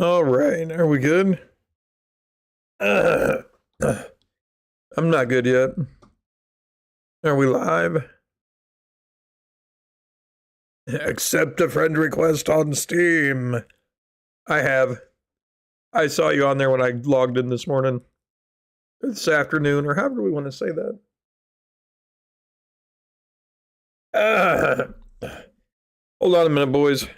All right, are we good? Uh, I'm not good yet. Are we live? Accept a friend request on Steam. I have. I saw you on there when I logged in this morning, this afternoon, or however we want to say that. Hold on a minute, boys.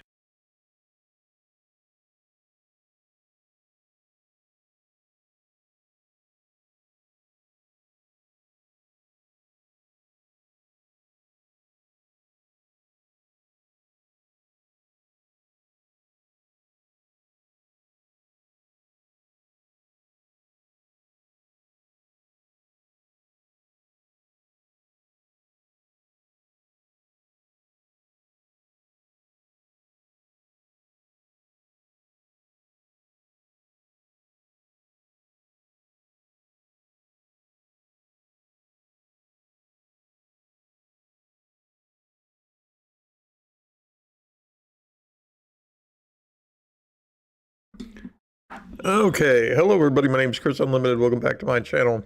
Okay, hello everybody. My name's Chris Unlimited. Welcome back to my channel.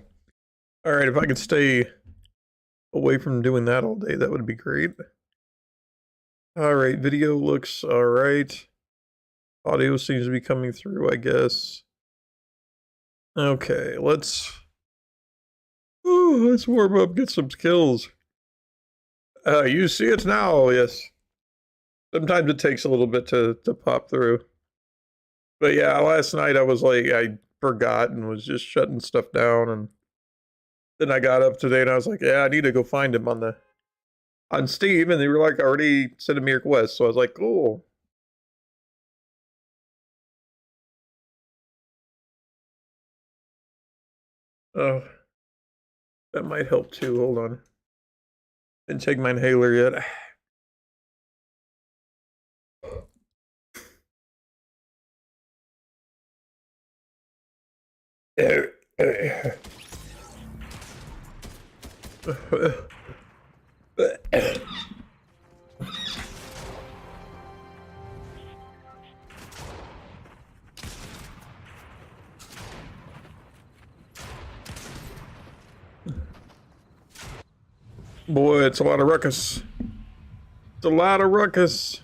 All right, if I could stay away from doing that all day, that would be great. All right, video looks all right. Audio seems to be coming through, I guess. Okay, let's warm up, get some skills. You see it now, yes. Sometimes it takes a little bit to pop through. But yeah, last night I was like, I forgot and was just shutting stuff down, and then I got up today and I was like, yeah, I need to go find him on Steam, and they were like already sending me requests, so I was like, cool. Oh, that might help too. Hold on. Didn't take my inhaler yet. Boy, it's a lot of ruckus. It's a lot of ruckus.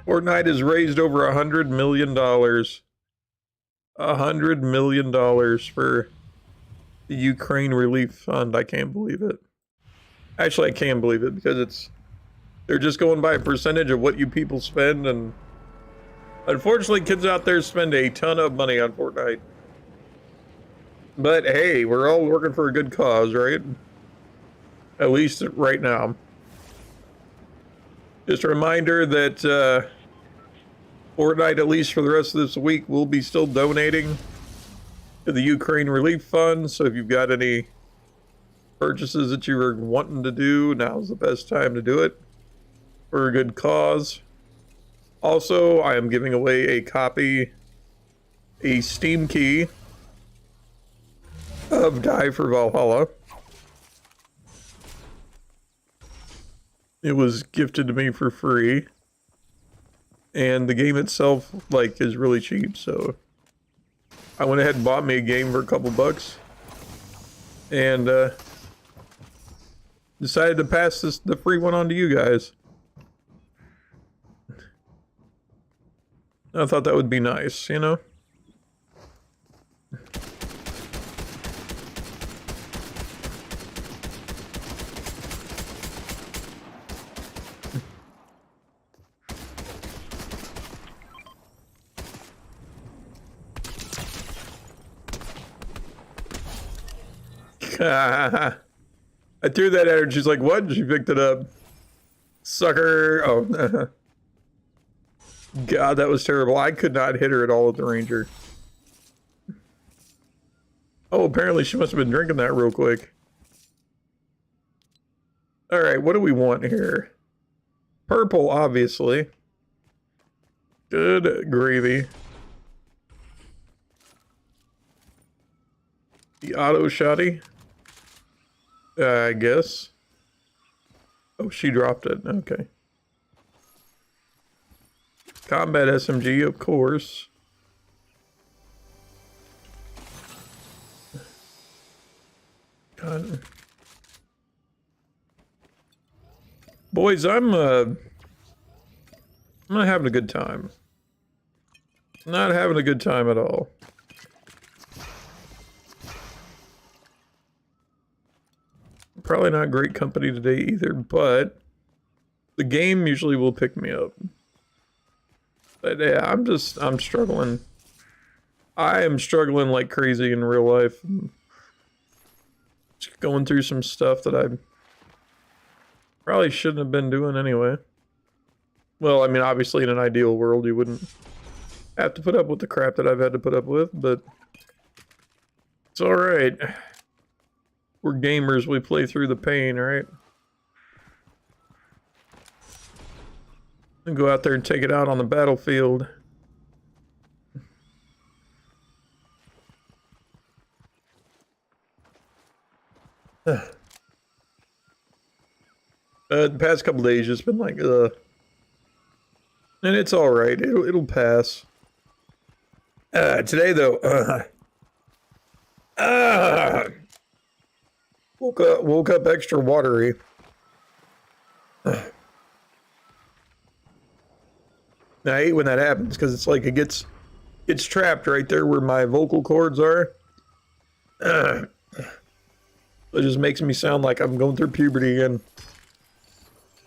Fortnite has raised over $100 million. $100 million for the Ukraine Relief Fund. I can't believe it. Actually, I can believe it because they're just going by a percentage of what you people spend, and unfortunately, kids out there spend a ton of money on Fortnite. But hey, we're all working for a good cause, right? At least right now. Just a reminder that Fortnite, at least for the rest of this week, will be still donating to the Ukraine Relief Fund. So if you've got any purchases that you were wanting to do, now's the best time to do it for a good cause. Also, I am giving away a Steam key of Die for Valhalla. It was gifted to me for free, and the game itself, like, is really cheap, so I went ahead and bought me a game for a couple bucks, and decided to pass the free one on to you guys. I thought that would be nice, you know? I threw that at her and she's like, what? And she picked it up. Sucker. Oh. God, that was terrible. I could not hit her at all with the Ranger. Oh, apparently she must have been drinking that real quick. Alright, what do we want here? Purple, obviously. Good gravy. The auto shotty. I guess. Oh, she dropped it. Okay. Combat SMG, of course. God. Boys, I'm not having a good time. Not having a good time at all. Probably not great company today either, but the game usually will pick me up. But yeah, I'm struggling. I am struggling like crazy in real life. Just going through some stuff that I probably shouldn't have been doing anyway. Well, I mean, obviously in an ideal world you wouldn't have to put up with the crap that I've had to put up with, but it's alright. We're gamers, we play through the pain, right? And go out there and take it out on the battlefield. The past couple days just been like, and it's alright, it'll pass. Today though, woke up extra watery. I hate when that happens because it's like it gets trapped right there where my vocal cords are. It just makes me sound like I'm going through puberty again.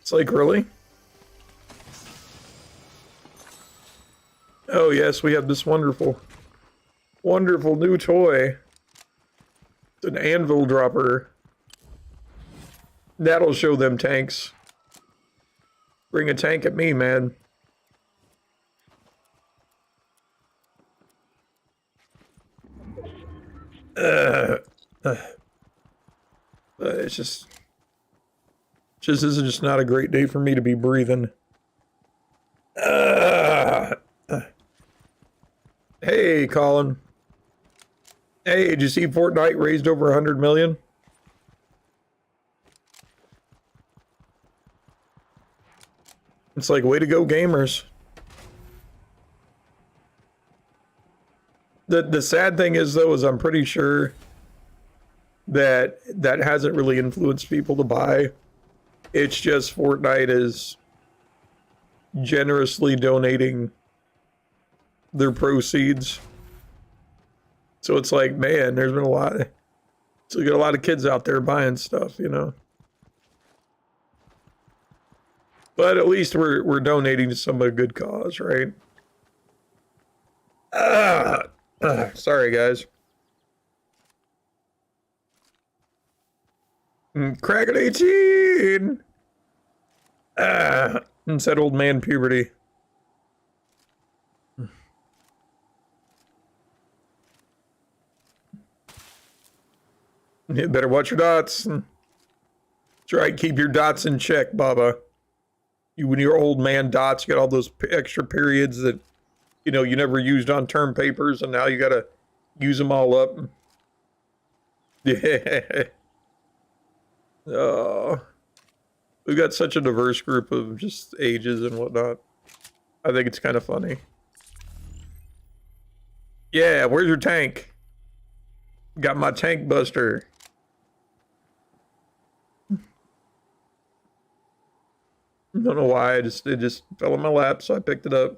It's like, really? Oh yes, we have this wonderful new toy. It's an anvil dropper. That'll show them tanks. Bring a tank at me, man. It's just this is just not a great day for me to be breathing. Hey, Colin. Hey, did you see Fortnite raised over 100 million? It's like, way to go, gamers. The sad thing is, though, is I'm pretty sure that hasn't really influenced people to buy. It's just Fortnite is generously donating their proceeds. So it's like, man, there's been a lot. So you got a lot of kids out there buying stuff, you know. But at least we're donating to some good cause, right? Sorry, guys. Crack at 18. Said old man puberty. You better watch your dots. Try and keep your dots in check, Baba. When you're old man dots, you got all those extra periods that, you know, you never used on term papers, and now you gotta use them all up. Yeah. Oh. We've got such a diverse group of just ages and whatnot. I think it's kind of funny. Yeah, where's your tank? Got my tank buster. Don't know why, it just fell in my lap, so I picked it up.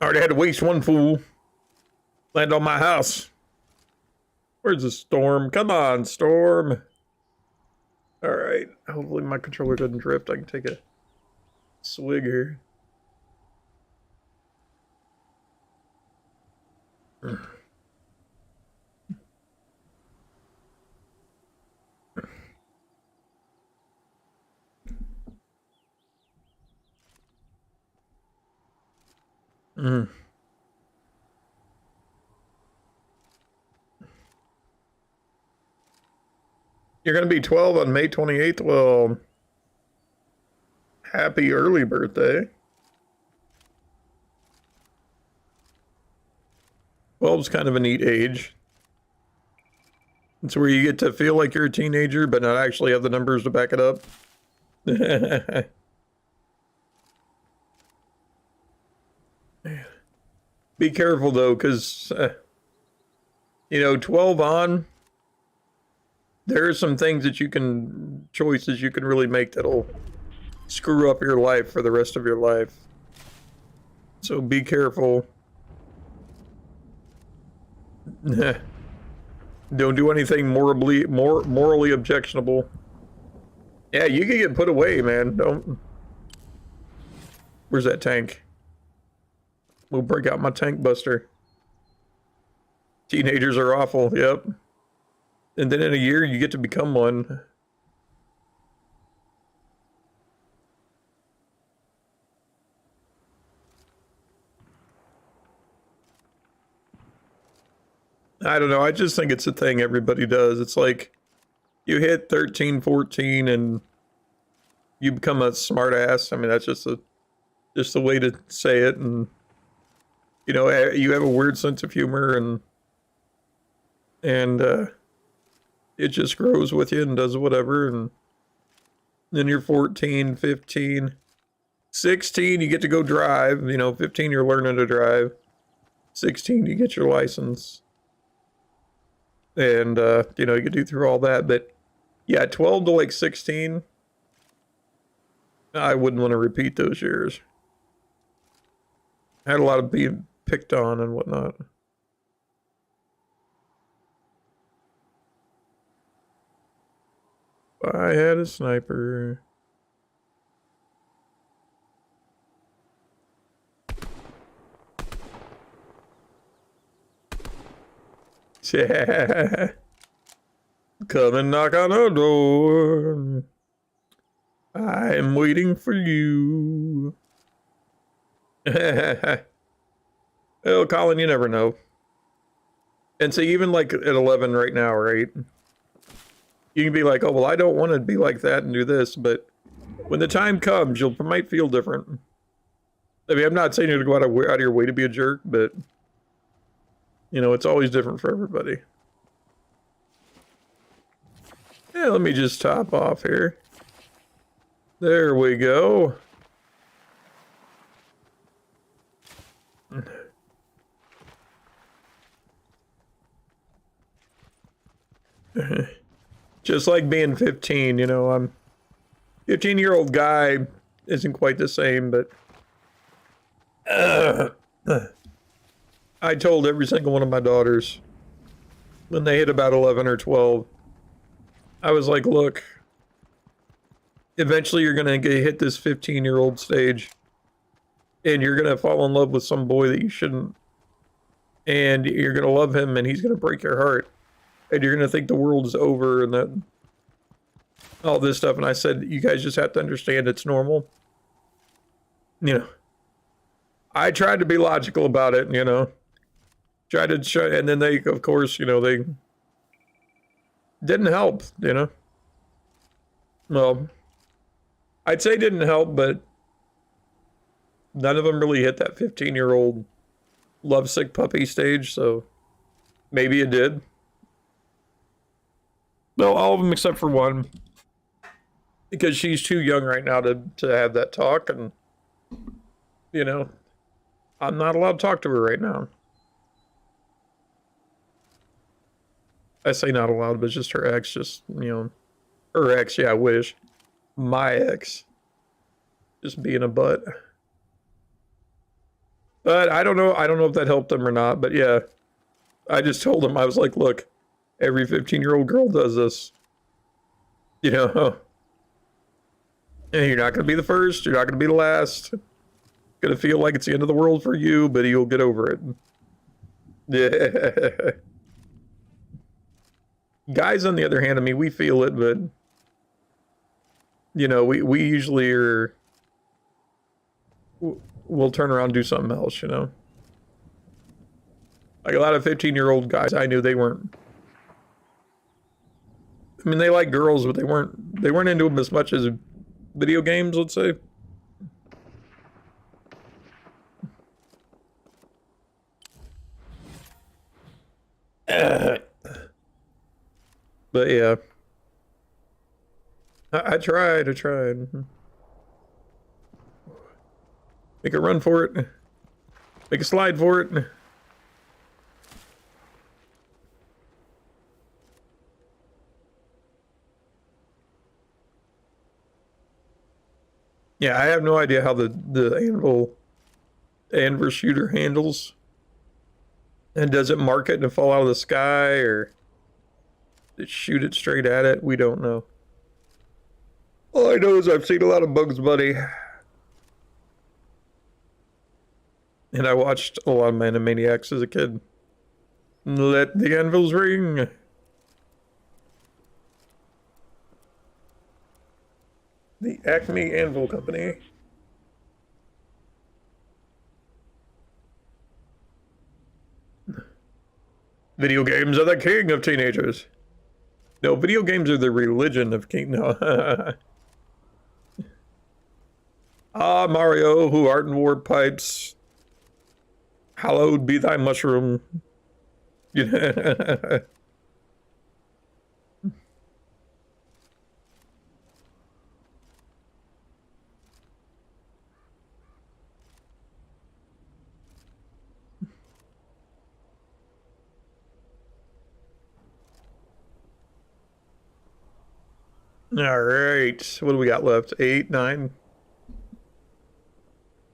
I already had to waste one, fool. Land on my house. Where's the storm? Come on, storm. Alright, hopefully my controller doesn't drift. I can take a swig here. You're going to be 12 on May 28th? Well, happy early birthday. 12's kind of a neat age. It's where you get to feel like you're a teenager, but not actually have the numbers to back it up. Be careful, though, because, you know, 12 on, there are some things that you can, choices you can really make that'll screw up your life for the rest of your life. So be careful. Don't do anything morally objectionable. Yeah, you can get put away, man. Don't. Where's that tank? We'll break out my tank buster. Teenagers are awful, yep. And then in a year, you get to become one. I don't know. I just think it's a thing everybody does. It's like you hit 13, 14 and you become a smart ass. I mean, that's just the way to say it. And, you know, you have a weird sense of humor and it just grows with you and does whatever. And then you're 14, 15, 16, you get to go drive. You know, 15, you're learning to drive. 16, you get your license. And, you know, you could do through all that. But, yeah, 12 to, like, 16, I wouldn't want to repeat those years. I had a lot of being picked on and whatnot. I had a sniper. Yeah. Come and knock on the door. I'm waiting for you. Well, Colin, you never know. And so even like at 11 right now, right? You can be like, oh, well, I don't want to be like that and do this. But when the time comes, you might feel different. I mean, I'm not saying you to go out of your way to be a jerk, but, you know, it's always different for everybody. Yeah, let me just top off here. There we go. Just like being 15, you know, I'm 15-year-old guy isn't quite the same, but I told every single one of my daughters when they hit about 11 or 12, I was like, look, eventually you're going to hit this 15-year-old stage and you're going to fall in love with some boy that you shouldn't. And you're going to love him and he's going to break your heart. And you're going to think the world is over and that all this stuff. And I said, you guys just have to understand it's normal. You know, I tried to be logical about it, you know, tried to show, and then they, of course, you know, they didn't help, you know. Well, I'd say didn't help, but none of them really hit that 15-year-old lovesick puppy stage, so maybe it did. Well, all of them except for one, because she's too young right now to have that talk, and, you know, I'm not allowed to talk to her right now. I say not allowed, but it's just her ex, just, you know, her ex, yeah, I wish. My ex. Just being a butt. But I don't know if that helped them or not, but yeah. I just told them, I was like, look, every 15-year-old girl does this. You know? And you're not going to be the first, you're not going to be the last. Going to feel like it's the end of the world for you, but you'll get over it. Yeah. Guys, on the other hand, I mean, we feel it, but, you know, we usually are, we'll turn around and do something else, you know? Like a lot of 15-year-old guys, I knew they weren't I mean, they like girls, but they weren't into them as much as video games, let's say. But yeah, I tried. I tried. Make a run for it. Make a slide for it. Yeah, I have no idea how the anvil shooter handles. And does it mark it to fall out of the sky, or shoot it straight at it? We don't know. All I know is I've seen a lot of Bugs Bunny. And I watched a lot of Animaniacs as a kid. Let the anvils ring. The Acme Anvil Company. Video games are the king of teenagers. No, video games are the religion of king. No. Ah, Mario, who art in war pipes. Hallowed be thy mushroom. All right. What do we got left? 8, 9.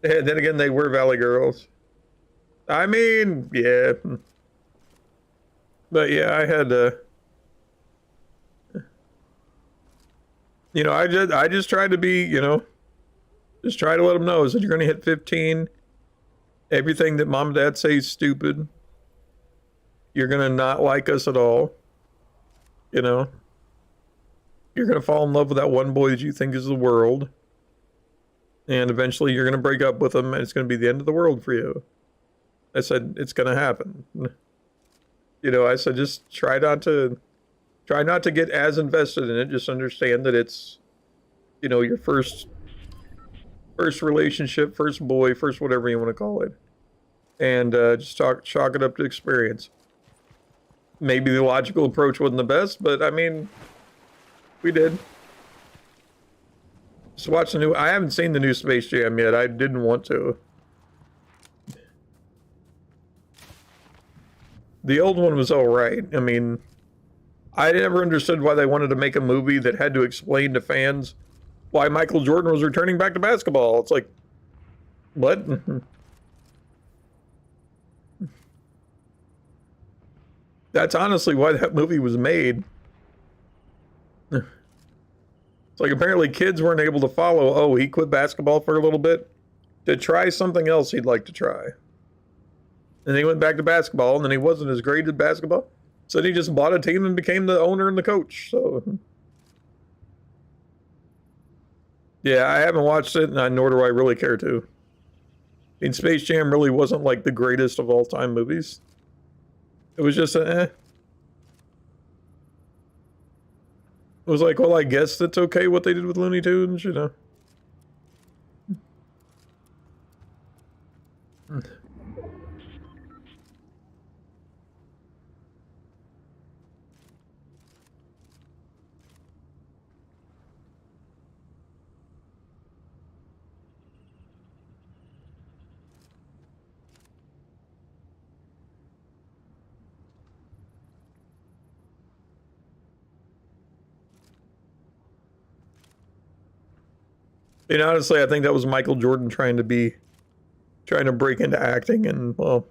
And then again, they were Valley Girls. I mean, yeah. But yeah, I had to. I just tried to be, just try to let them know that you're going to hit 15. Everything that mom and dad say is stupid. You're going to not like us at all. You're going to fall in love with that one boy that you think is the world. And eventually you're going to break up with him and it's going to be the end of the world for you. I said, it's going to happen. I said, just try not to get as invested in it. Just understand that it's, your first relationship, first boy, first whatever you want to call it. And just chalk it up to experience. Maybe the logical approach wasn't the best, but I mean, we did. Just watch I haven't seen the new Space Jam yet. I didn't want to. The old one was alright. I mean, I never understood why they wanted to make a movie that had to explain to fans why Michael Jordan was returning back to basketball. It's like, what? That's honestly why that movie was made. It's like apparently kids weren't able to follow, oh, he quit basketball for a little bit to try something else he'd like to try. And then he went back to basketball, and then he wasn't as great at basketball. So then he just bought a team and became the owner and the coach. So, yeah, I haven't watched it, and nor do I really care to. I mean, Space Jam really wasn't like the greatest of all time movies. It was just It was like, well, I guess that's okay what they did with Looney Tunes, And honestly, I think that was Michael Jordan trying to break into acting, and well,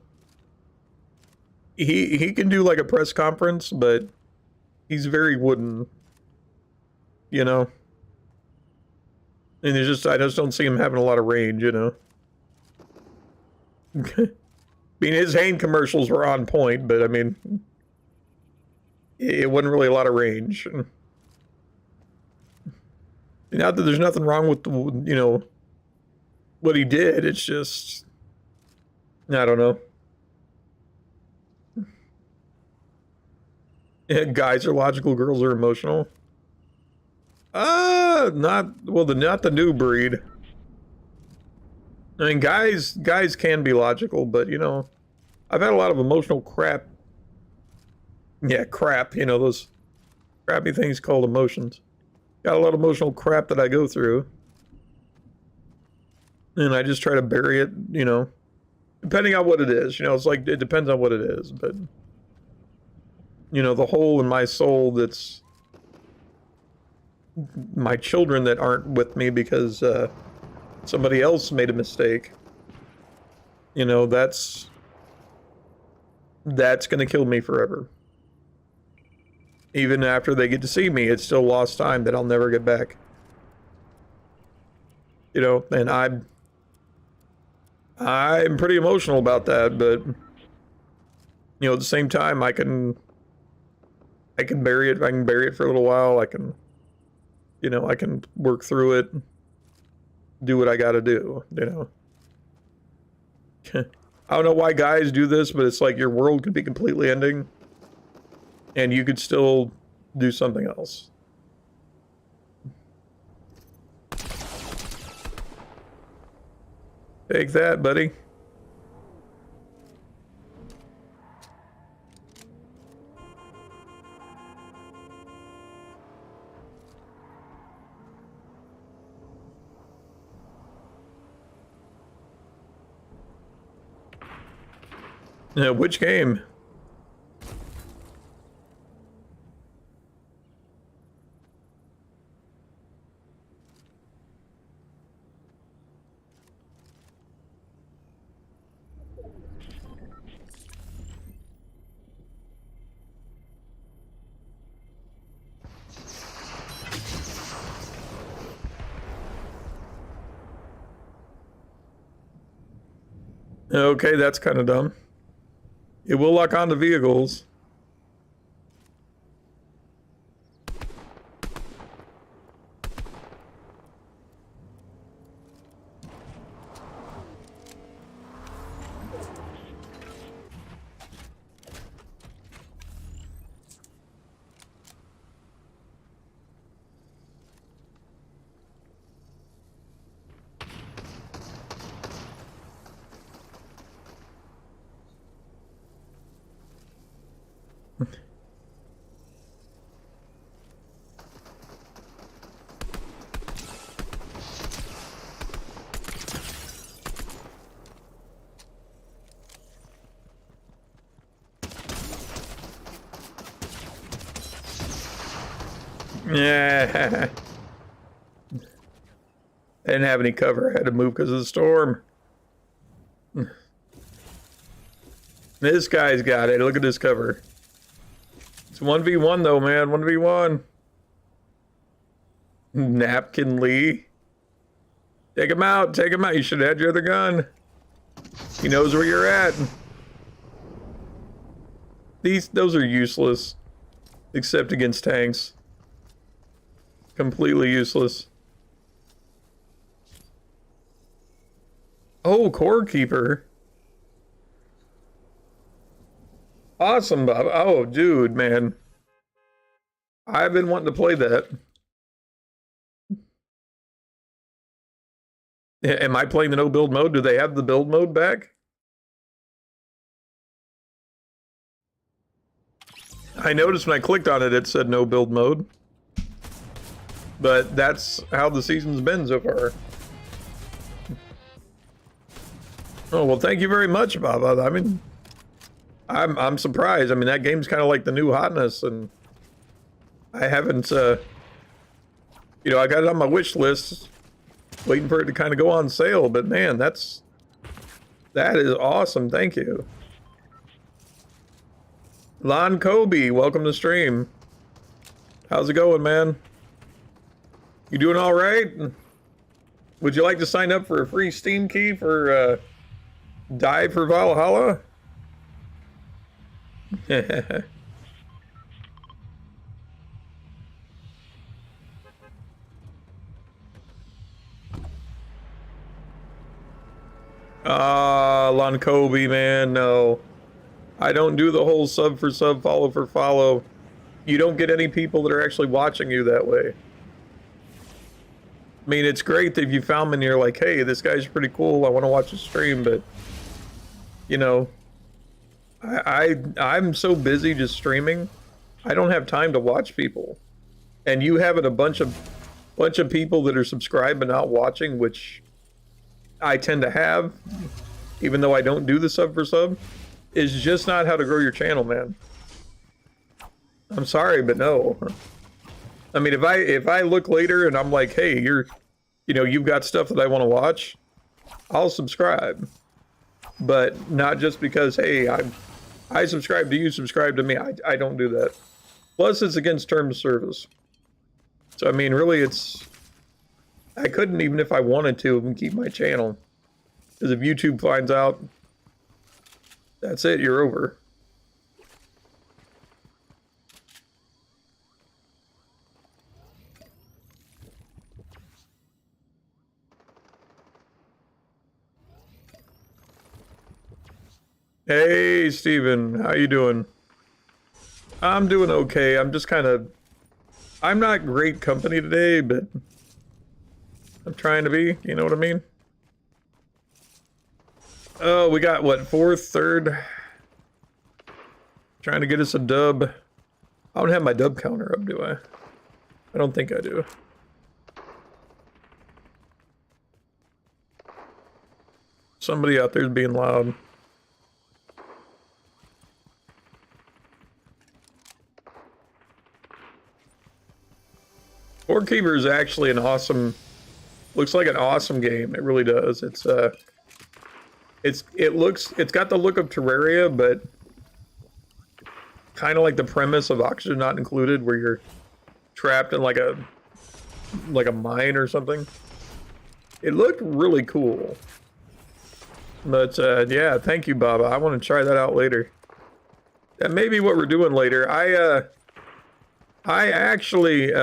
he can do like a press conference, but he's very wooden, And I just don't see him having a lot of range, I mean, his Hain commercials were on point, but I mean, it wasn't really a lot of range. Not that there's nothing wrong with what he did. It's just, I don't know. Yeah, guys are logical, girls are emotional. Not the new breed. I mean, guys can be logical, but you know, I've had a lot of emotional crap. Yeah, crap. You know, those crappy things called emotions. Got a lot of emotional crap that I go through, and I just try to bury it. You know, depending on what it is. You know, it's like it depends on what it is, but you know, the hole in my soul that's my children that aren't with me because somebody else made a mistake. You know, that's gonna kill me forever. Even after they get to see me, it's still lost time that I'll never get back. You know, and I'm pretty emotional about that, but you know, at the same time, I can bury it. I can bury it for a little while. I can, you know, I can work through it, do what I got to do. You know, I don't know why guys do this, but it's like your world could be completely ending, and you could still do something else. Take that, buddy. Which game? Okay, that's kind of dumb. It will lock onto vehicles. Yeah. I didn't have any cover. I had to move because of the storm. This guy's got it. Look at this cover. It's 1v1 though, man. 1v1. Napkin Lee. Take him out. Take him out. You should have had your other gun. He knows where you're at. Those are useless. Except against tanks. Completely useless. Oh, Core Keeper. Awesome, Bob. Oh, dude, man. I've been wanting to play that. Am I playing the no build mode? Do they have the build mode back? I noticed when I clicked on it, it said no build mode. But that's how the season's been so far. Oh, well, thank you very much, Bob. I mean, I'm surprised. I mean, that game's kind of like the new hotness, and I haven't, you know, I got it on my wish list, waiting for it to kind of go on sale, but man, that is awesome. Thank you. Lon Kobe, welcome to stream. How's it going, man? You doing all right? Would you like to sign up for a free Steam key for Die for Valhalla? Lon Kobe, man, no. I don't do the whole sub for sub, follow for follow. you don't get any people that are actually watching you that way. I mean, it's great that you found me and you're like, hey, this guy's pretty cool. I want to watch his stream, but you know, I'm so busy just streaming. I don't have time to watch people. And you having a bunch of people that are subscribed but not watching, which I tend to have, even though I don't do the sub for sub, is just not how to grow your channel, man. I'm sorry, but no. I mean, if I look later and I'm like, hey, you've got stuff that I want to watch, I'll subscribe. But not just because, hey, I subscribe to you, subscribe to me. I don't do that. Plus, it's against terms of service. So, I mean, really, I couldn't, even if I wanted to, keep my channel. Because if YouTube finds out, that's it, you're over. Hey, Steven, how you doing? I'm doing okay. I'm just I'm not great company today, but I'm trying to be, you know what I mean? Oh, we got, what, fourth, third? Trying to get us a dub. I don't have my dub counter up, do I? I don't think I do. Somebody out there's being loud. Keeper is actually an awesome, looks like an awesome game. It really does. It's got the look of Terraria, but kind of like the premise of Oxygen Not Included, where you're trapped in like a mine or something. It looked really cool. But yeah, thank you, Baba. I want to try that out later. That may be what we're doing later. I actually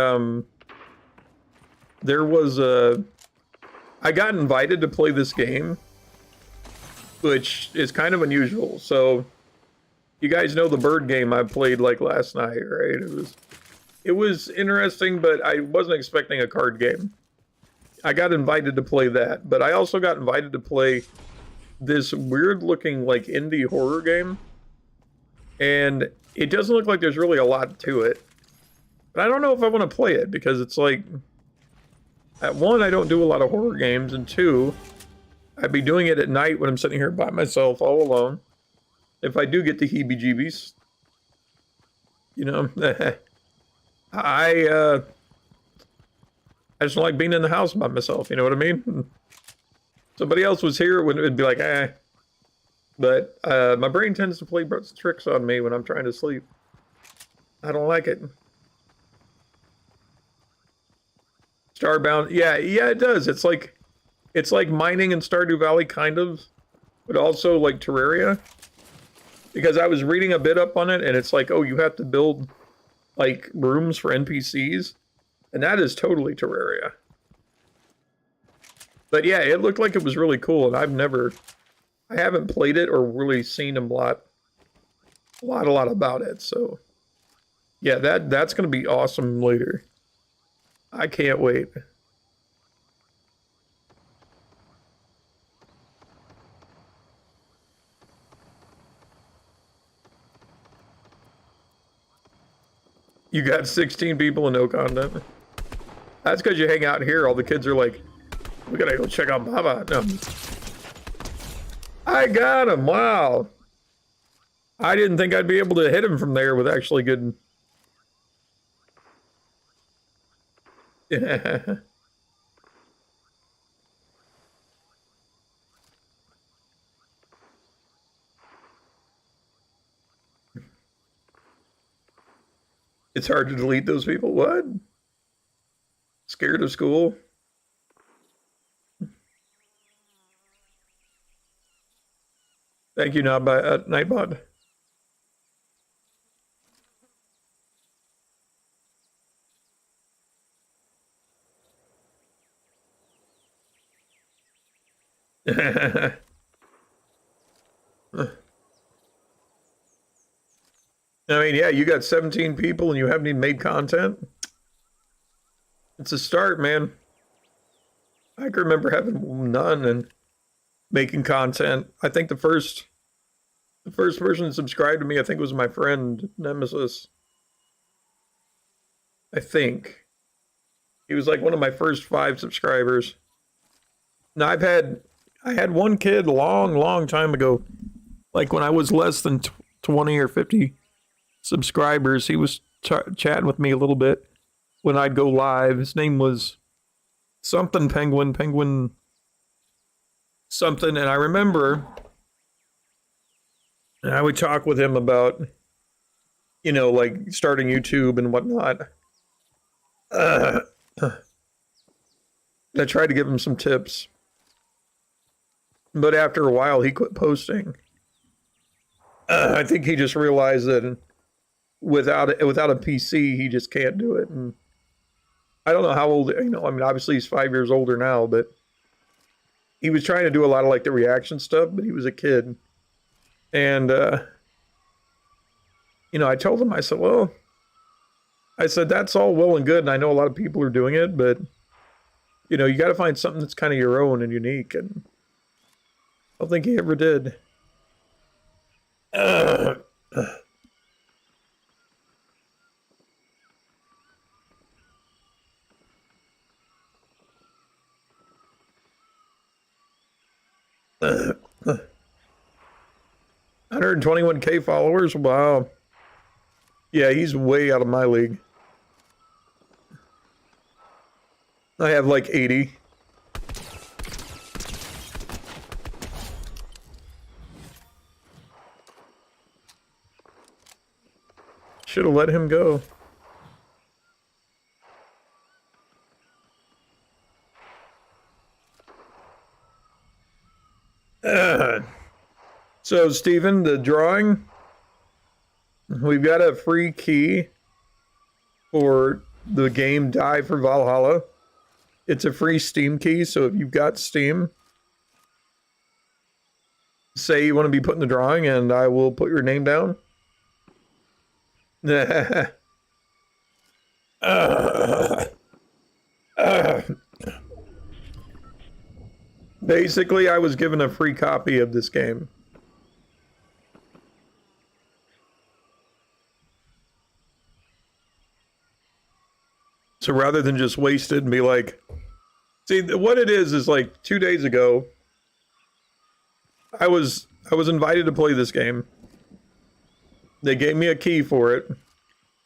I got invited to play this game, which is kind of unusual. So, you guys know the bird game I played like last night, right? It was interesting, but I wasn't expecting a card game. I got invited to play that, but I also got invited to play this weird looking like indie horror game. And it doesn't look like there's really a lot to it. But I don't know if I want to play it, because it's like, at one, I don't do a lot of horror games, and two, I'd be doing it at night when I'm sitting here by myself all alone. If I do get the heebie-jeebies, you know, I just don't like being in the house by myself, you know what I mean? Somebody else was here, it would be like, eh. But my brain tends to play tricks on me when I'm trying to sleep. I don't like it. Starbound, yeah, it does. It's like mining in Stardew Valley, kind of, but also like Terraria. Because I was reading a bit up on it, and it's like, oh, you have to build like rooms for NPCs, and that is totally Terraria. But yeah, it looked like it was really cool, and I haven't played it or really seen a lot about it. So yeah, that's gonna be awesome later. I can't wait. You got 16 people and no content. That's because you hang out here. All the kids are like, we gotta go check out Baba. No. I got him. Wow. I didn't think I'd be able to hit him from there with actually good. Yeah. It's hard to delete those people. What? Scared of school? Thank you, Nightbot. I mean, yeah, you got 17 people and you haven't even made content. It's a start, man. I can remember having none and making content. I think the first person to subscribe to me, I think, was my friend Nemesis. I think he was like one of my first 5 subscribers. Now I had one kid a long, long time ago, like when I was less than 20 or 50 subscribers. He was chatting with me a little bit when I'd go live. His name was something Penguin something, and I remember I would talk with him about, like starting YouTube and whatnot. I tried to give him some tips, but after a while, he quit posting. I think he just realized that without a PC, he just can't do it. And I don't know how old. I mean, obviously he's 5 years older now, but he was trying to do a lot of like the reaction stuff. But he was a kid, and I told him, I said, well, that's all well and good, and I know a lot of people are doing it, but you got to find something that's kind of your own and unique, and I don't think he ever did. I $121K followers. Wow. Yeah, he's way out of my league. I have like 80. Should have let him go. So, Steven, the drawing, we've got a free key for the game Die for Valhalla. It's a free Steam key, so if you've got Steam, say you want to be put in the drawing, and I will put your name down. Basically, I was given a free copy of this game. So rather than just waste it and be like, see, what it is like 2 days ago, I was invited to play this game. They gave me a key for it,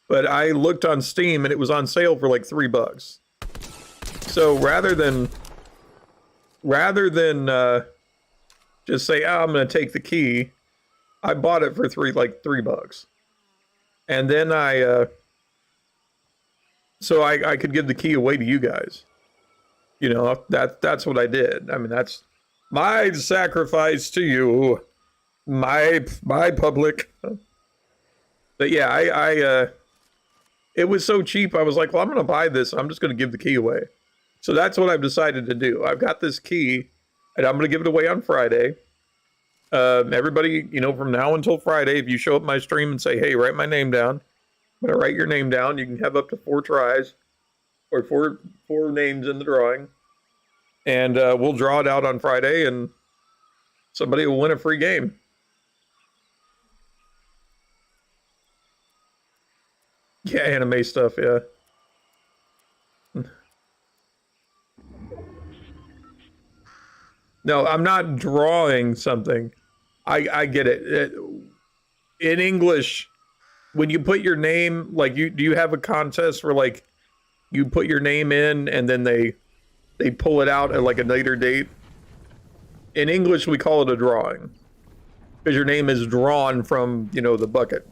but I looked on Steam and it was on sale for like $3. So rather than just say, oh, I'm going to take the key, I bought it for $3, and then so I could give the key away to you guys. That's what I did. I mean, that's my sacrifice to you, my public. But yeah, it was so cheap. I was like, well, I'm going to buy this. I'm just going to give the key away. So that's what I've decided to do. I've got this key, and I'm going to give it away on Friday. Everybody, from now until Friday, if you show up my stream and say, hey, write my name down, I'm going to write your name down. You can have up to 4 tries or four names in the drawing. And we'll draw it out on Friday, and somebody will win a free game. Yeah, anime stuff, yeah. No, I'm not drawing something. I get it. In English, when you put your name, like do you have a contest where like you put your name in and then they pull it out at like a later date? In English, we call it a drawing because your name is drawn from, the bucket.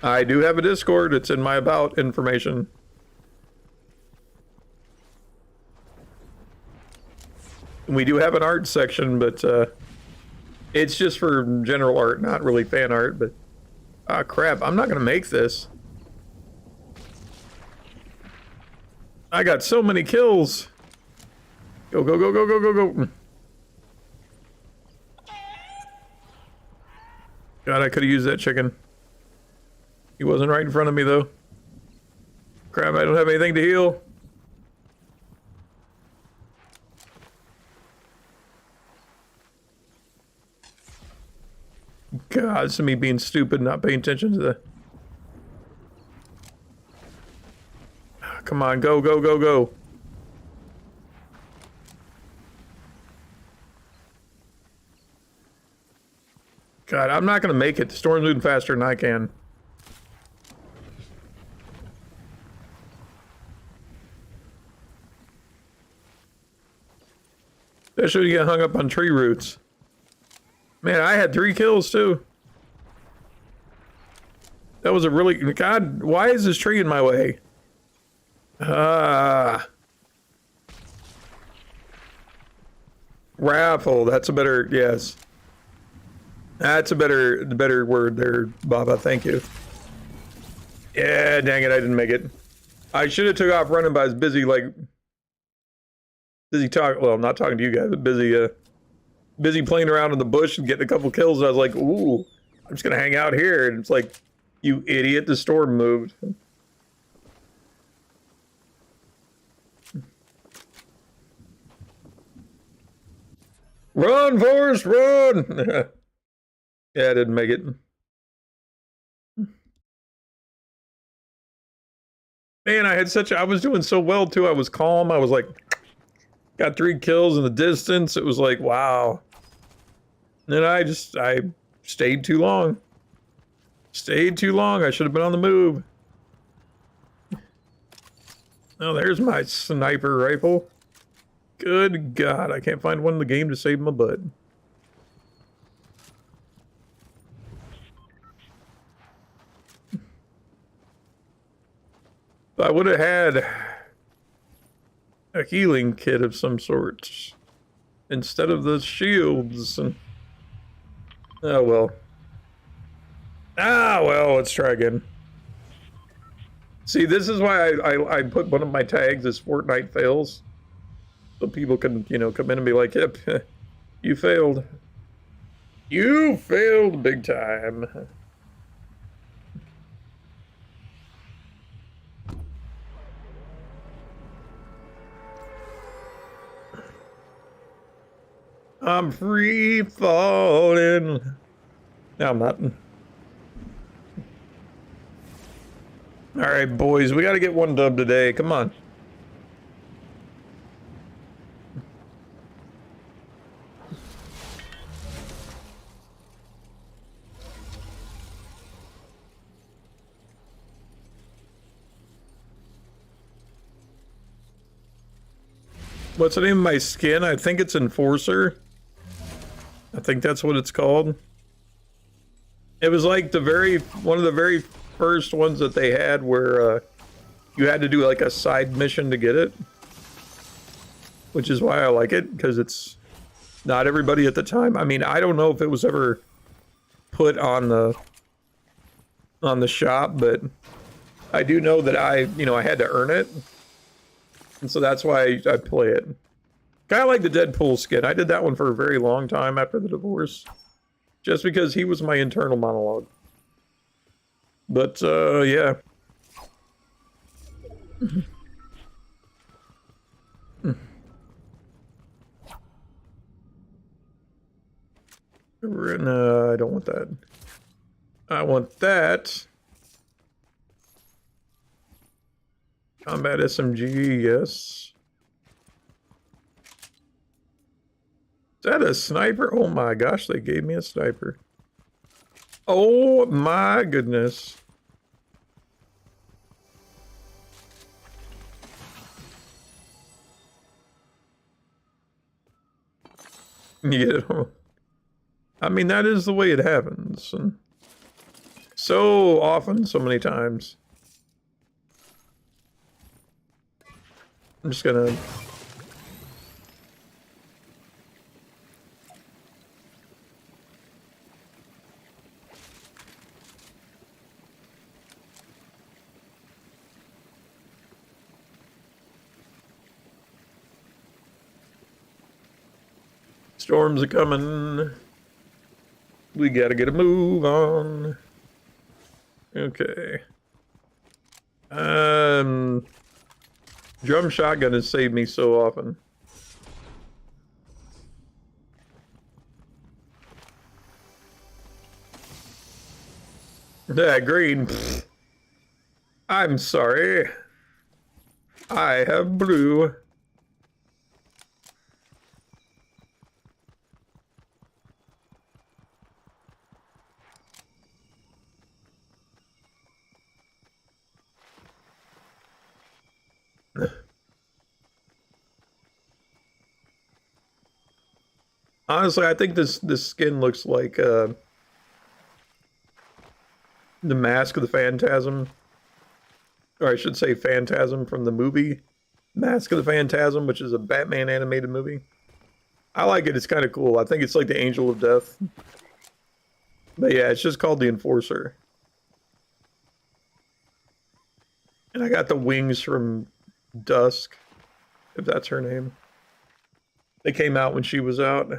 I do have a Discord. It's in my about information. We do have an art section, but it's just for general art, not really fan art. But crap, I'm not gonna make this. I got so many kills. Go, go, go, go, go, go, go. God, I could have used that chicken. He wasn't right in front of me, though. Crap, I don't have anything to heal. God, it's me being stupid, not paying attention to the... Come on, go, go, go, go. God, I'm not gonna make it. The storm's moving faster than I can. Especially when you get hung up on tree roots. Man, I had 3 kills too. That was a really... God, why is this tree in my way? Raffle, that's a better... Yes. That's a better word there, Baba. Thank you. Yeah, dang it, I didn't make it. I should have took off running, but I was busy, like... Busy talking... Well, not talking to you guys, but busy, busy playing around in the bush and getting a couple kills. And I was like, ooh, I'm just gonna hang out here. And it's like, you idiot, the storm moved. Run, Forrest, run! Yeah, I didn't make it. Man, I was doing so well too. I was calm. I was like, got 3 kills in the distance. It was like, wow. And then I stayed too long. Stayed too long. I should have been on the move. Oh, there's my sniper rifle. Good God, I can't find one in the game to save my butt. I would have had a healing kit of some sort instead of the shields. And, oh well. Ah well, let's try again. See, this is why I put one of my tags as Fortnite fails. So people can, you know, come in and be like, yep, you failed. You failed big time. I'm free falling. No, I'm not. All right, boys, we got to get one dub today. Come on. What's the name of my skin? I think it's Enforcer. I think that's what it's called. It was like one of the very first ones that they had where you had to do like a side mission to get it. Which is why I like it, because it's not everybody at the time. I mean, I don't know if it was ever put on the shop, but I do know that I had to earn it. And so that's why I play it. Kind of like the Deadpool skin. I did that one for a very long time after the divorce. Just because he was my internal monologue. But, yeah. No, I don't want that. I want that. Combat SMG, yes. Is that a sniper? Oh my gosh, they gave me a sniper. Oh my goodness. Yeah. I mean, that is the way it happens. And so often, so many times. I'm just gonna... Storms are coming. We gotta get a move on. Okay. Drum shotgun has saved me so often. Yeah, green. I'm sorry. I have blue. Honestly, I think this skin looks like the Mask of the Phantasm, or I should say Phantasm from the movie Mask of the Phantasm, which is a Batman animated movie. I like it. It's kind of cool. I think it's like the Angel of Death. But yeah, it's just called the Enforcer. And I got the wings from Dusk, if that's her name. They came out when she was out.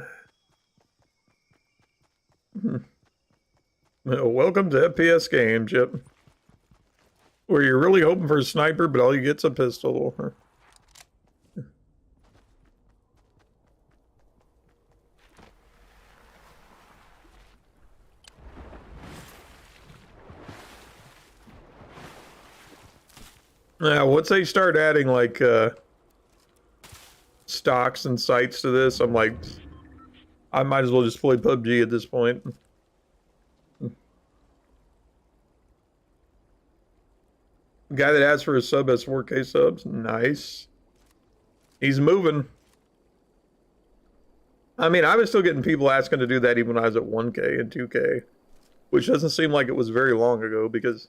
Welcome to FPS games, yep. Where you're really hoping for a sniper, but all you get's a pistol. Now, once they start adding, like, stocks and sights to this, I'm like, I might as well just play PUBG at this point. Guy that asked for a sub has 4K subs. Nice. He's moving. I mean, I was still getting people asking to do that even when I was at 1K and 2K, which doesn't seem like it was very long ago because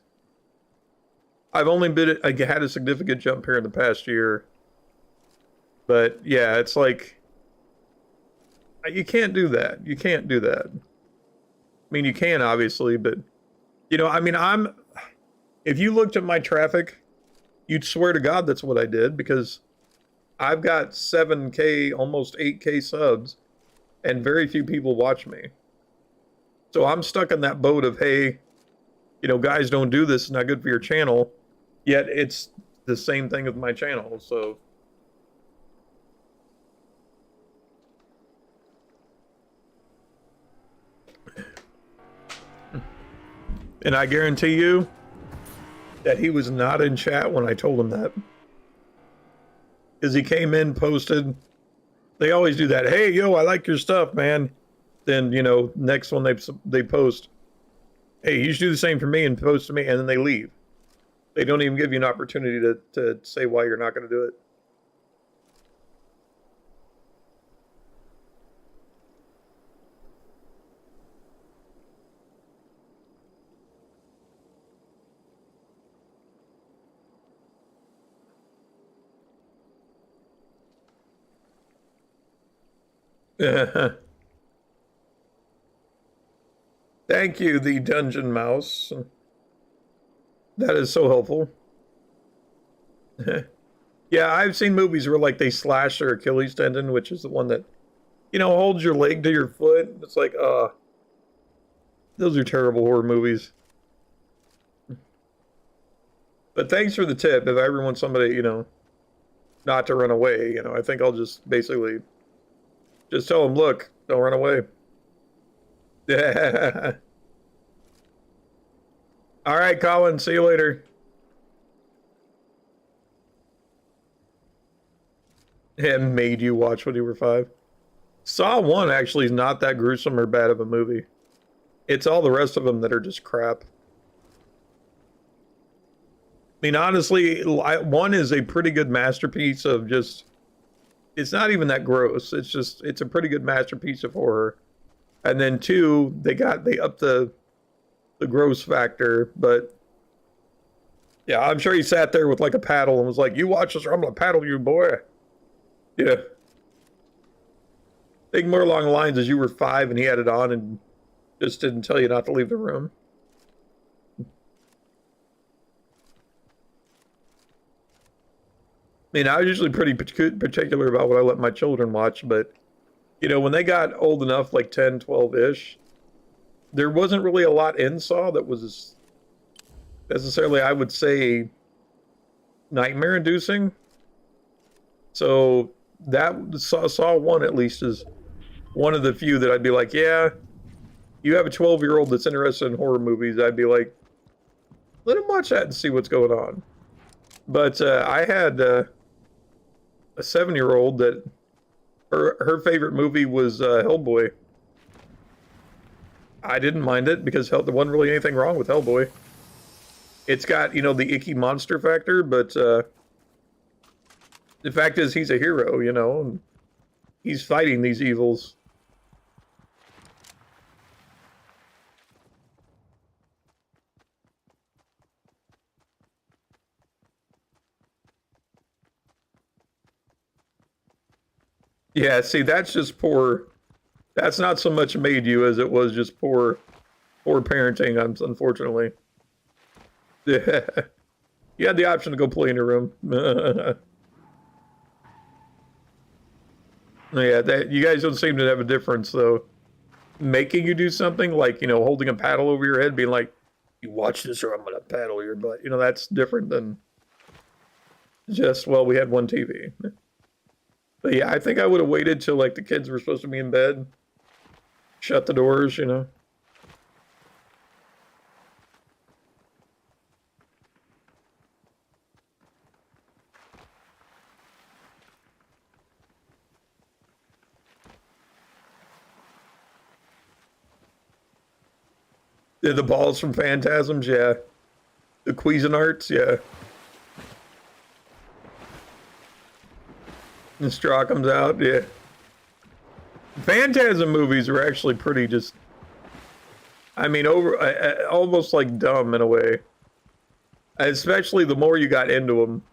I've only I had a significant jump here in the past year. But yeah, it's like, you can't do that. You can't do that. I mean, you can obviously, but you know, I mean, if you looked at my traffic, you'd swear to God that's what I did because I've got 7K, almost 8K subs, and very few people watch me. So I'm stuck in that boat of, hey, you know, guys, don't do this. It's not good for your channel. Yet it's the same thing with my channel. So and I guarantee you that he was not in chat when I told him that. Because he came in, posted. They always do that. Hey, yo, I like your stuff, man. Then, you know, next one they post, hey, you should do the same for me and post to me, and then they leave. They don't even give you an opportunity to say why you're not going to do it. Thank you, the Dungeon Mouse. That is so helpful. Yeah, I've seen movies where like they slash their Achilles tendon, which is the one that, you know, holds your leg to your foot. It's like, those are terrible horror movies. But thanks for the tip. If I ever want somebody, you know, not to run away, you know, I think I'll just basically just tell them, look, don't run away. Yeah. All right, Colin, see you later. It made you watch when you were 5. Saw 1 actually is not that gruesome or bad of a movie. It's all the rest of them that are just crap. I mean, honestly, 1 is a pretty good masterpiece of just... It's not even that gross. It's just, it's a pretty good masterpiece of horror. And then 2, they upped the gross factor, but... Yeah, I'm sure he sat there with like a paddle and was like, you watch this or I'm gonna paddle you, boy. Yeah. Think more along the lines as you were 5 and he had it on and just didn't tell you not to leave the room. I mean, I was usually pretty particular about what I let my children watch, but, you know, when they got old enough, like 10, 12-ish, there wasn't really a lot in Saw that was necessarily, I would say, nightmare inducing. So that Saw 1 at least is one of the few that I'd be like, yeah, you have a 12-year-old that's interested in horror movies, I'd be like, let him watch that and see what's going on. But I had a 7-year-old that her favorite movie was Hellboy. I didn't mind it because there wasn't really anything wrong with Hellboy. It's got, the icky monster factor, but the fact is he's a hero, and he's fighting these evils. Yeah, see, that's just poor. That's not so much made you as it was just poor parenting, unfortunately. Yeah. You had the option to go play in your room. Yeah, you guys don't seem to have a difference, though. Making you do something like, holding a paddle over your head, being like, you watch this or I'm going to paddle your butt. That's different than just, well, we had one TV. But yeah, I think I would have waited till, like, the kids were supposed to be in bed. Shut the doors, The balls from Phantasms, yeah. The Cuisinarts, yeah. The straw comes out, yeah. Phantasm movies are actually pretty just, almost like dumb in a way. Especially the more you got into them.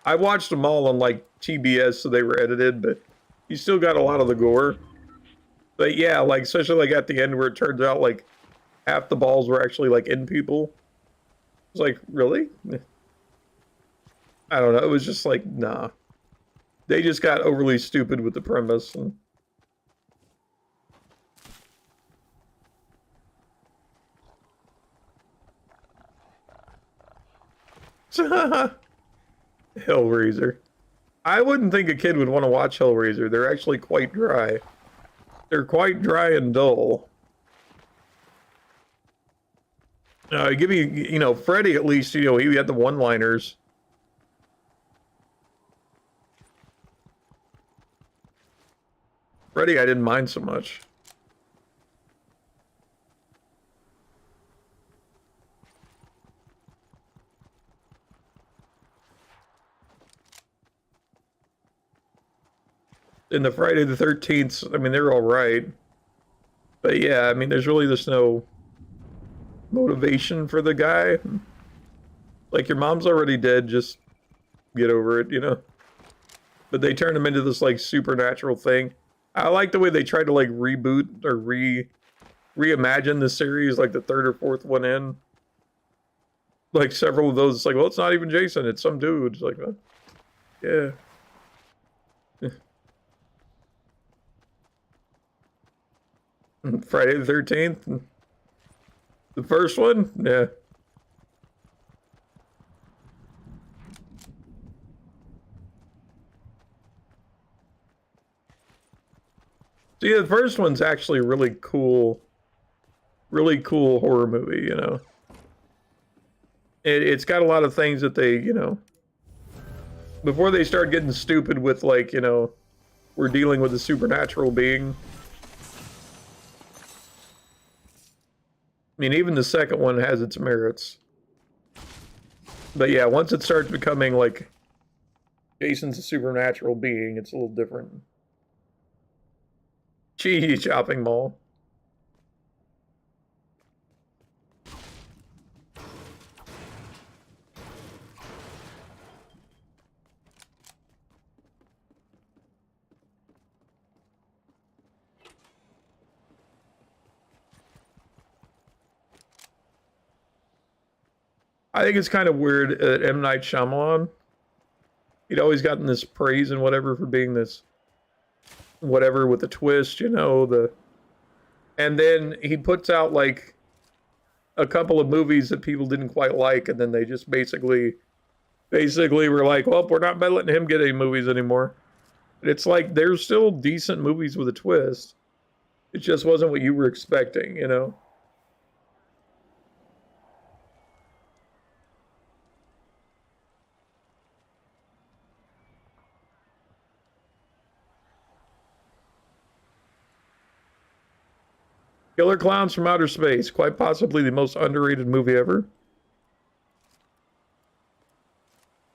I watched them all on like TBS, so they were edited, but you still got a lot of the gore. But yeah, like especially like at the end where it turns out like half the balls were actually like in people. It's like, really? I don't know. It was just like, nah. They just got overly stupid with the premise. And... Hellraiser. I wouldn't think a kid would want to watch Hellraiser. They're actually quite dry. They're quite dry and dull. Give me, Freddy at least, he had the one-liners. Freddy, I didn't mind so much. In the Friday the 13th, they're all right. But yeah, there's really just no motivation for the guy. Like, your mom's already dead, just get over it, But they turned him into this, like, supernatural thing. I like the way they tried to, like, reboot or reimagine the series, like, the third or fourth one in. Like, several of those, it's like, well, it's not even Jason, it's some dude. It's like, yeah. Friday the 13th? The first one? Yeah. See, the first one's actually really cool horror movie, It's got a lot of things that they, before they start getting stupid with, like, we're dealing with a supernatural being. Even the second one has its merits. But yeah, once it starts becoming like Jason's a supernatural being, it's a little different. Cheese shopping mall. I think it's kind of weird that M. Night Shyamalan, he'd always gotten this praise and whatever for being this, whatever with the twist, And then he puts out like a couple of movies that people didn't quite like, and then they just basically were like, well, we're not letting him get any movies anymore. It's like there's still decent movies with a twist. It just wasn't what you were expecting, you know? Killer Clowns from Outer Space, quite possibly the most underrated movie ever.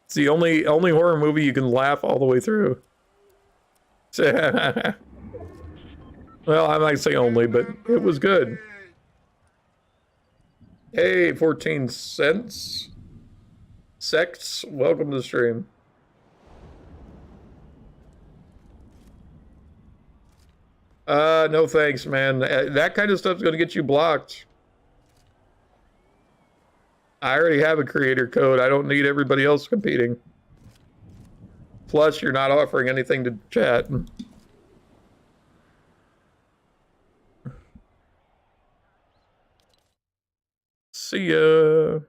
It's the only horror movie you can laugh all the way through. Well, I might say only, but it was good. Hey, 14 cents. Sects, welcome to the stream. No thanks, man. That kind of stuff's gonna get you blocked. I already have a creator code. I don't need everybody else competing. Plus, you're not offering anything to chat. See ya.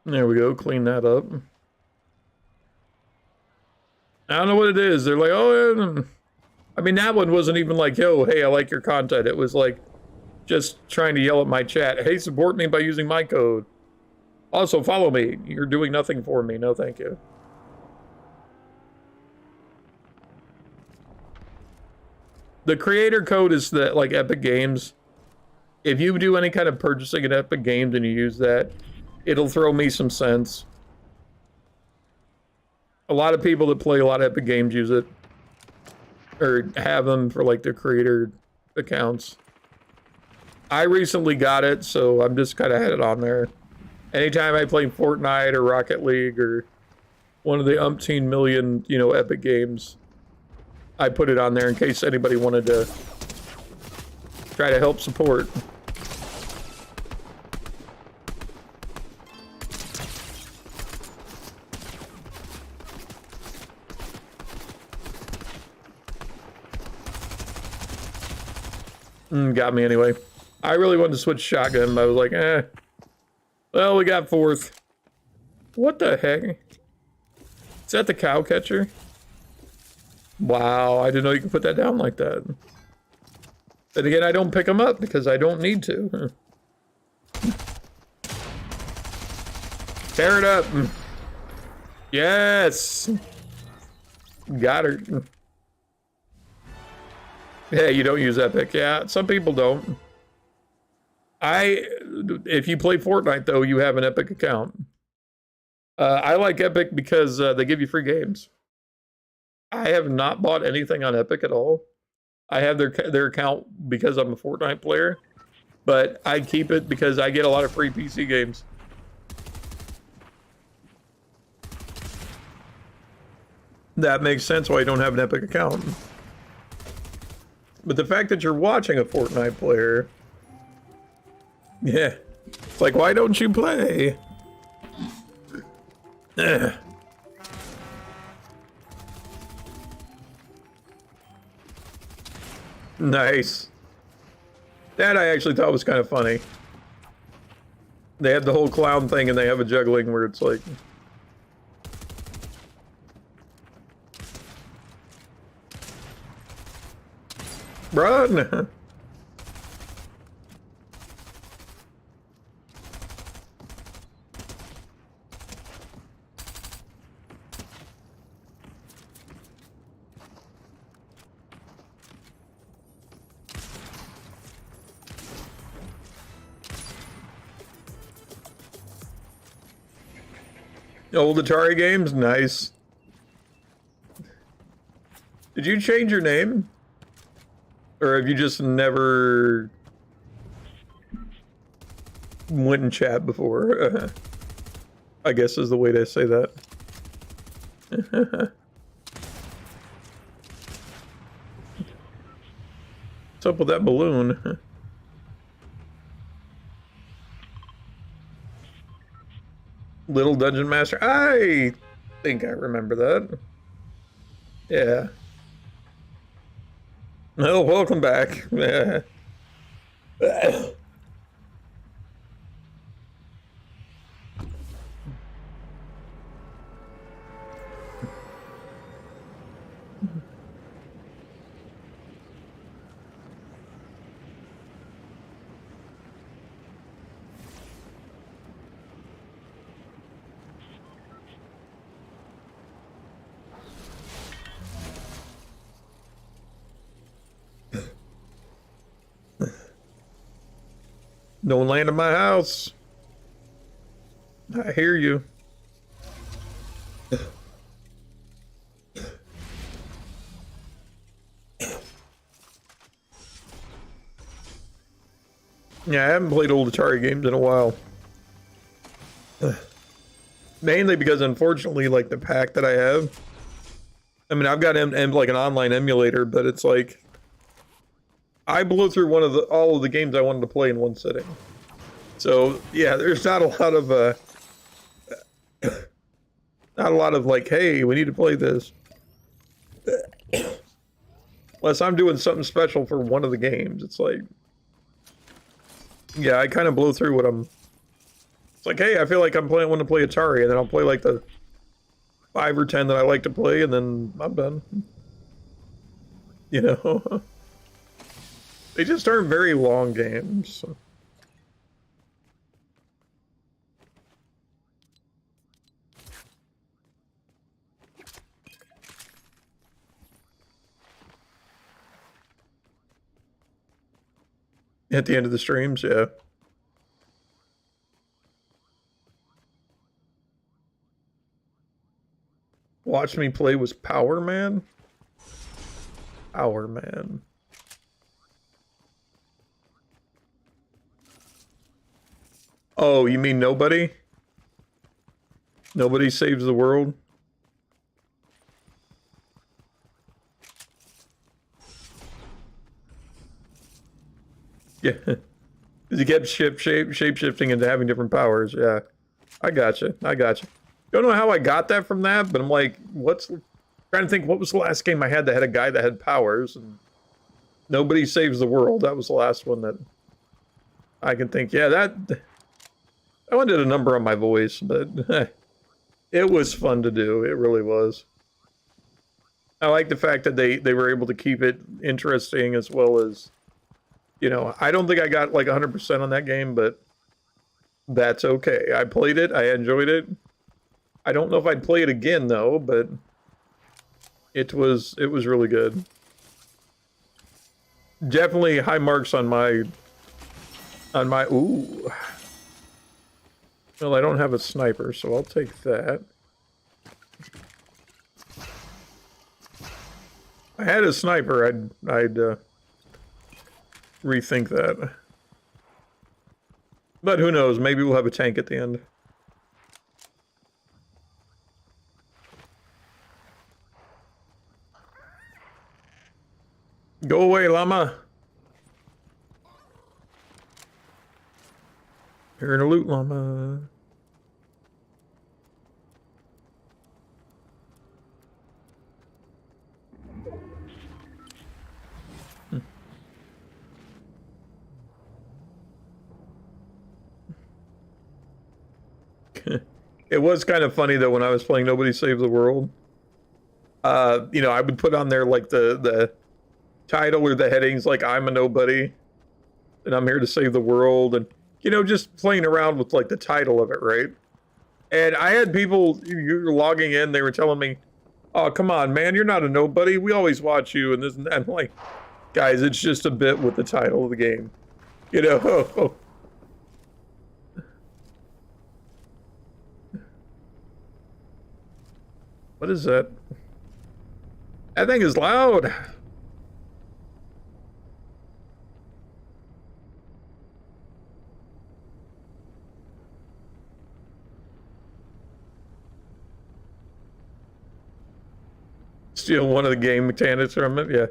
There we go. Clean that up. I don't know what it is. They're like, oh, I mean, that one wasn't even like, yo, hey, I like your content. It was like just trying to yell at my chat. Hey, support me by using my code. Also, follow me. You're doing nothing for me. No, thank you. The creator code is that, like, Epic Games. If you do any kind of purchasing at Epic Games and you use that, it'll throw me some sense. A lot of people that play a lot of Epic Games use it. Or have them for, like, their creator accounts. I recently got it, so I'm just kind of had it on there. Anytime I play Fortnite or Rocket League or one of the umpteen million, you know, Epic games, I put it on there in case anybody wanted to try to help support. Got me anyway. I really wanted to switch shotgun, but I was like, eh. Well, we got fourth. What the heck? Is that the cow catcher? Wow, I didn't know you could put that down like that. But again, I don't pick them up because I don't need to. Tear it up. Yes. Got her. Yeah, you don't use Epic. Yeah, some people don't. If you play Fortnite, though, you have an Epic account. I like Epic because they give you free games. I have not bought anything on Epic at all. I have their account because I'm a Fortnite player, but I keep it because I get a lot of free PC games. That makes sense why you don't have an Epic account. But the fact that you're watching a Fortnite player, yeah, it's like, why don't you play? Nice. That I actually thought was kind of funny. They have the whole clown thing and they have a juggling where it's like... Run! Old Atari games? Nice. Did you change your name? Or have you just never went in chat before? I guess is the way to say that. What's up with that balloon? Little Dungeon Master. I think I remember that. Yeah. Oh, welcome back. Yeah. Don't land in my house. I hear you. Yeah, I haven't played old Atari games in a while. Mainly because, unfortunately, like the pack that I have. I mean, I've got like an online emulator, but it's like I blew through all of the games I wanted to play in one sitting. So yeah, there's not a lot of not a lot of like, hey, we need to play this. Unless I'm doing something special for one of the games, it's like, yeah, I kind of blow through what I'm. It's like, hey, I feel like want to play Atari, and then I'll play like the 5 or 10 that I like to play, and then I'm done. You know, they just aren't very long games. So. At the end of the streams, yeah. Watch me play was Power Man? Power Man. Oh, you mean nobody? Nobody saves the world? Yeah. Because he kept shape-shifting into having different powers, yeah. I gotcha. Don't know how I got that from that, but I'm like, trying to think what was the last game I had that had a guy that had powers, and Nobody Saves the World. That was the last one that I can think. Yeah, that one did a number on my voice, but it was fun to do. It really was. I like the fact that they were able to keep it interesting as well as, you know, I don't think I got like 100% on that game, but that's okay. I played it. I enjoyed it. I don't know if I'd play it again though, but it was really good. Definitely high marks on my ooh. Well, I don't have a sniper, so I'll take that. If I had a sniper, I'd rethink that. But who knows? Maybe we'll have a tank at the end. Go away, llama. You're in a loot, llama. It was kind of funny though when I was playing Nobody Saves the World. You know, I would put on there like the title or the headings like I'm a nobody and I'm here to save the world, and you know, just playing around with like the title of it, right? And I had people logging in, they were telling me, "Oh, come on, man, you're not a nobody. We always watch you." And this and that. I'm like, guys, it's just a bit with the title of the game, you know. What is that? That thing is loud. Steal one of the game mechanics from it, yeah.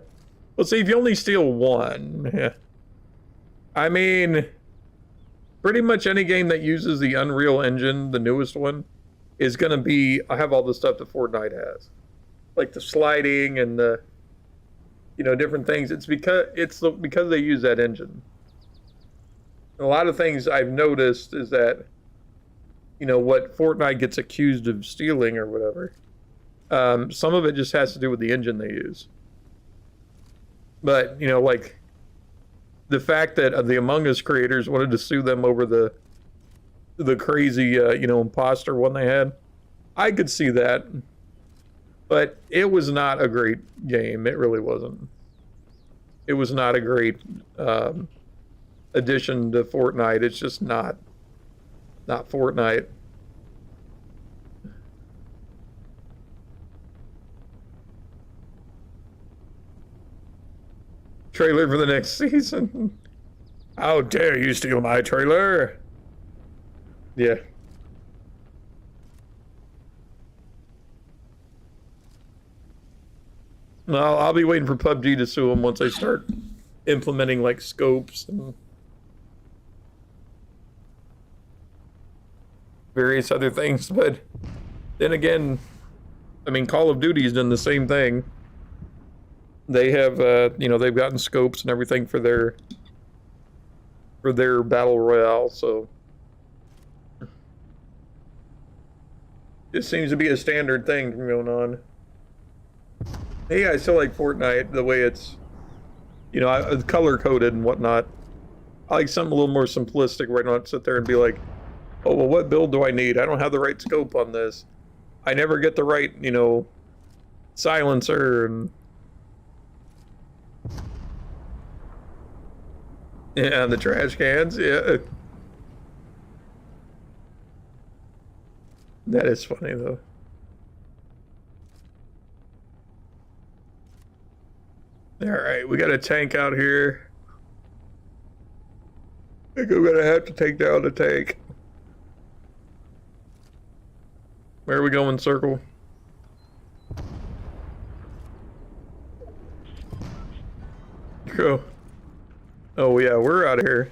Well, see, if you only steal one, yeah. I mean, pretty much any game that uses the Unreal Engine, the newest one, is gonna be, I have all the stuff that Fortnite has. Like the sliding and the, different things. It's because they use that engine. A lot of things I've noticed is that, what Fortnite gets accused of stealing or whatever, some of it just has to do with the engine they use. But, like the fact that the Among Us creators wanted to sue them over the crazy, imposter one they had, I could see that. But it was not a great game. It really wasn't. It was not a great addition to Fortnite. It's just not Fortnite. Trailer for the next season. How dare you steal my trailer? Yeah. No, I'll be waiting for PUBG to sue them once they start implementing like scopes and various other things. But then again, I mean, Call of Duty's done the same thing. They have, they've gotten scopes and everything for their battle royale. So it seems to be a standard thing going on. Hey, I still like Fortnite the way it's, color coded and whatnot. I like something a little more simplistic where I don't sit there and be like, oh, well, what build do I need? I don't have the right scope on this. I never get the right, silencer and yeah, the trash cans, yeah. That is funny though. All right, we got a tank out here. I think I'm gonna have to take down the tank. Where are we going, circle? Go. Oh yeah, we're out of here.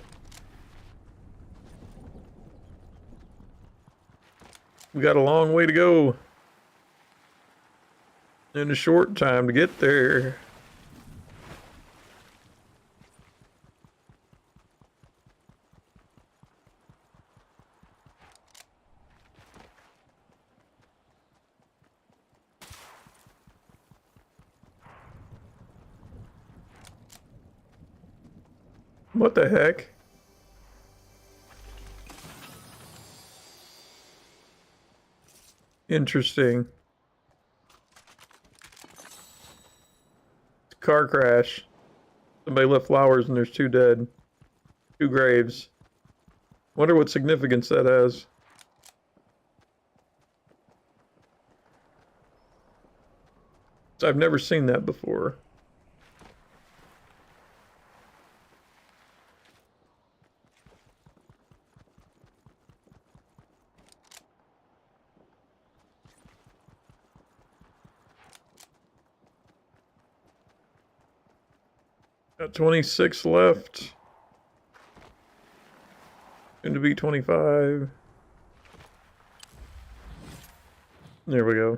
We got a long way to go. And a short time to get there. What the heck? Interesting. Car crash. Somebody left flowers and there's 2 dead. 2 graves. Wonder what significance that has. I've never seen that before. Got 26 left. Soon to be 25. There we go.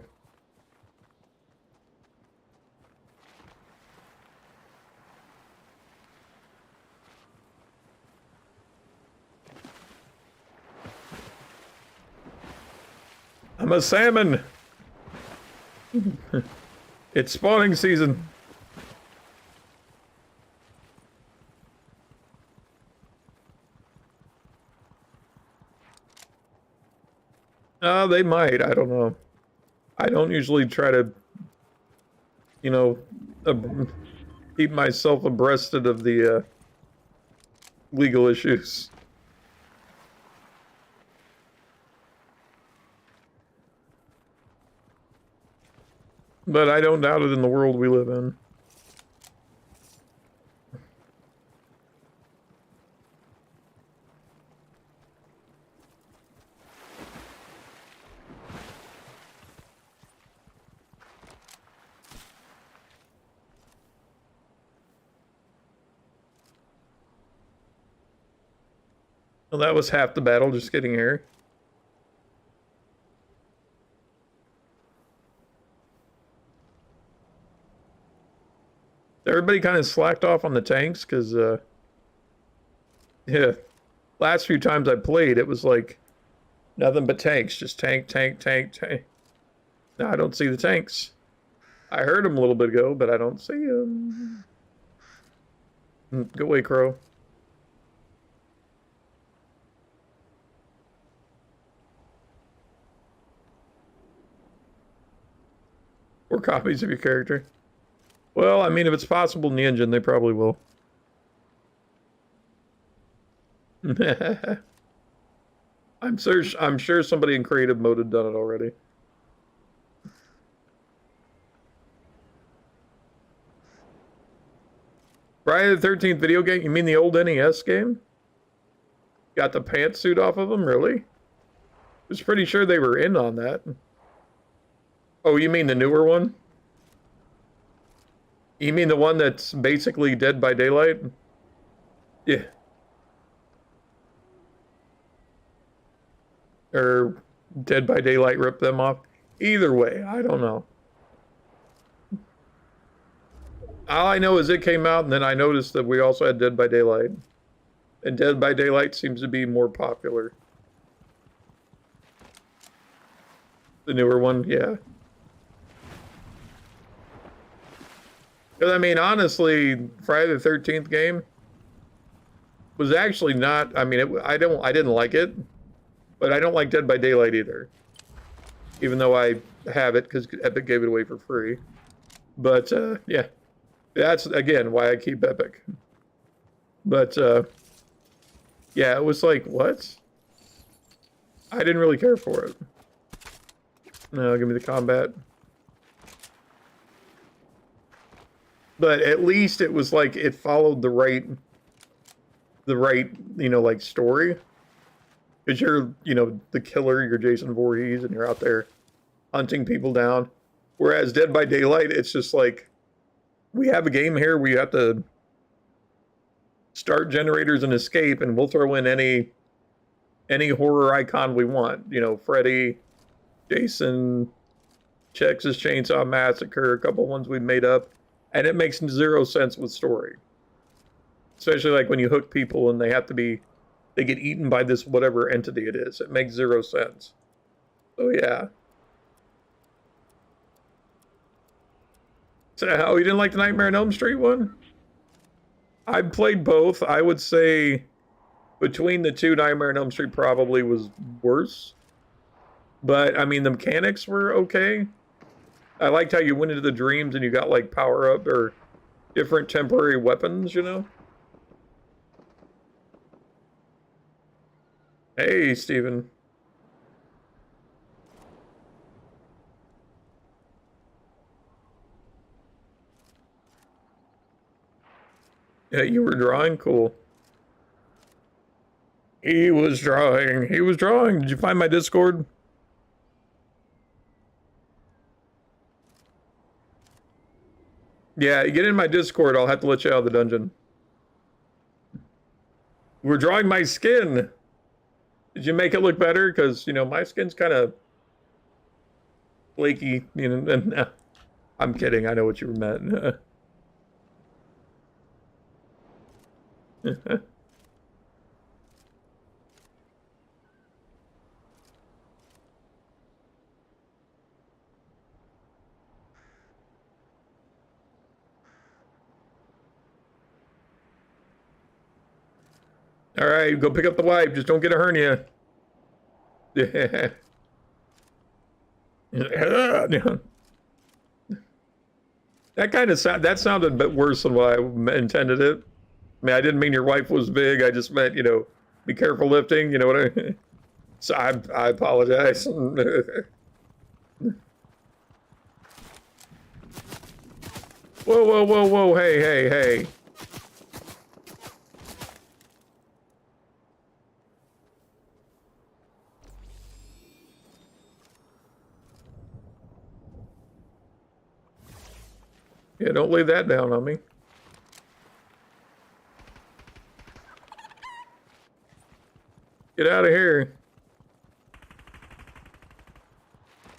I'm a salmon. It's spawning season. They might. I don't know. I don't usually try to, keep myself abreast of the legal issues. But I don't doubt it in the world we live in. Well, that was half the battle, just getting here. Everybody kind of slacked off on the tanks, because, yeah, last few times I played, it was like nothing but tanks. Just tank, tank, tank, tank. Now I don't see the tanks. I heard them a little bit ago, but I don't see them. Go away, Crow. Or copies of your character. Well, I mean, if it's possible in the engine, they probably will. I'm sure somebody in creative mode had done it already. Friday the 13th video game? You mean the old NES game? Got the pantsuit off of them? Really? I was pretty sure they were in on that. Oh, you mean the newer one? You mean the one that's basically Dead by Daylight? Yeah. Or Dead by Daylight ripped them off? Either way, I don't know. All I know is it came out, and then I noticed that we also had Dead by Daylight. And Dead by Daylight seems to be more popular. The newer one, yeah. Because, I mean, honestly, Friday the 13th game was actually not, I mean, I didn't like it, but I don't like Dead by Daylight either. Even though I have it, because Epic gave it away for free. But, yeah. That's, again, why I keep Epic. But, yeah, it was like, what? I didn't really care for it. No, give me the combat. But at least it was like, it followed the right, you know, like, story. Because you're, you know, the killer, you're Jason Voorhees, and you're out there hunting people down. Whereas Dead by Daylight, it's just like, we have a game here where you have to start generators and escape, and we'll throw in any horror icon we want. You know, Freddy, Jason, Texas Chainsaw Massacre, a couple ones we made up, and it makes zero sense with story. Especially like when you hook people and they get eaten by this whatever entity it is. It makes zero sense. So yeah. So, oh, you didn't like the Nightmare on Elm Street one? I played both. I would say between the two, Nightmare on Elm Street probably was worse. But, I mean, the mechanics were okay. I liked how you went into the dreams and you got, like, power-up or different temporary weapons, you know? Hey, Steven. Yeah, you were drawing? Cool. He was drawing. He was drawing. Did you find my Discord? Yeah, you get in my Discord, I'll have to let you out of the dungeon. We're drawing my skin. Did you make it look better? Because, you know, my skin's kind of flaky. You know, and, I'm kidding. I know what you meant. All right, go pick up the wipe. Just don't get a hernia. Yeah. That kind of that sounded a bit worse than what I intended it. I mean, I didn't mean your wife was big. I just meant, you know, be careful lifting. You know what I mean? So I apologize. Whoa, whoa, whoa, whoa! Hey, hey, hey! Yeah, don't lay that down on me. Get out of here.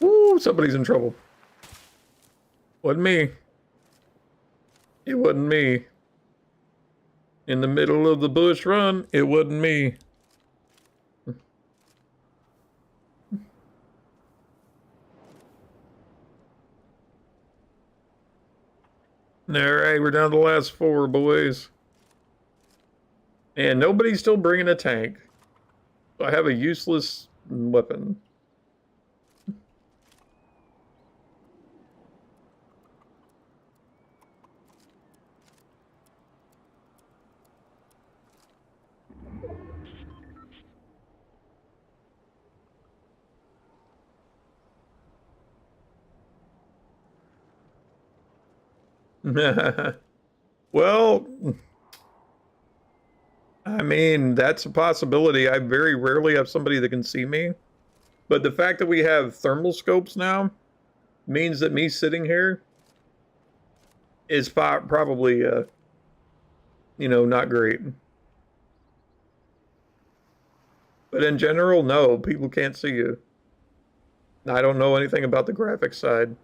Woo, somebody's in trouble. Wasn't me. It wasn't me. In the middle of the bush run, it wasn't me. Alright, we're down to the last 4, boys. And nobody's still bringing a tank. So I have a useless weapon. Well, I mean, that's a possibility. I very rarely have somebody that can see me. But the fact that we have thermal scopes now means that me sitting here is probably, you know, not great. But in general, no, people can't see you. I don't know anything about the graphics side.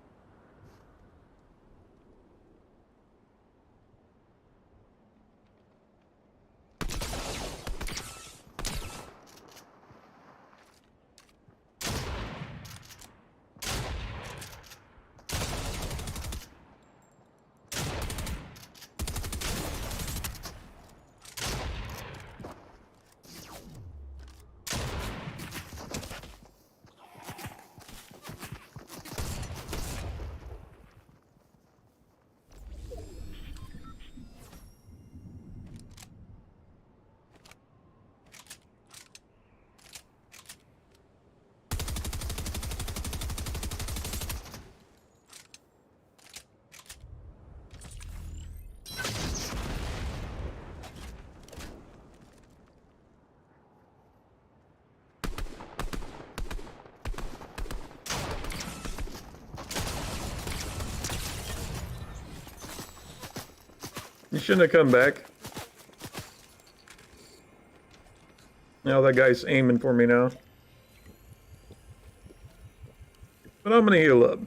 You shouldn't have come back. Now that guy's aiming for me now. But I'm gonna heal up.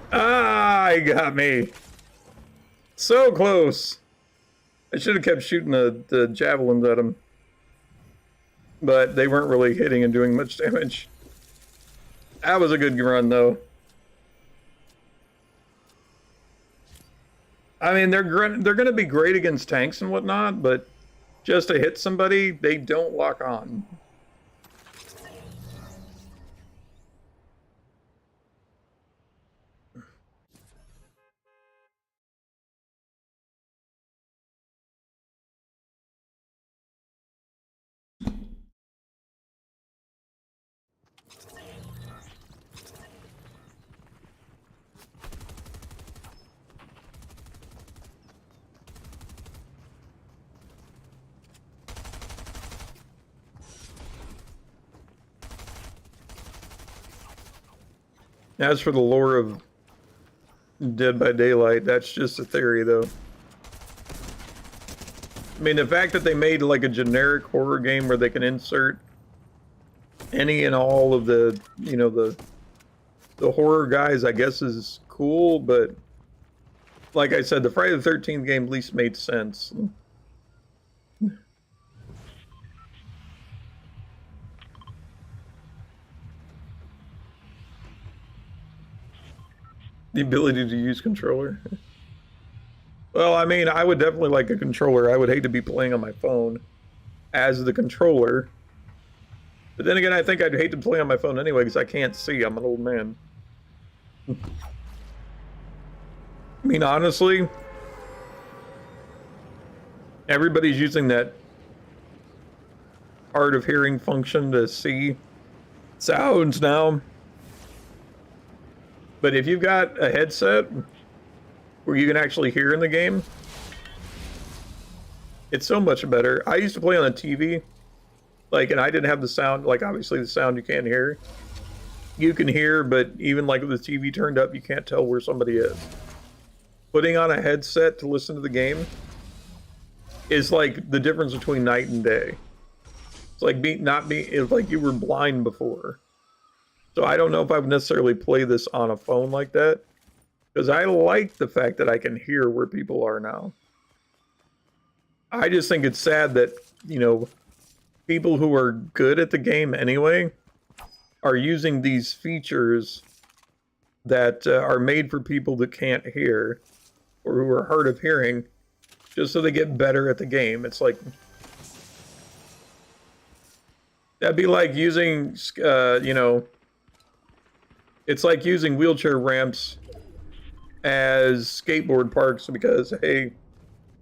Ah, he got me. So close. I should have kept shooting the javelins at him. But they weren't really hitting and doing much damage. That was a good run, though. I mean, they're going to be great against tanks and whatnot, but just to hit somebody, they don't lock on. As for the lore of Dead by Daylight, that's just a theory, though. I mean, the fact that they made like a generic horror game where they can insert any and all of the, you know, the horror guys, I guess, is cool, but like I said, the Friday the 13th game at least made sense. The ability to use controller. Well, I mean, I would definitely like a controller. I would hate to be playing on my phone as the controller. But then again, I think I'd hate to play on my phone anyway because I can't see. I'm an old man. I mean, honestly, everybody's using that hard of hearing function to see sounds now. But if you've got a headset where you can actually hear in the game, it's so much better. I used to play on a TV, like, and I didn't have the sound, like, obviously the sound you can't hear. You can hear, but even like with the TV turned up, you can't tell where somebody is. Putting on a headset to listen to the game is like the difference between night and day. It's like it's like you were blind before. So I don't know if I would necessarily play this on a phone like that, because I like the fact that I can hear where people are now. I just think it's sad that, you know, people who are good at the game anyway are using these features that are made for people that can't hear or who are hard of hearing just so they get better at the game. It's like, that'd be like using, you know, it's like using wheelchair ramps as skateboard parks because, hey,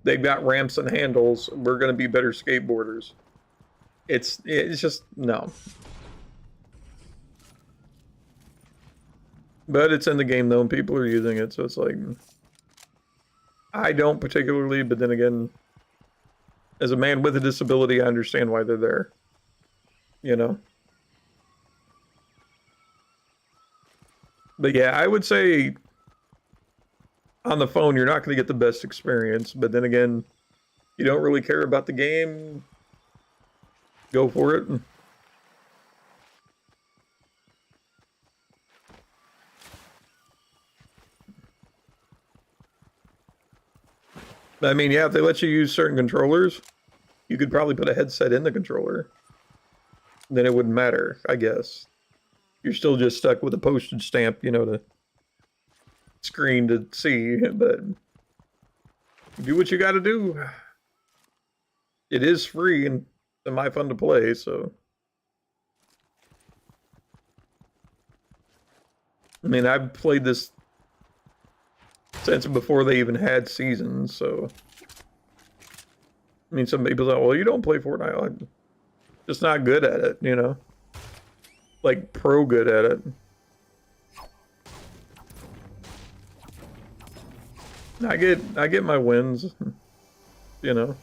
they've got ramps and handles. We're going to be better skateboarders. It's just, no. But it's in the game, though, and people are using it, so it's like, I don't particularly, but then again, as a man with a disability, I understand why they're there. You know? But yeah, I would say on the phone, you're not going to get the best experience. But then again, you don't really care about the game, go for it. I mean, yeah, if they let you use certain controllers, you could probably put a headset in the controller. Then it wouldn't matter, I guess. You're still just stuck with a postage stamp, you know, to screen to see, but do what you got to do. It is free and semi-fun to play, so. I mean, I've played this since before they even had seasons, so. I mean, some people say, well, you don't play Fortnite. I'm just not good at it, you know? Like, pro good at it. I get my wins, you know?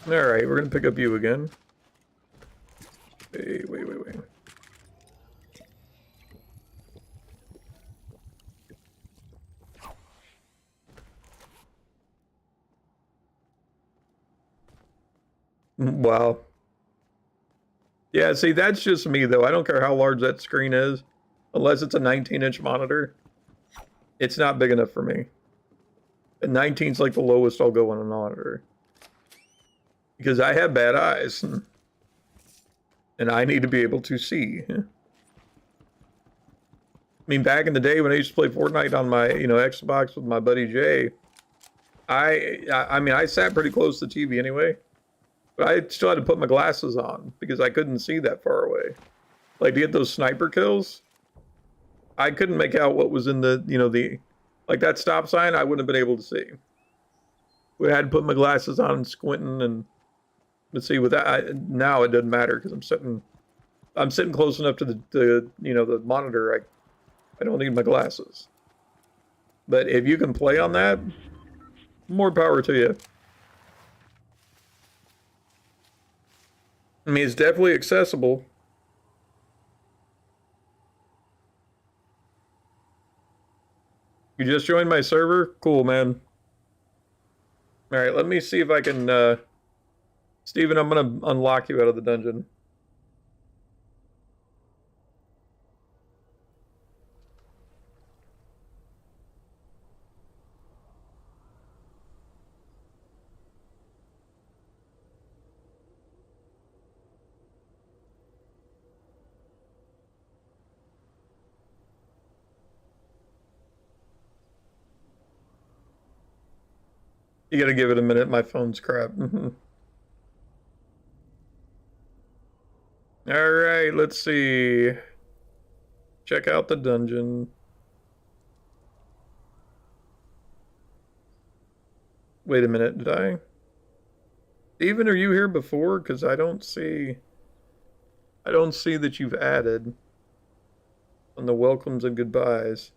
Alright, we're gonna pick up you again. Hey, wait. Wow. Yeah, see, that's just me, though. I don't care how large that screen is. Unless it's a 19-inch monitor, it's not big enough for me. And 19's like the lowest I'll go on a monitor. Because I have bad eyes. And I need to be able to see. I mean, back in the day when I used to play Fortnite on my, you know, Xbox with my buddy Jay, I mean, I sat pretty close to the TV anyway. But I still had to put my glasses on because I couldn't see that far away. Like, to get those sniper kills, I couldn't make out what was in the, you know, like that stop sign, I wouldn't have been able to see. We had to put my glasses on and squinting, and let's see, with that, now it doesn't matter because I'm sitting close enough to the you know, the monitor, I don't need my glasses. But if you can play on that, more power to you. I mean, it's definitely accessible. You just joined my server? Cool, man. Alright, let me see if I can, Steven, I'm gonna unlock you out of the dungeon. You gotta give it a minute, my phone's crap. Alright, let's see. Check out the dungeon. Wait a minute, did I? Steven, are you here before? Because I don't see that you've added on the welcomes and goodbyes.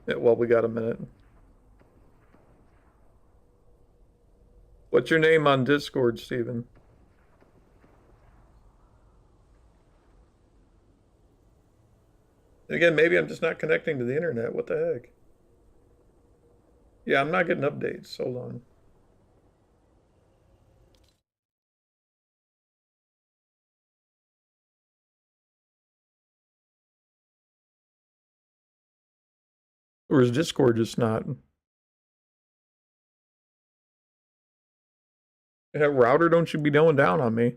Yeah, well, we got a minute. What's your name on Discord, Steven? And again, maybe I'm just not connecting to the internet. What the heck? Yeah, I'm not getting updates. Hold on. Or is Discord just not? That router, don't you be going down on me.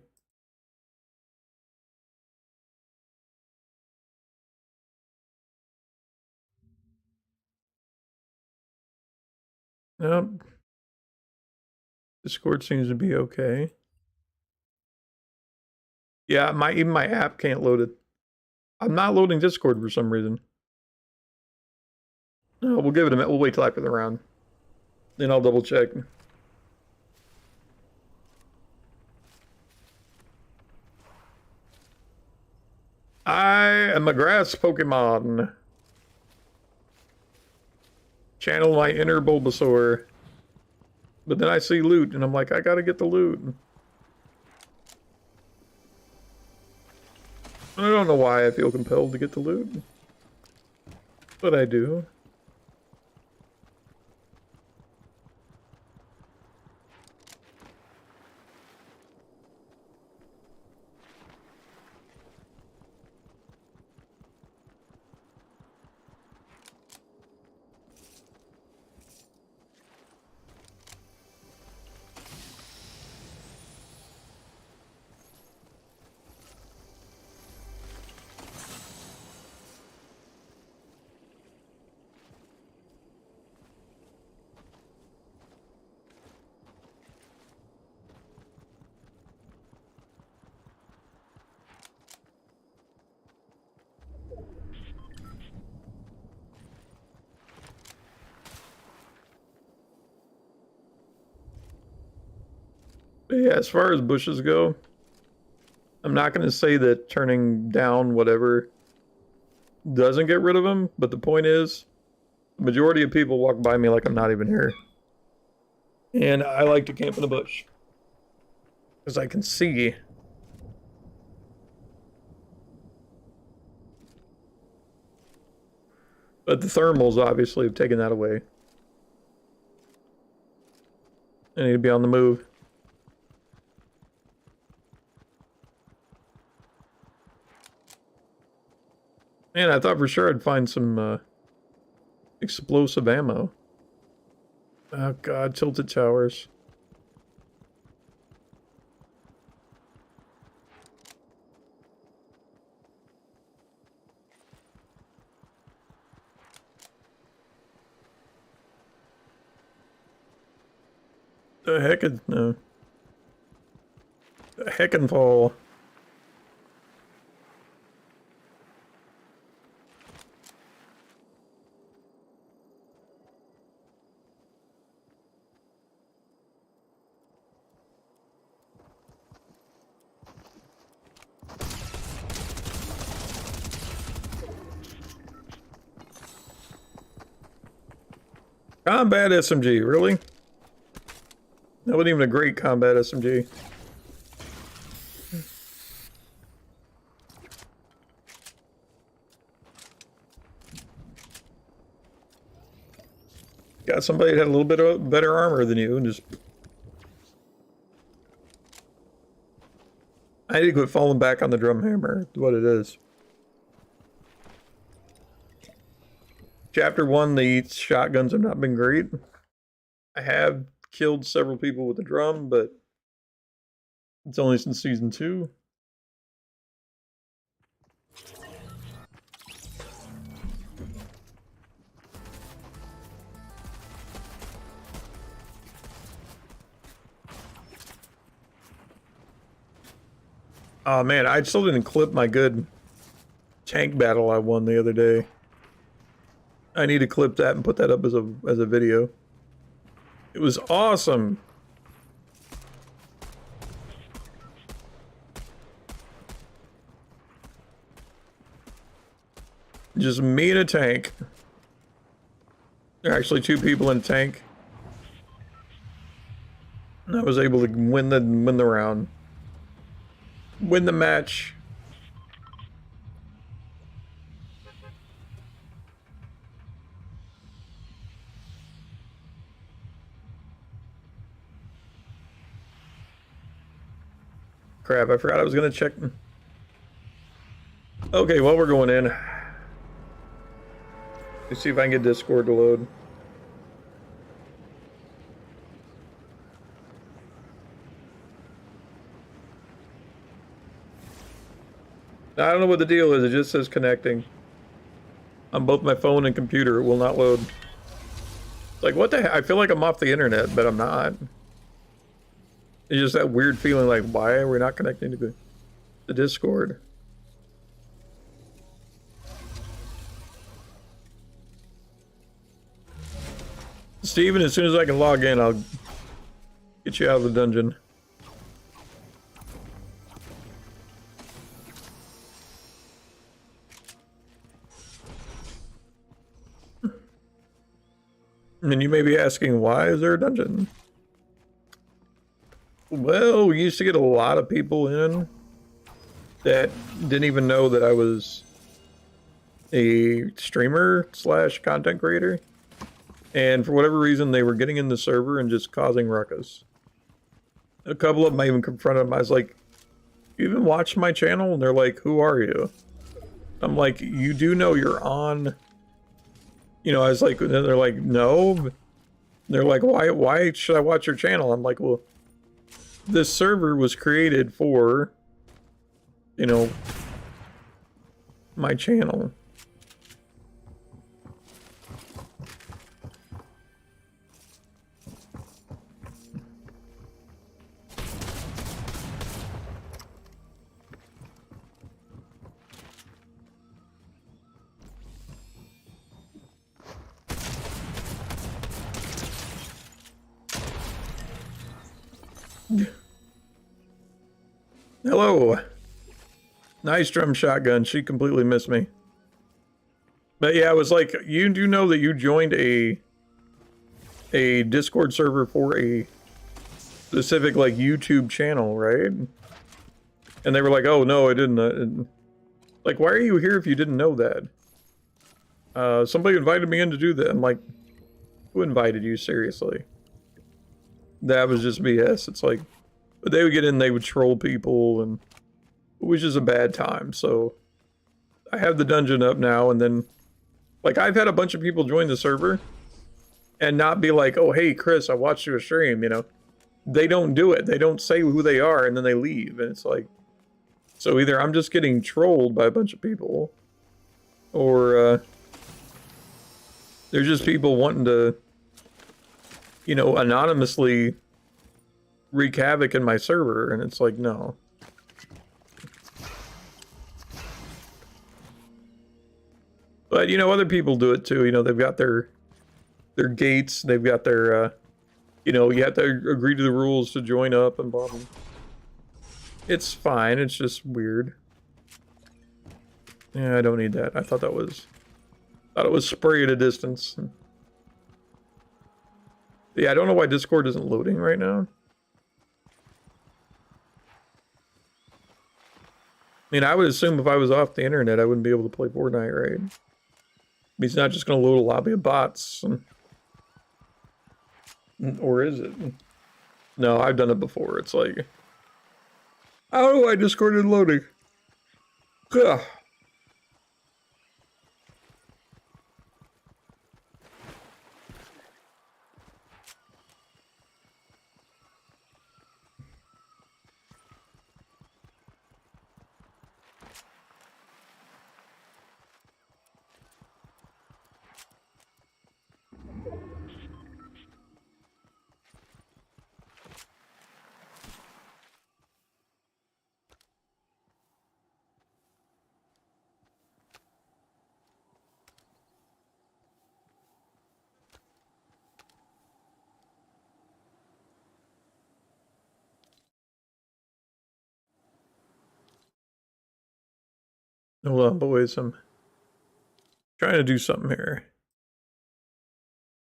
Nope. Discord seems to be okay. Yeah, even my app can't load it. I'm not loading Discord for some reason. No, we'll give it a minute. We'll wait till after the round. Then I'll double check. I am a grass Pokemon. Channel my inner Bulbasaur. But then I see loot, and I'm like, I gotta get the loot. I don't know why I feel compelled to get the loot. But I do. But yeah, as far as bushes go, I'm not going to say that turning down whatever doesn't get rid of them, but the point is, the majority of people walk by me like I'm not even here. And I like to camp in a bush. Because I can see. But the thermals obviously have taken that away. I need to be on the move. Man, I thought for sure I'd find some explosive ammo. Oh god, tilted towers. The heck is no. The heckin' fall. Combat SMG, really? That wasn't even a great combat SMG. Got somebody that had a little bit of better armor than you and just... I need to quit falling back on the drum hammer, what it is. Chapter 1, the shotguns have not been great. I have killed several people with the drum, but it's only since season 2. Oh man, I still didn't clip my good tank battle I won the other day. I need to clip that and put that up as a video. It was awesome. Just me and a tank. There are actually 2 people in a tank. And I was able to win the round. Win the match. Crap, I forgot I was gonna check. Okay, well, we're going in. Let's see if I can get Discord to load. I don't know what the deal is, it just says connecting. On both my phone and computer, it will not load. It's like, what the heck? I feel like I'm off the internet, but I'm not. It's just that weird feeling like, why are we not connecting to the Discord? Steven, as soon as I can log in, I'll get you out of the dungeon. And you may be asking, why is there a dungeon? Well, we used to get a lot of people in that didn't even know that I was a streamer slash content creator. And for whatever reason, they were getting in the server and just causing ruckus. A couple of them I even confronted them. I was like, you even watch my channel? And they're like, who are you? I'm like, you do know you're on... You know, I was like, they're like, no. They're like, why should I watch your channel? I'm like, well, this server was created for, you know, my channel. Hello. Nice drum shotgun. She completely missed me. But yeah, it was like, you do know that you joined a Discord server for a specific like YouTube channel, right? And they were like, oh no, I didn't. Like, why are you here if you didn't know that? Somebody invited me in to do that. I'm like, who invited you, seriously? That was just BS. It's like, but they would get in, they would troll people, and it was just a bad time. So I have the dungeon up now, and then like I've had a bunch of people join the server and not be like, oh hey Chris, I watched your stream, you know. They don't do it. They don't say who they are, and then they leave. And it's like, so either I'm just getting trolled by a bunch of people, or they're just people wanting to, you know, anonymously wreak havoc in my server, and it's like, no. But, you know, other people do it too. You know, they've got their gates, they've got their, you know, you have to agree to the rules to join up and blah, blah. It's fine, it's just weird. Yeah, I don't need that. I thought it was spray at a distance. Yeah, I don't know why Discord isn't loading right now. I mean, I would assume if I was off the internet, I wouldn't be able to play Fortnite, right? He's not just going to load a lobby of bots. Or is it? No, I've done it before. It's like, how do I Discord is loading? Ugh. Hold on, boys. I'm trying to do something here.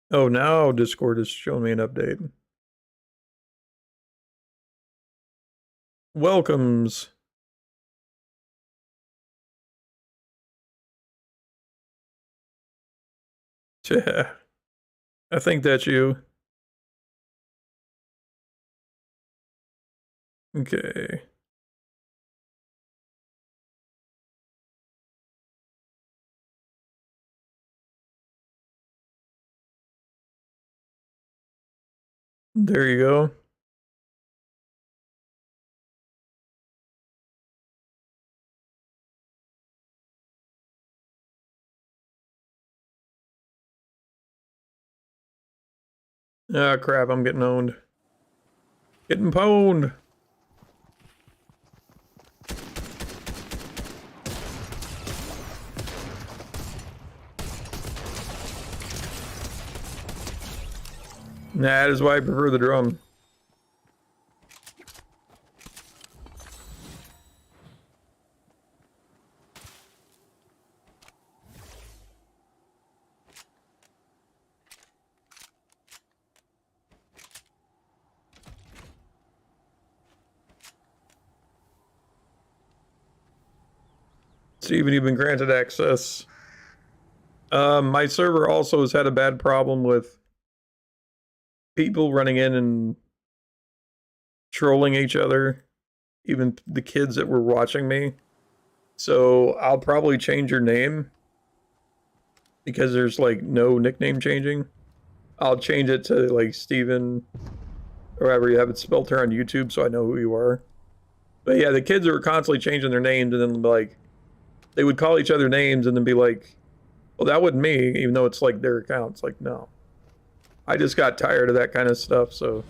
Oh, now Discord is showing me an update. Welcomes. Yeah, I think that's you. Okay. There you go. Ah, crap, I'm getting owned. Getting pwned. That is why I prefer the drum. Steven, you've been granted access. My server also has had a bad problem with people running in and trolling each other, even the kids that were watching me. So I'll probably change your name because there's like no nickname changing. I'll change it to like Steven or whatever you have it spelled here on YouTube so I know who you are. But yeah, the kids were constantly changing their names and then like they would call each other names and then be like, well, that wasn't me, even though it's like their account. It's like, no. I just got tired of that kind of stuff, so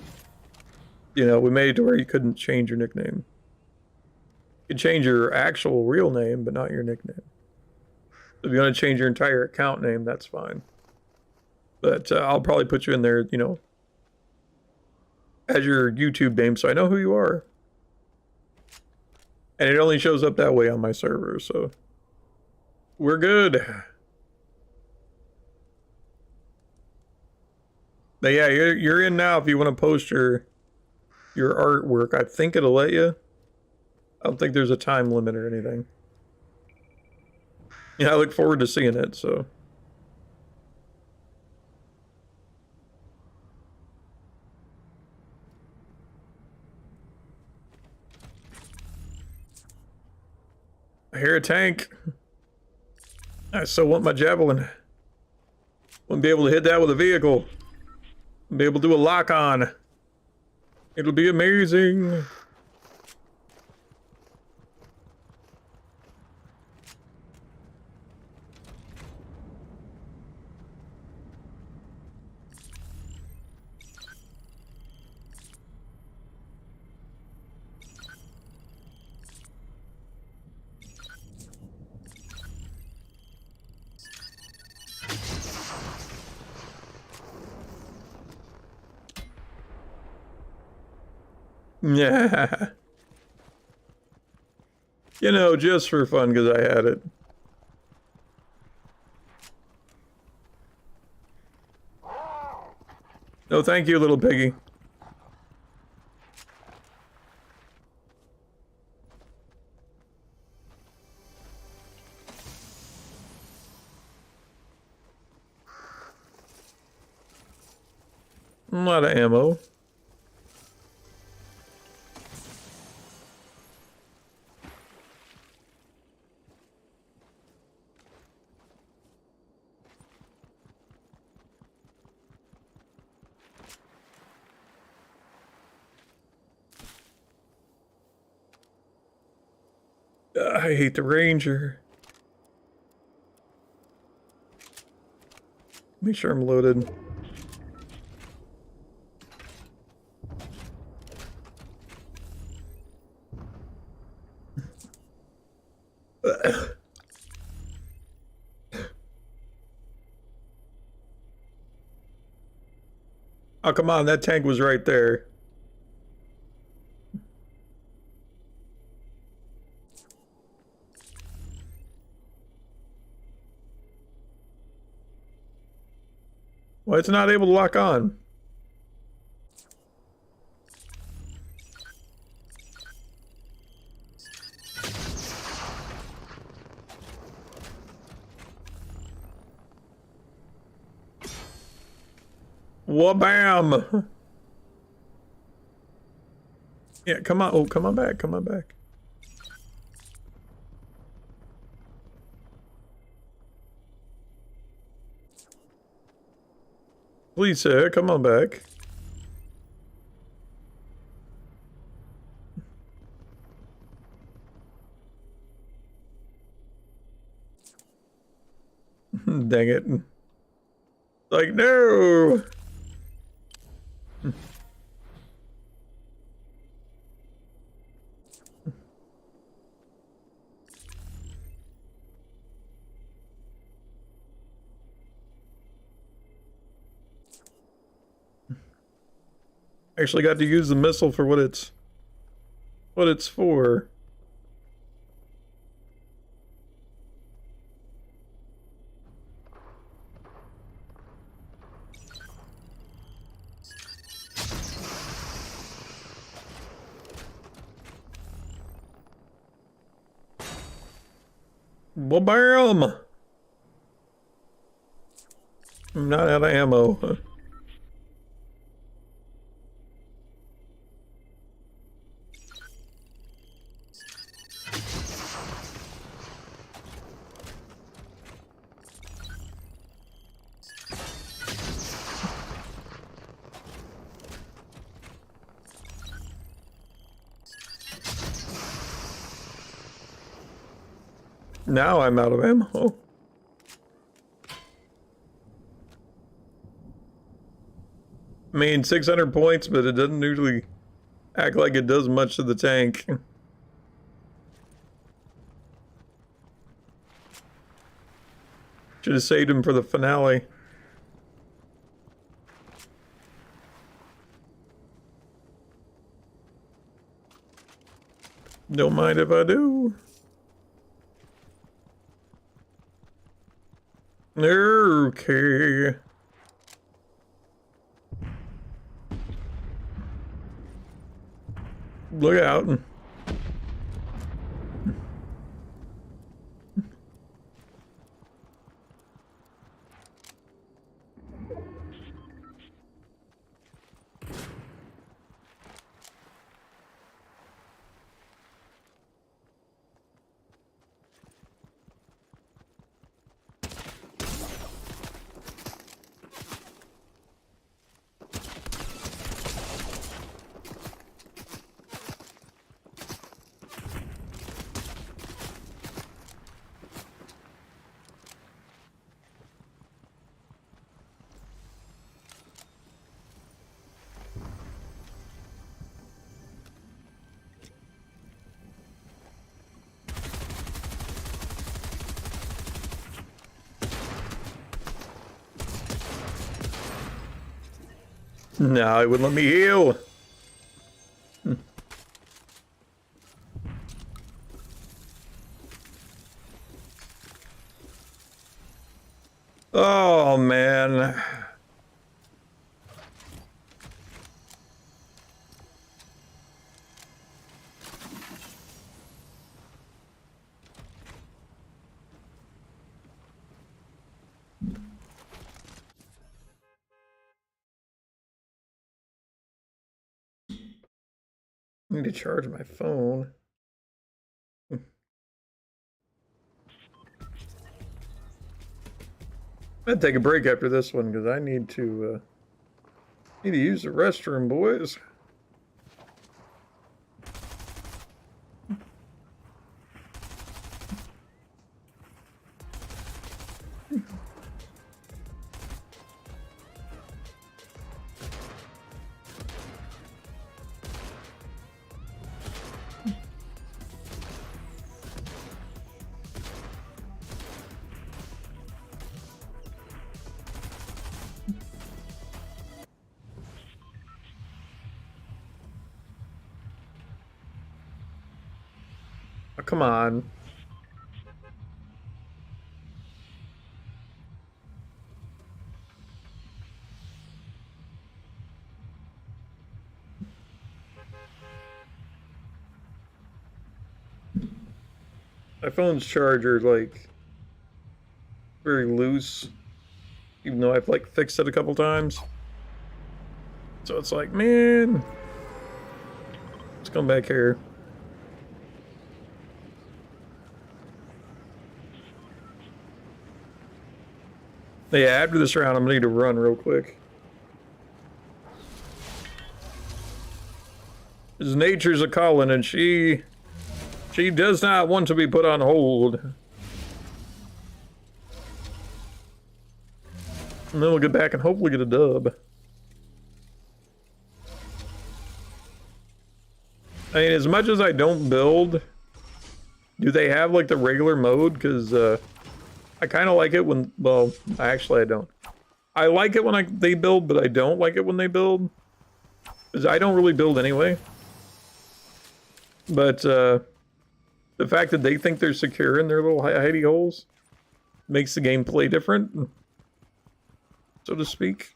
you know, we made it to where you couldn't change your nickname. You could change your actual real name, but not your nickname. If you want to change your entire account name, that's fine. But I'll probably put you in there, you know, as your YouTube name so I know who you are. And it only shows up that way on my server, so we're good. But yeah, you're in now if you want to post your artwork. I think it'll let you. I don't think there's a time limit or anything. Yeah, I look forward to seeing it, so. I hear a tank. I still want my javelin. Wouldn't be able to hit that with a vehicle. Wouldn't be able to do a lock on. It'll be amazing. Yeah. You know, just for fun because I had it. No, thank you, little piggy. out of ammo. I hate the Ranger. Make sure I'm loaded. Oh, come on, that tank was right there. Well, it's not able to lock on. Wha-bam! Yeah, come on. Oh, come on back. Come on back. Please, sir, come on back. Dang it. Like, no! Actually got to use the missile for what it's for. Bam! I'm not out of ammo. Now I'm out of ammo. I mean, 600 points, but it doesn't usually act like it does much to the tank. Should have saved him for the finale. Don't mind if I do. Okay. Look out. No, it wouldn't let me heal. Oh, man. I need to charge my phone. I'm gonna take a break after this one because I need to use the restroom, boys. Oh, come on. My phone's charger like very loose, even though I've like fixed it a couple times. So it's like, man, let's come back here. Yeah, after this round, I'm gonna need to run real quick. Because nature's a calling, and she does not want to be put on hold. And then we'll get back and hopefully get a dub. I mean, as much as I don't build, do they have like the regular mode? Because I kind of like it when, well, actually I don't. I like it when they build, but I don't like it when they build. Because I don't really build anyway. But the fact that they think they're secure in their little hidey holes makes the gameplay different, so to speak.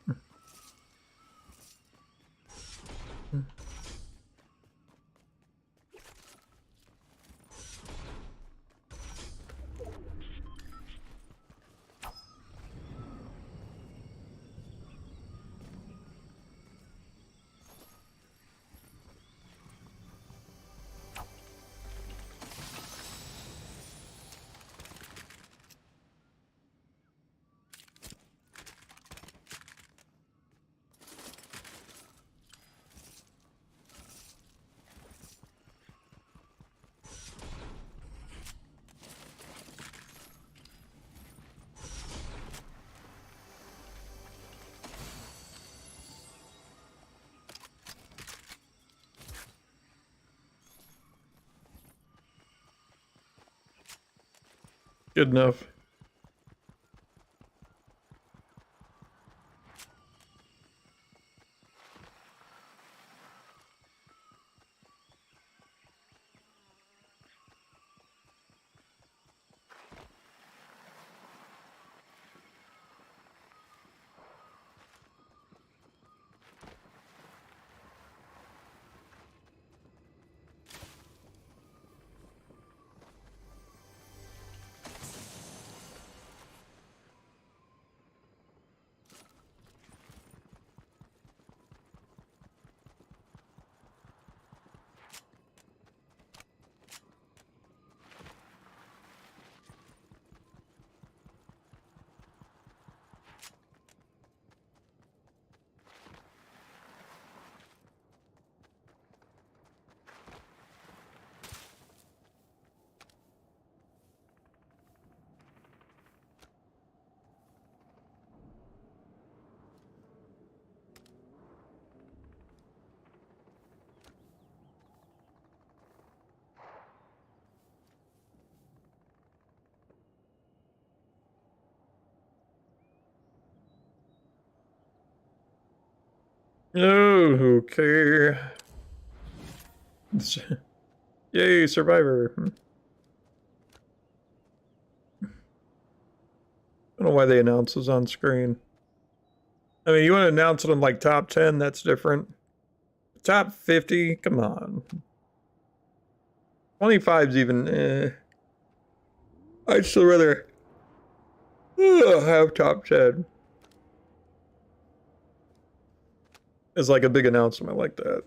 Good enough. Okay. Yay, survivor. I don't know why they announce this on screen. I mean, you want to announce it on like top 10, that's different. Top 50, come on. 25's even, I'd still rather have top 10. It's like a big announcement like that.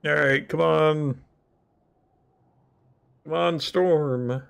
Alright, come on. Come on, Storm.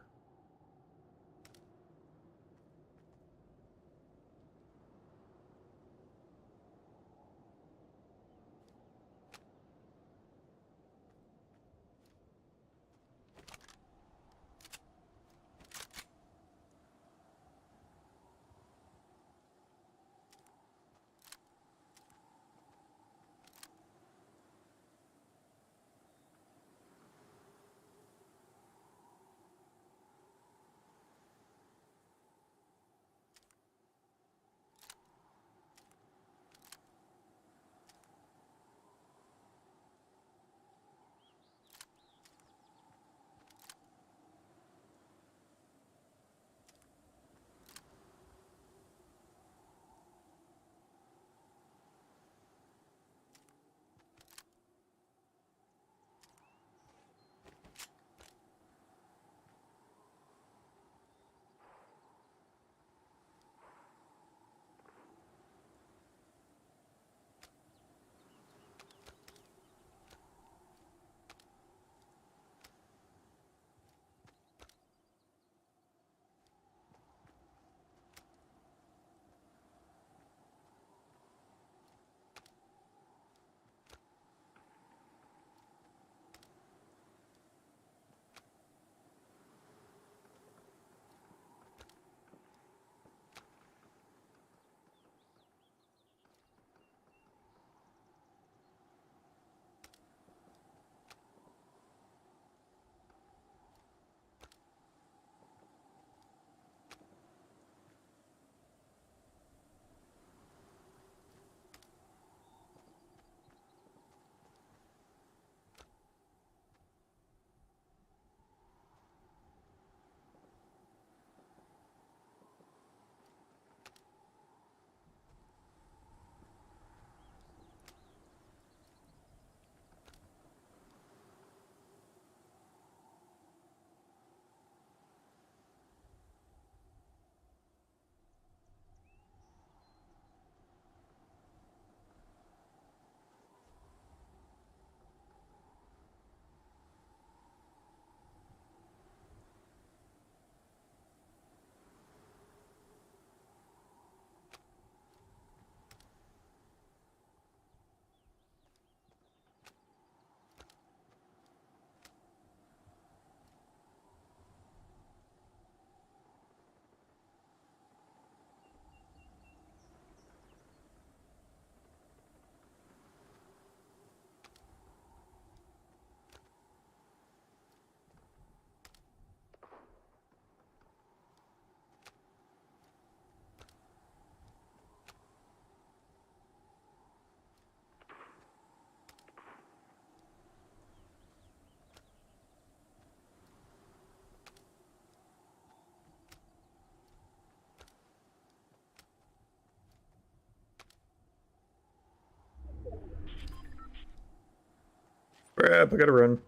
Crap, I gotta run.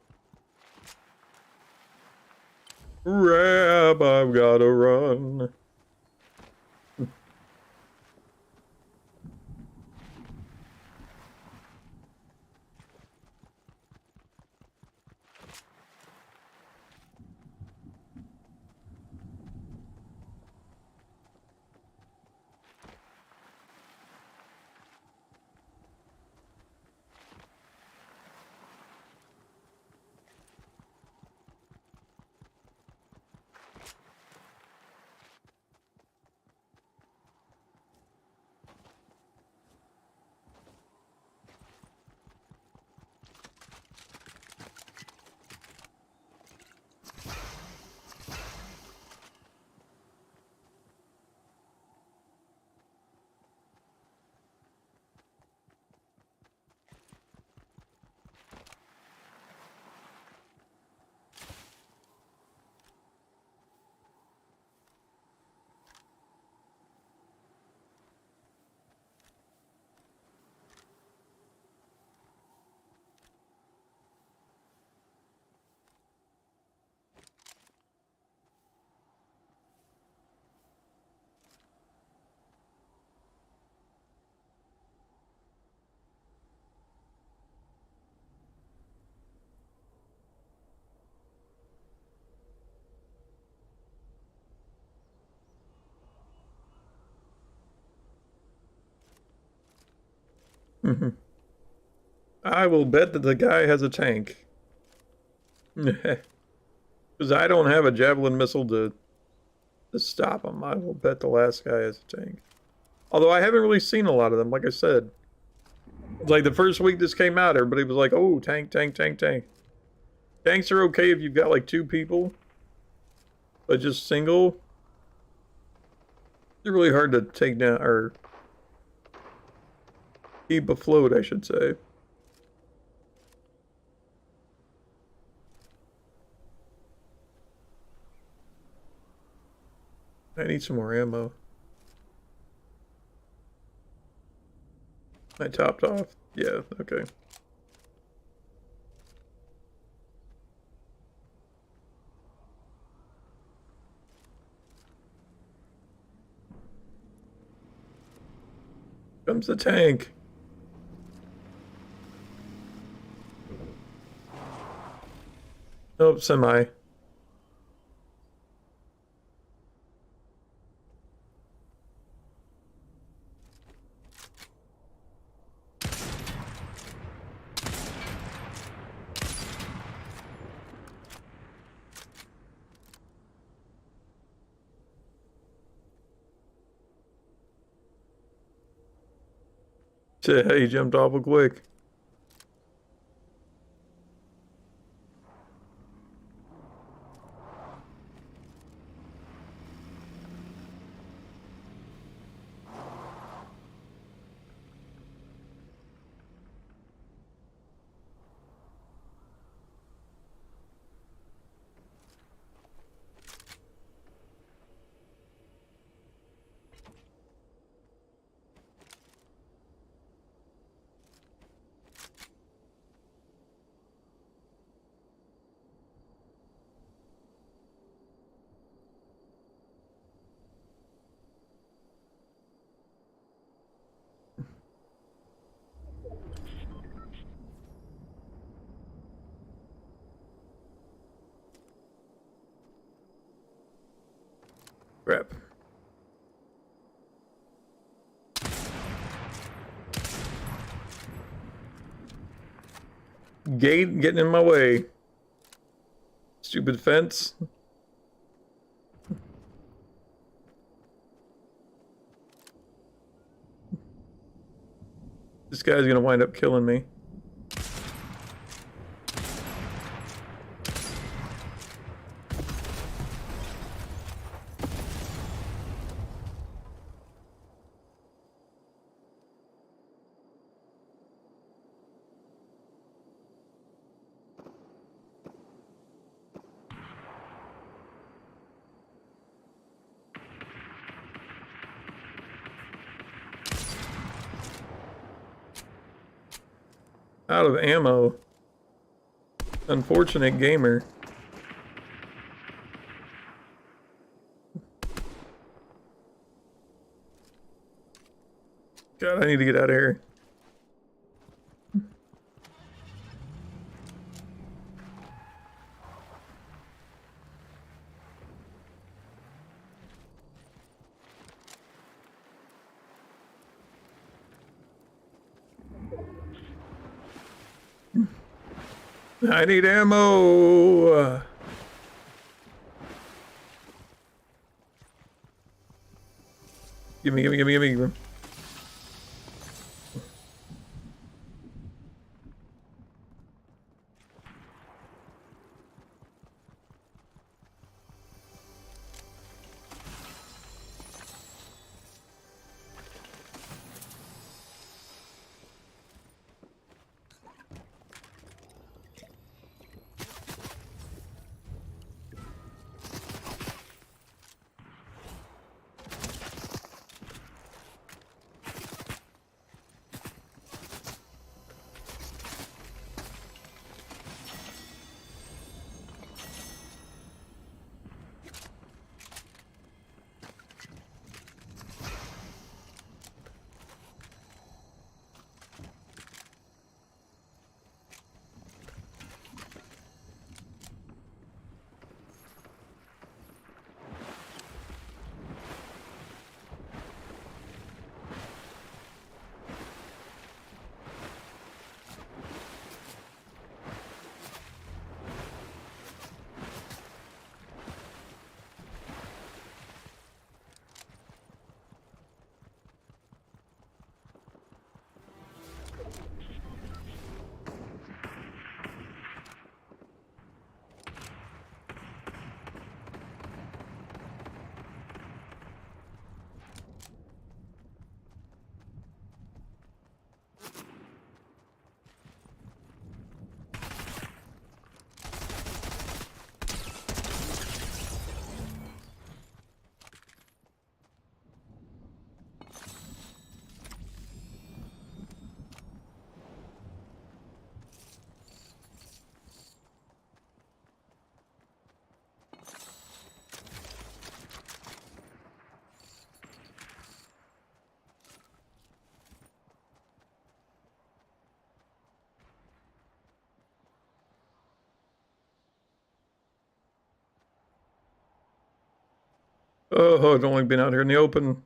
Crap, I've gotta run. Mhm. I will bet that the guy has a tank. Because I don't have a javelin missile to stop him. I will bet the last guy has a tank. Although I haven't really seen a lot of them, like I said. Like the first week this came out, everybody was like, oh, tank, tank, tank, tank. Tanks are okay if you've got like 2 people, but just single, they're really hard to take down, or keep afloat, I should say. I need some more ammo. I topped off. Yeah, okay. Comes the tank. Oh, semi. He jumped awful quick. Crap. Gate getting in my way. Stupid fence. This guy's gonna wind up killing me. Out of ammo. Unfortunate gamer. God, I need to get out of here. I need ammo. Gimme. Oh, I've only been out here in the open.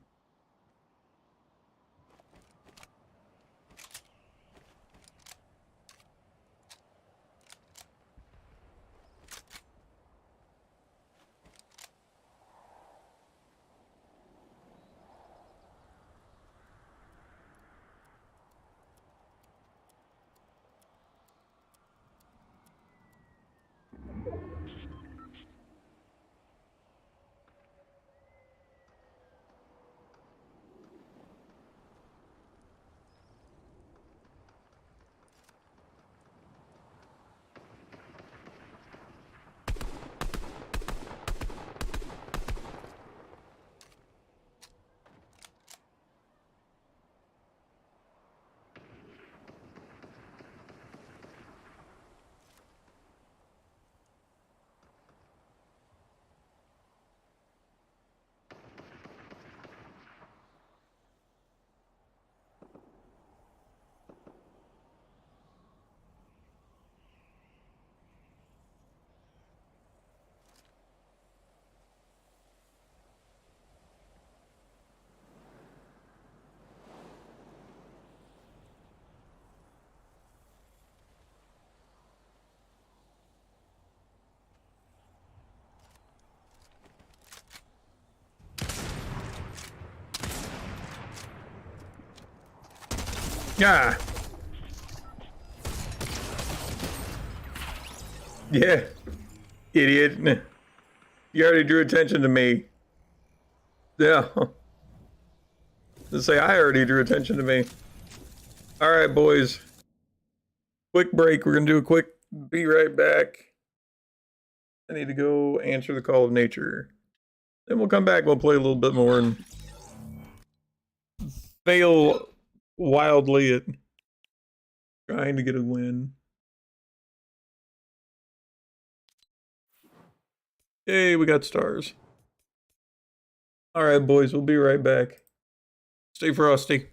Yeah. Yeah. Idiot. You already drew attention to me. Yeah. Let's say I already drew attention to me. All right, boys. Quick break. We're going to do a quick be right back. I need to go answer the call of nature. Then we'll come back. We'll play a little bit more and fail wildly at trying to get a win. Hey, we got stars. All right, boys. We'll be right back. Stay frosty.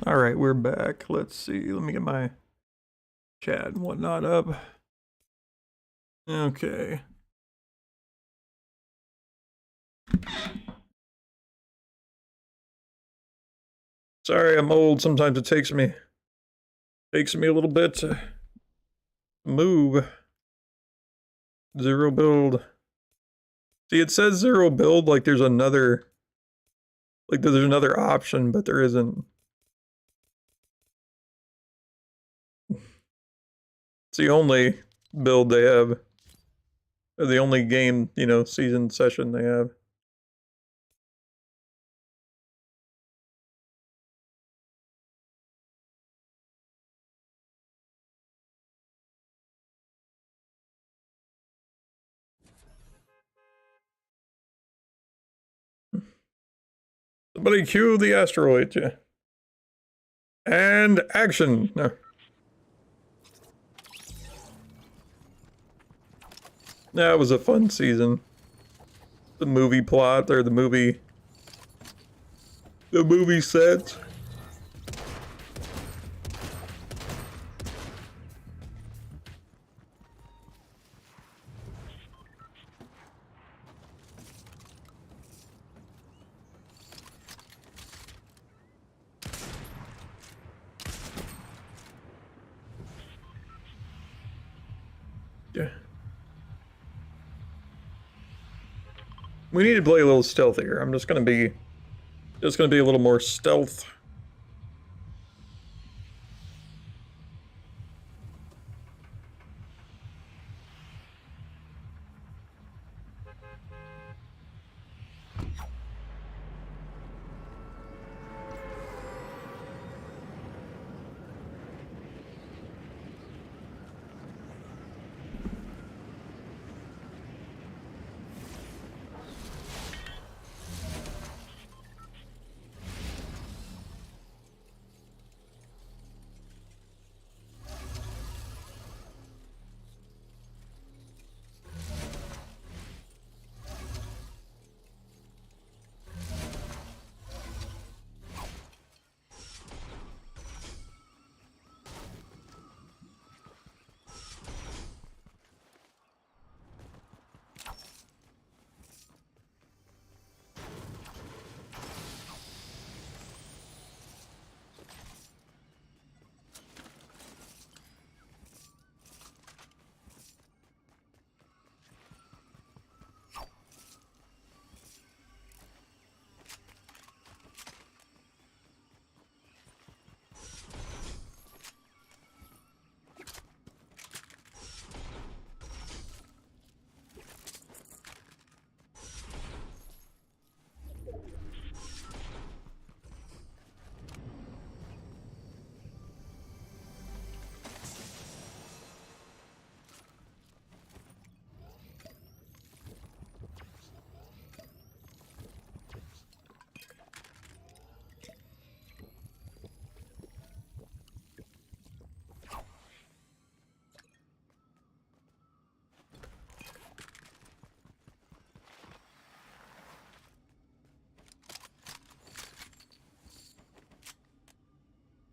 All right, we're back. Let's see. Let me get my chat and whatnot up. Okay. Sorry, I'm old. Sometimes it takes me a little bit to move. 0 build. See, it says 0 build like there's another option, but there isn't. It's the only build they have. Or the only game, you know, season session they have. Somebody cue the asteroid, yeah. And action. No. That was a fun season. The movie plot, or the movie sets. Yeah. We need to play a little stealthier. I'm just gonna be a little more stealth.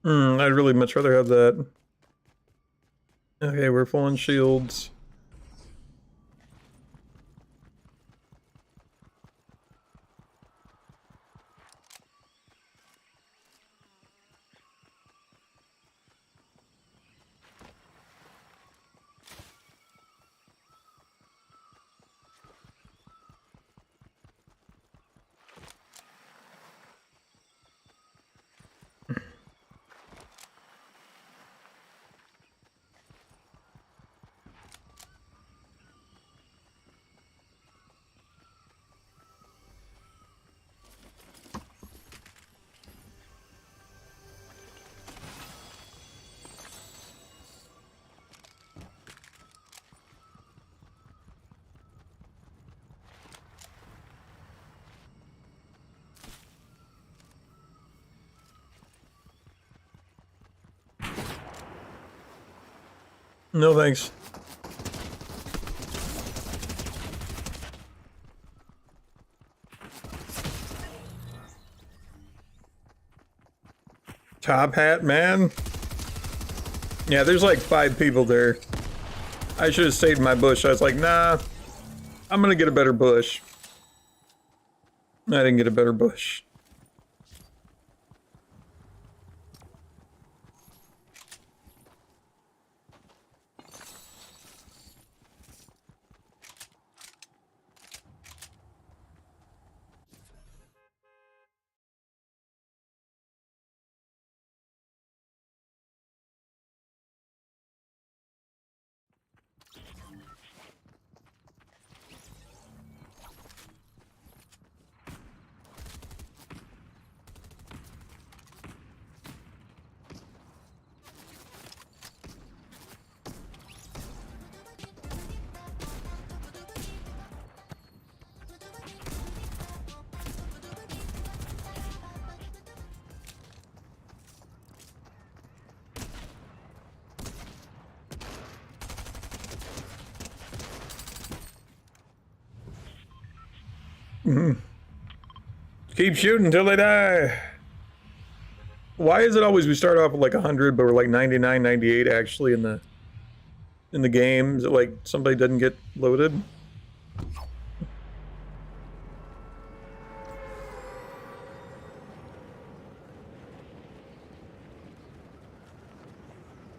I'd really much rather have that. Okay, we're full on shields. No thanks. Top hat, man. Yeah, there's like 5 people there. I should have stayed in my bush. I was like, nah, I'm gonna get a better bush. I didn't get a better bush. Keep shooting until they die. Why is it always we start off with like 100, but we're like 99, 98 actually in the game? Is it like somebody doesn't get loaded?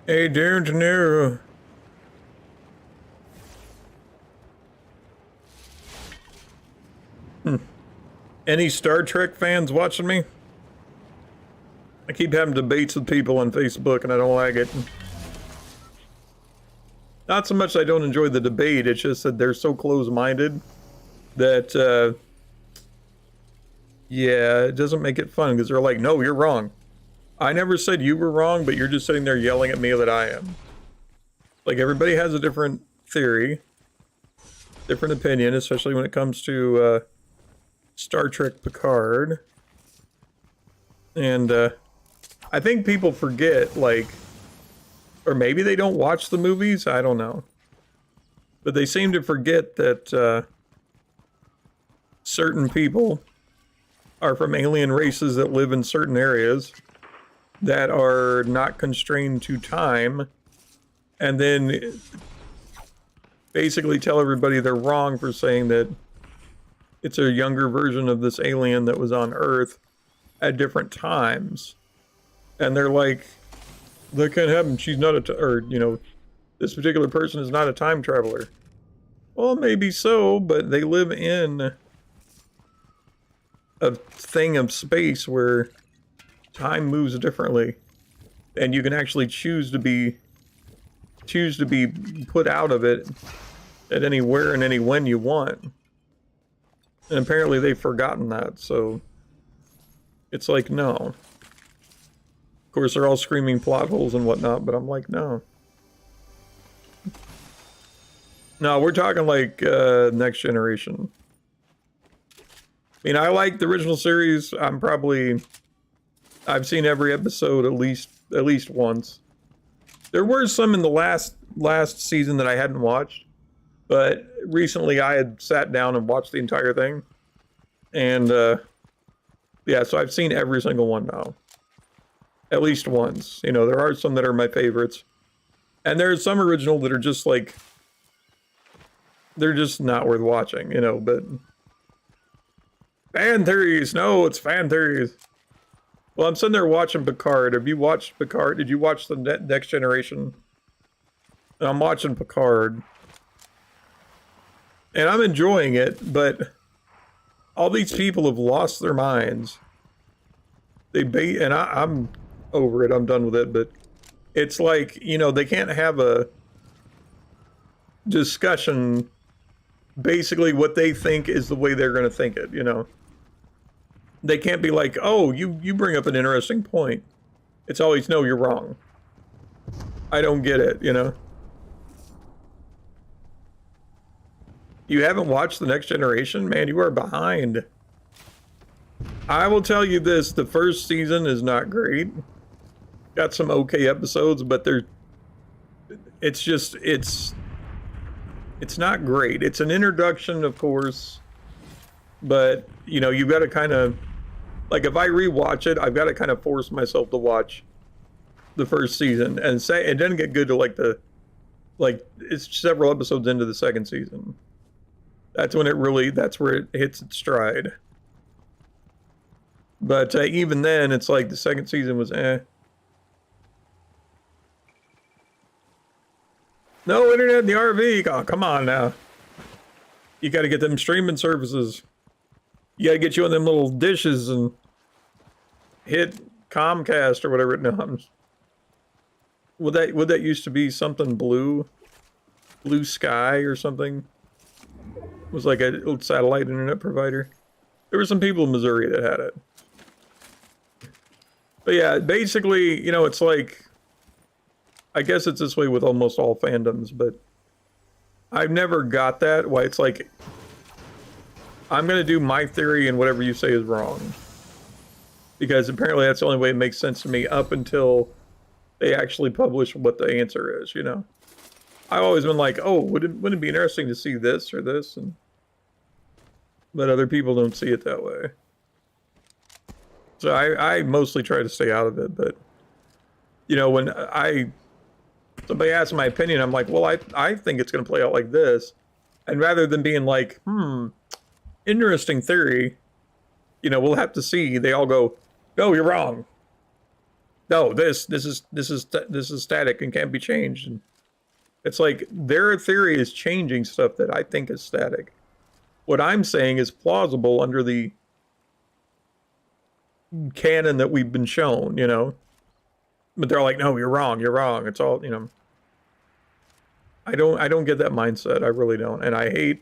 Hey, Darren De Niro. Any Star Trek fans watching me? I keep having debates with people on Facebook and I don't like it. Not so much I don't enjoy the debate, it's just that they're so close-minded that, yeah, it doesn't make it fun because they're like, no, you're wrong. I never said you were wrong, but you're just sitting there yelling at me that I am. Like, everybody has a different theory, different opinion, especially when it comes to, Star Trek Picard. And I think people forget, like, or maybe they don't watch the movies, I don't know. But they seem to forget that certain people are from alien races that live in certain areas that are not constrained to time, and then basically tell everybody they're wrong for saying that it's a younger version of this alien that was on Earth at different times. And they're like, that can't happen. She's not or, you know, this particular person is not a time traveler. Well, maybe so, but they live in a thing of space where time moves differently. And you can actually choose to be put out of it at anywhere and any when you want. And apparently they've forgotten that, so it's like, no. Of course, they're all screaming plot holes and whatnot, but I'm like, no. No, we're talking like Next Generation. I mean, I like the original series. I've seen every episode at least once. There were some in the last season that I hadn't watched. But recently I had sat down and watched the entire thing. And, yeah, so I've seen every single one now. At least once. You know, there are some that are my favorites. And there's some original that are just like, they're just not worth watching, you know, but... Fan theories! No, it's fan theories. Well, I'm sitting there watching Picard. Have you watched Picard? Did you watch the Next Generation? And I'm watching Picard. And I'm enjoying it, but all these people have lost their minds. And I'm over it, I'm done with it, but it's like, you know, they can't have a discussion, basically what they think is the way they're going to think it, you know. They can't be like, oh, you bring up an interesting point. It's always, no, you're wrong. I don't get it, you know. You haven't watched The Next Generation? Man, you are behind. I will tell you this, the first season is not great. Got some okay episodes, but it's not great. It's an introduction, of course, but, you know, you've got to kind of, Like, if I rewatch it, I've got to kind of force myself to watch the first season and say it doesn't get good to like it's several episodes into the second season. That's when that's where it hits its stride. But even then, it's like the second season was No internet in the RV. Oh, come on now. You got to get them streaming services. You got to get you on them little dishes and hit Comcast or whatever. No, would that used to be something blue sky or something? It was like a little satellite internet provider. There were some people in Missouri that had it. But yeah, basically, it's like, I guess it's this way with almost all fandoms, but I've never got that. Why it's like, I'm going to do my theory and whatever you say is wrong. Because apparently that's the only way it makes sense to me up until they actually publish what the answer is, I've always been like, oh, wouldn't it be interesting to see this or this? But other people don't see it that way. So I mostly try to stay out of it, but, when somebody asks my opinion, I'm like, well, I think it's going to play out like this. And rather than being like, interesting theory, we'll have to see, they all go, no, you're wrong. No, this is static and can't be changed. And it's like their theory is changing stuff that I think is static. What I'm saying is plausible under the canon that we've been shown, But they're like, no, you're wrong. You're wrong. It's all, I don't get that mindset. I really don't. And I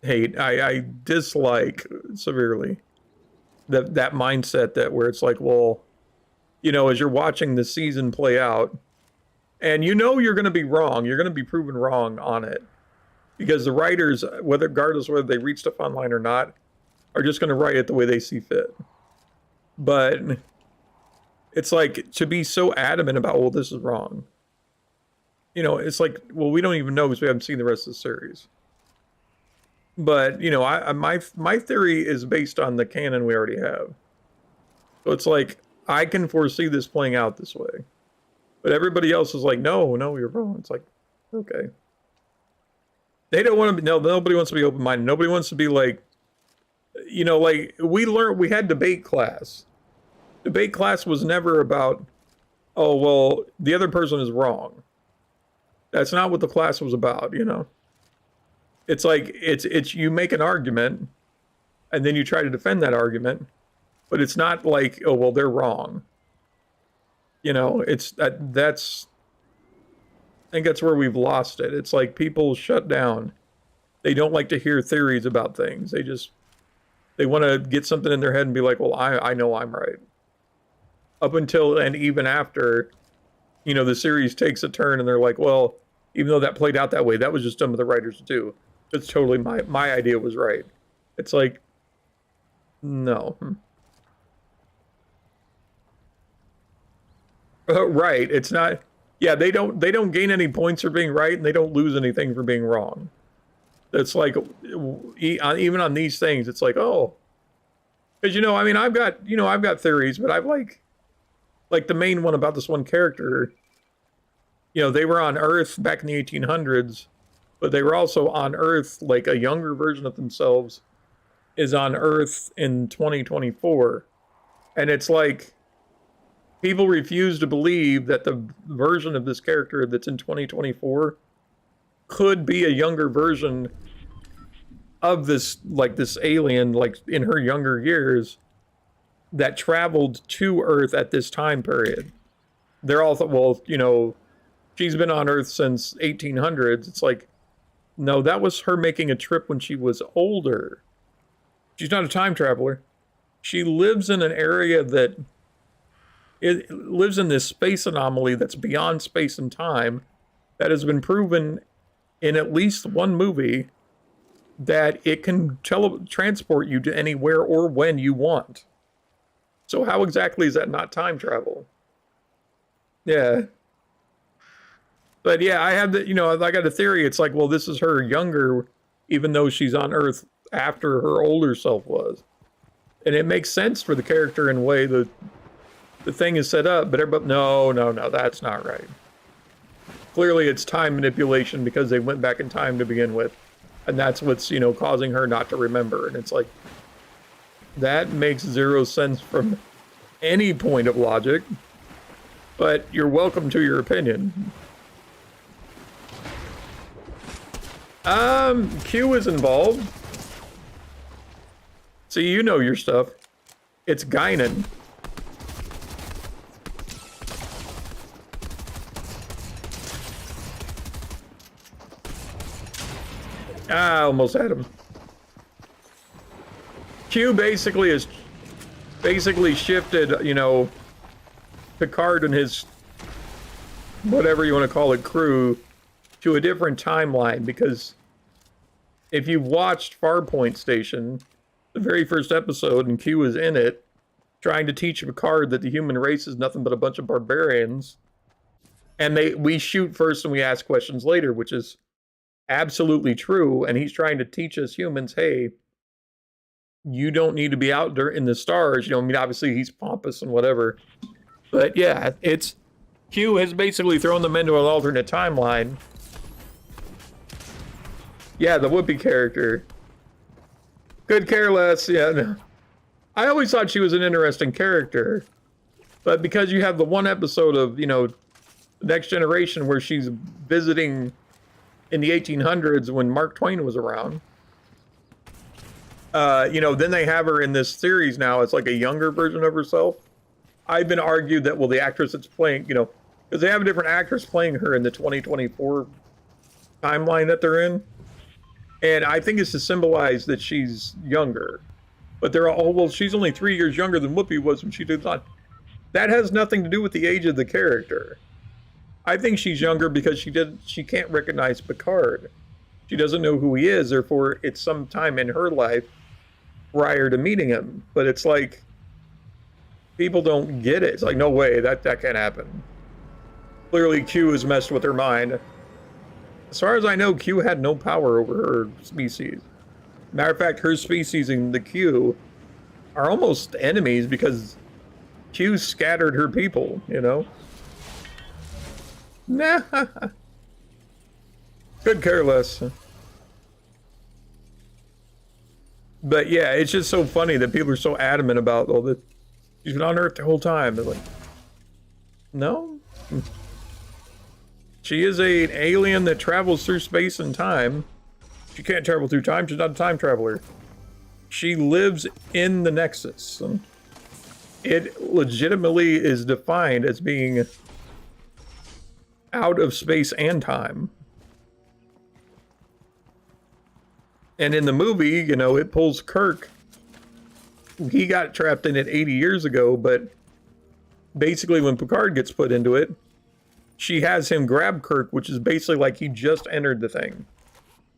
I dislike severely that mindset that where it's like, well, as you're watching the season play out and you're going to be wrong, you're going to be proven wrong on it because the writers, regardless whether they read stuff online or not, are just going to write it the way they see fit. But it's like to be so adamant about, well, this is wrong. It's like, well, we don't even know because we haven't seen the rest of the series. But, my theory is based on the canon we already have. So it's like, I can foresee this playing out this way. But everybody else is like, no, you're wrong. It's like, okay. They don't want to be, nobody wants to be open-minded. Nobody wants to be like, like, we had debate class. Debate class was never about, oh, well, the other person is wrong. That's not what the class was about, It's like, it's you make an argument, and then you try to defend that argument, but it's not like, oh, well, they're wrong. It's that's, I think that's where we've lost it. It's like people shut down. They don't like to hear theories about things. They want to get something in their head and be like, well, I know I'm right. Up until, and even after, the series takes a turn and they're like, well, even though that played out that way, that was just some of the writers do. It's totally my idea was right. It's like, no. Right. It's not. Yeah, they don't gain any points for being right, and they don't lose anything for being wrong. It's like, even on these things, it's like, oh, because I've got theories, but I've like the main one about this one character. They were on Earth back in the 1800s. But they were also on Earth, like a younger version of themselves is on Earth in 2024. And it's like, people refuse to believe that the version of this character that's in 2024 could be a younger version of this alien, like in her younger years, that traveled to Earth at this time period. They're all, well, she's been on Earth since 1800s. It's like, no, that was her making a trip when she was older. She's not a time traveler. She lives in an area that it lives in this space anomaly that's beyond space and time that has been proven in at least one movie that it can transport you to anywhere or when you want. So how exactly is that not time travel? Yeah. But yeah, I have I got a theory. It's like, well, this is her younger, even though she's on Earth after her older self was. And it makes sense for the character in a way the thing is set up, but everybody, no, that's not right. Clearly it's time manipulation because they went back in time to begin with. And that's what's, you know, causing her not to remember. And it's like, that makes zero sense from any point of logic, but you're welcome to your opinion. Q is involved. See, you know your stuff. It's Guinan. Ah, almost had him. Q basically is shifted, you know, Picard and his whatever you want to call it crew to a different timeline, because if you've watched Farpoint Station, the very first episode, and Q is in it, trying to teach Picard that the human race is nothing but a bunch of barbarians, and we shoot first and we ask questions later, which is absolutely true, and he's trying to teach us humans, hey, you don't need to be out there in the stars. You know, I mean, obviously he's pompous and whatever, but yeah, it's Q has basically thrown them into an alternate timeline. Yeah, the Whoopi character. Could care less, yeah. No. I always thought she was an interesting character, but because you have the one episode of, you know, Next Generation where she's visiting in the 1800s when Mark Twain was around, you know, then they have her in this series now. It's like a younger version of herself. I've been argued that, well, the actress that's playing, you know, because they have a different actress playing her in the 2024 timeline that they're in. And I think it's to symbolize that she's younger. But they're all, well, she's only 3 years younger than Whoopi was when she did that. That has nothing to do with the age of the character. I think she's younger because she can't recognize Picard. She doesn't know who he is, therefore it's some time in her life prior to meeting him. But it's like, people don't get it. It's like, no way, that can't happen. Clearly Q has messed with her mind. As far as I know, Q had no power over her species. Matter of fact, her species and the Q are almost enemies because Q scattered her people, you know? Nah. Could care less. But yeah, it's just so funny that people are so adamant about, oh, that she's been on Earth the whole time. They're like, no. She is an alien that travels through space and time. She can't travel through time. She's not a time traveler. She lives in the Nexus. It legitimately is defined as being out of space and time. And in the movie, you know, it pulls Kirk. He got trapped in it 80 years ago, but basically when Picard gets put into it, she has him grab Kirk, which is basically like he just entered the thing.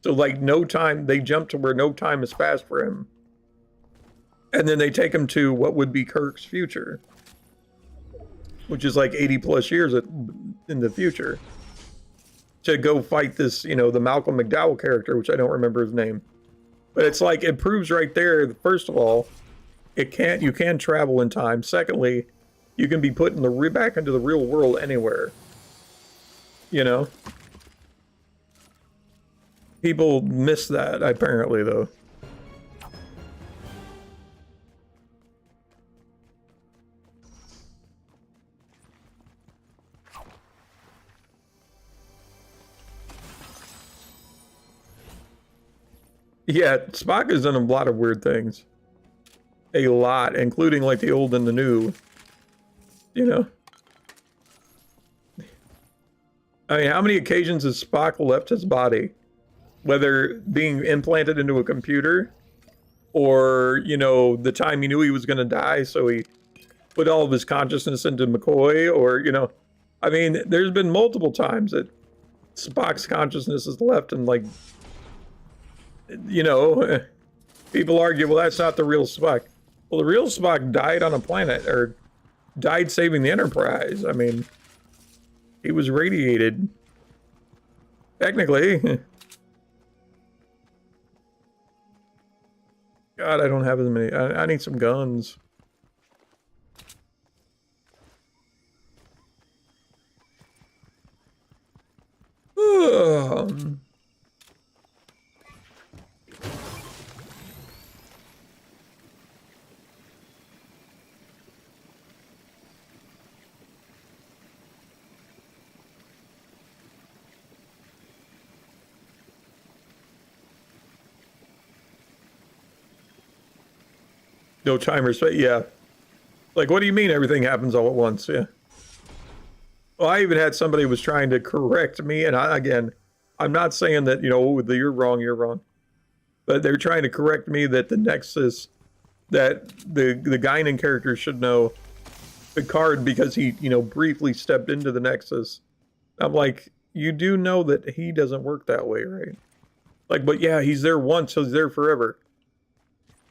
So like no time, they jump to where no time has passed for him. And then they take him to what would be Kirk's future, which is like 80 plus years in the future, to go fight this, you know, the Malcolm McDowell character, which I don't remember his name. But it's like, it proves right there, first of all, you can travel in time. Secondly, you can be put in back into the real world anywhere. You know? People miss that, apparently, though. Yeah, Spock has done a lot of weird things. A lot, including like the old and the new. You know? I mean, how many occasions has Spock left his body? Whether being implanted into a computer, or, you know, the time he knew he was going to die, so he put all of his consciousness into McCoy, or, you know, I mean, there's been multiple times that Spock's consciousness is left, and, like, you know, people argue, well, that's not the real Spock. Well, the real Spock died on a planet, or died saving the Enterprise. I mean, he was radiated. Technically. God, I don't have as many. I need some guns. No timers, but yeah. Like, what do you mean everything happens all at once? Yeah. Well, I even had somebody was trying to correct me, and again, I'm not saying that, you know, you're wrong, but they're trying to correct me that the Nexus, that the Guinan character should know Picard because he, you know, briefly stepped into the Nexus. I'm like, you do know that he doesn't work that way, right? Like, but yeah, he's there once, so he's there forever.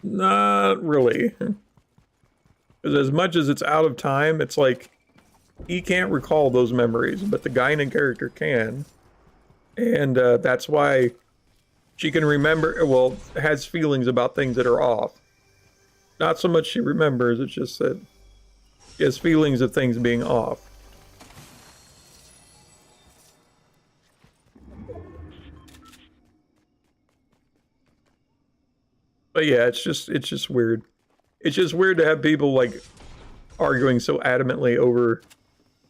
Not really. Because as much as it's out of time, it's like, he can't recall those memories, but the Guinan character can. And that's why she can remember, well, has feelings about things that are off. Not so much she remembers, it's just that she has feelings of things being off. But yeah, it's just weird. It's just weird to have people like arguing so adamantly over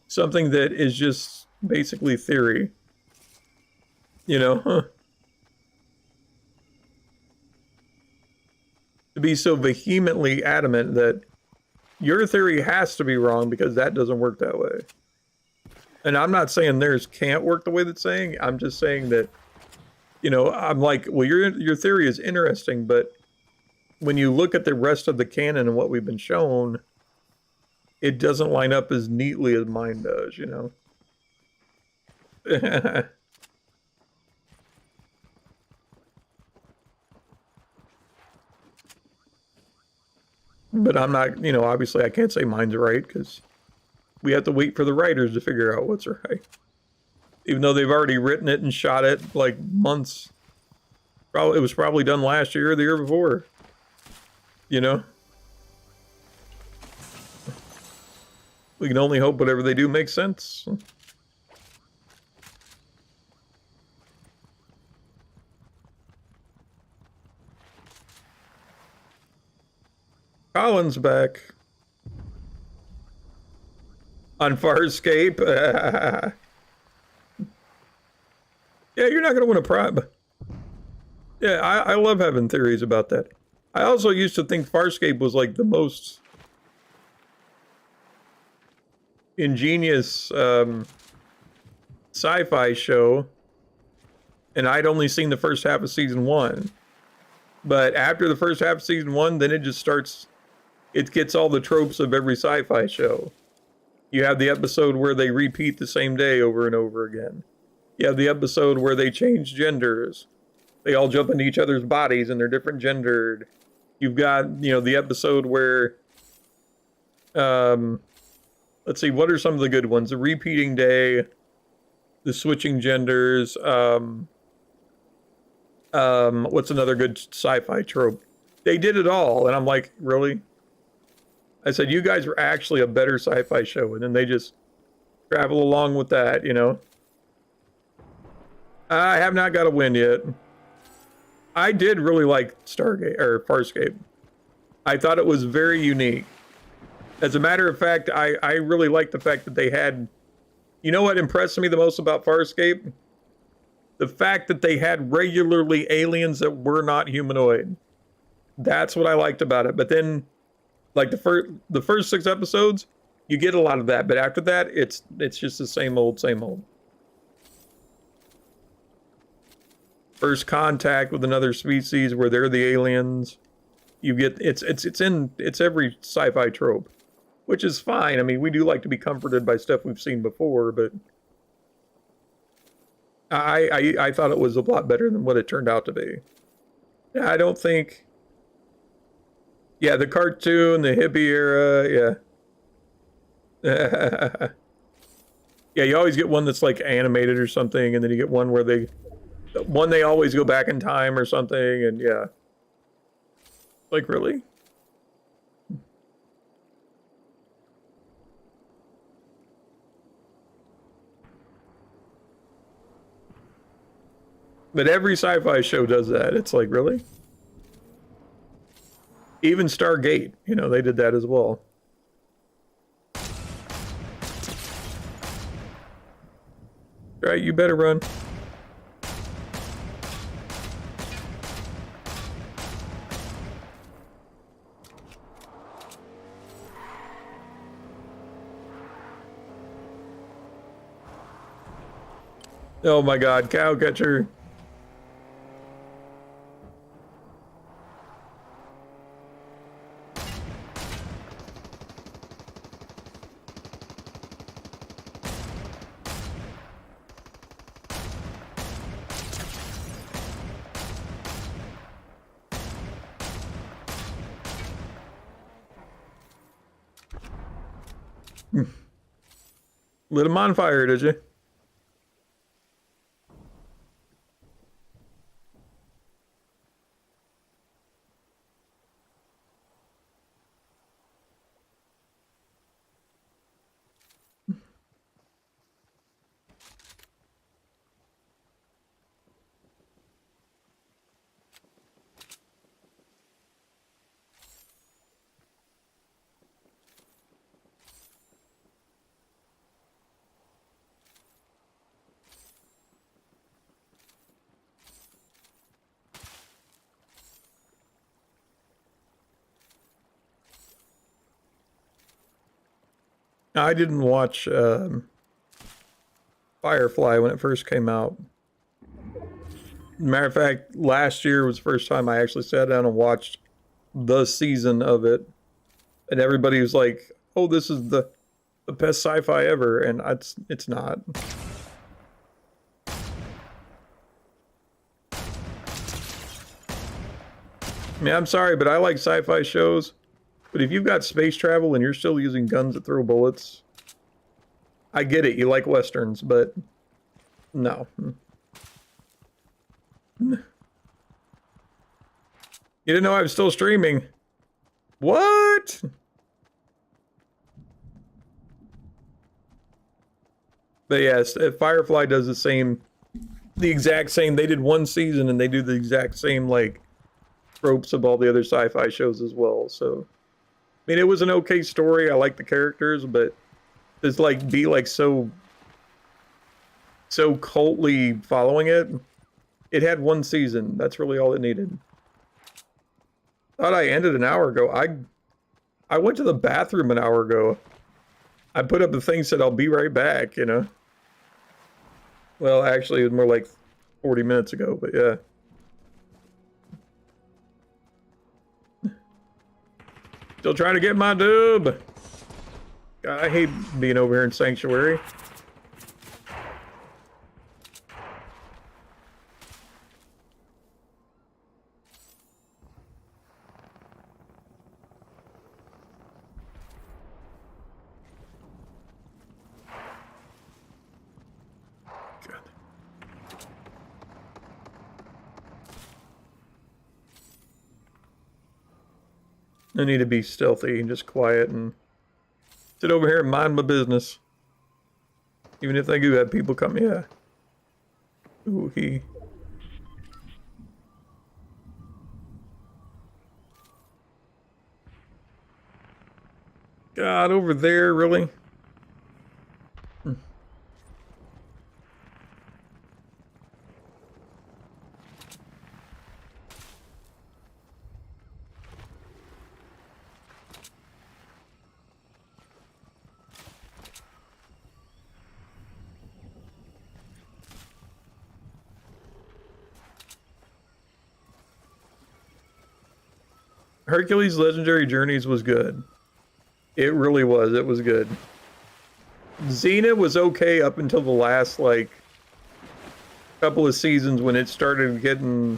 something that is just basically theory. You know? To be so vehemently adamant that your theory has to be wrong because that doesn't work that way. And I'm not saying theirs can't work the way that's saying. I'm just saying that, you know, I'm like, well, your theory is interesting, but when you look at the rest of the canon and what we've been shown, it doesn't line up as neatly as mine does, you know? But I'm not, you know, obviously I can't say mine's right because we have to wait for the writers to figure out what's right. Even though they've already written it and shot it like months. Probably, it was probably done last year or the year before. You know? We can only hope whatever they do makes sense. Colin's back. On Farscape. Yeah, you're not going to win a prize. Yeah, I love having theories about that. I also used to think Farscape was like the most ingenious sci-fi show, and I'd only seen the first half of season 1. But after the first half of season 1, then it just starts, it gets all the tropes of every sci-fi show. You have the episode where they repeat the same day over and over again. You have the episode where they change genders. They all jump into each other's bodies and they're different gendered. You've got, you know, the episode where, let's see, what are some of the good ones? The repeating day, the switching genders, what's another good sci-fi trope? They did it all, and I'm like, really? I said, you guys were actually a better sci-fi show, and then they just travel along with that, you know? I have not got a win yet. I did really like Stargate, or Farscape. I thought it was very unique. As a matter of fact, I really liked the fact that they had... You know what impressed me the most about Farscape? The fact that they had regularly aliens that were not humanoid. That's what I liked about it. But then, like the first 6 episodes, you get a lot of that. But after that, it's just the same old, same old. First contact with another species where they're the aliens. You get it's every sci-fi trope, which is fine. I mean, we do like to be comforted by stuff we've seen before, but I thought it was a lot better than what it turned out to be. Yeah, I don't think. Yeah, the cartoon, the hippie era, yeah. Yeah, you always get one that's like animated or something, and then you get one where they always go back in time or something, and yeah. Like, really? But every sci-fi show does that. It's like, really? Even Stargate, you know, they did that as well. Right, you better run. Oh my god, cow catcher. Lit him on fire, did you? I didn't watch Firefly when it first came out. Matter of fact, last year was the first time I actually sat down and watched the season of it. And everybody was like, oh, this is the best sci-fi ever. And it's not. I mean, I'm sorry, but I like sci-fi shows. But if you've got space travel and you're still using guns that throw bullets, I get it. You like Westerns, but no. You didn't know I was still streaming. What? But yes, Firefly does the exact same. They did one season and they do the exact same, like, tropes of all the other sci-fi shows as well. So, I mean, it was an okay story. I like the characters, but it's like be like so cultly following it. It had one season. That's really all it needed. Thought I ended an hour ago. I went to the bathroom an hour ago. I put up the thing, said I'll be right back, you know. Well, actually, it was more like 40 minutes ago, but yeah. Still trying to get my dub. God, I hate being over here in Sanctuary. God. I need to be stealthy and just quiet and sit over here and mind my business. Even if they do have people come, yeah. Ooh, he. God, over there, really? Hercules Legendary Journeys was good. It really was. It was good. Xena was okay up until the last, like, couple of seasons when it started getting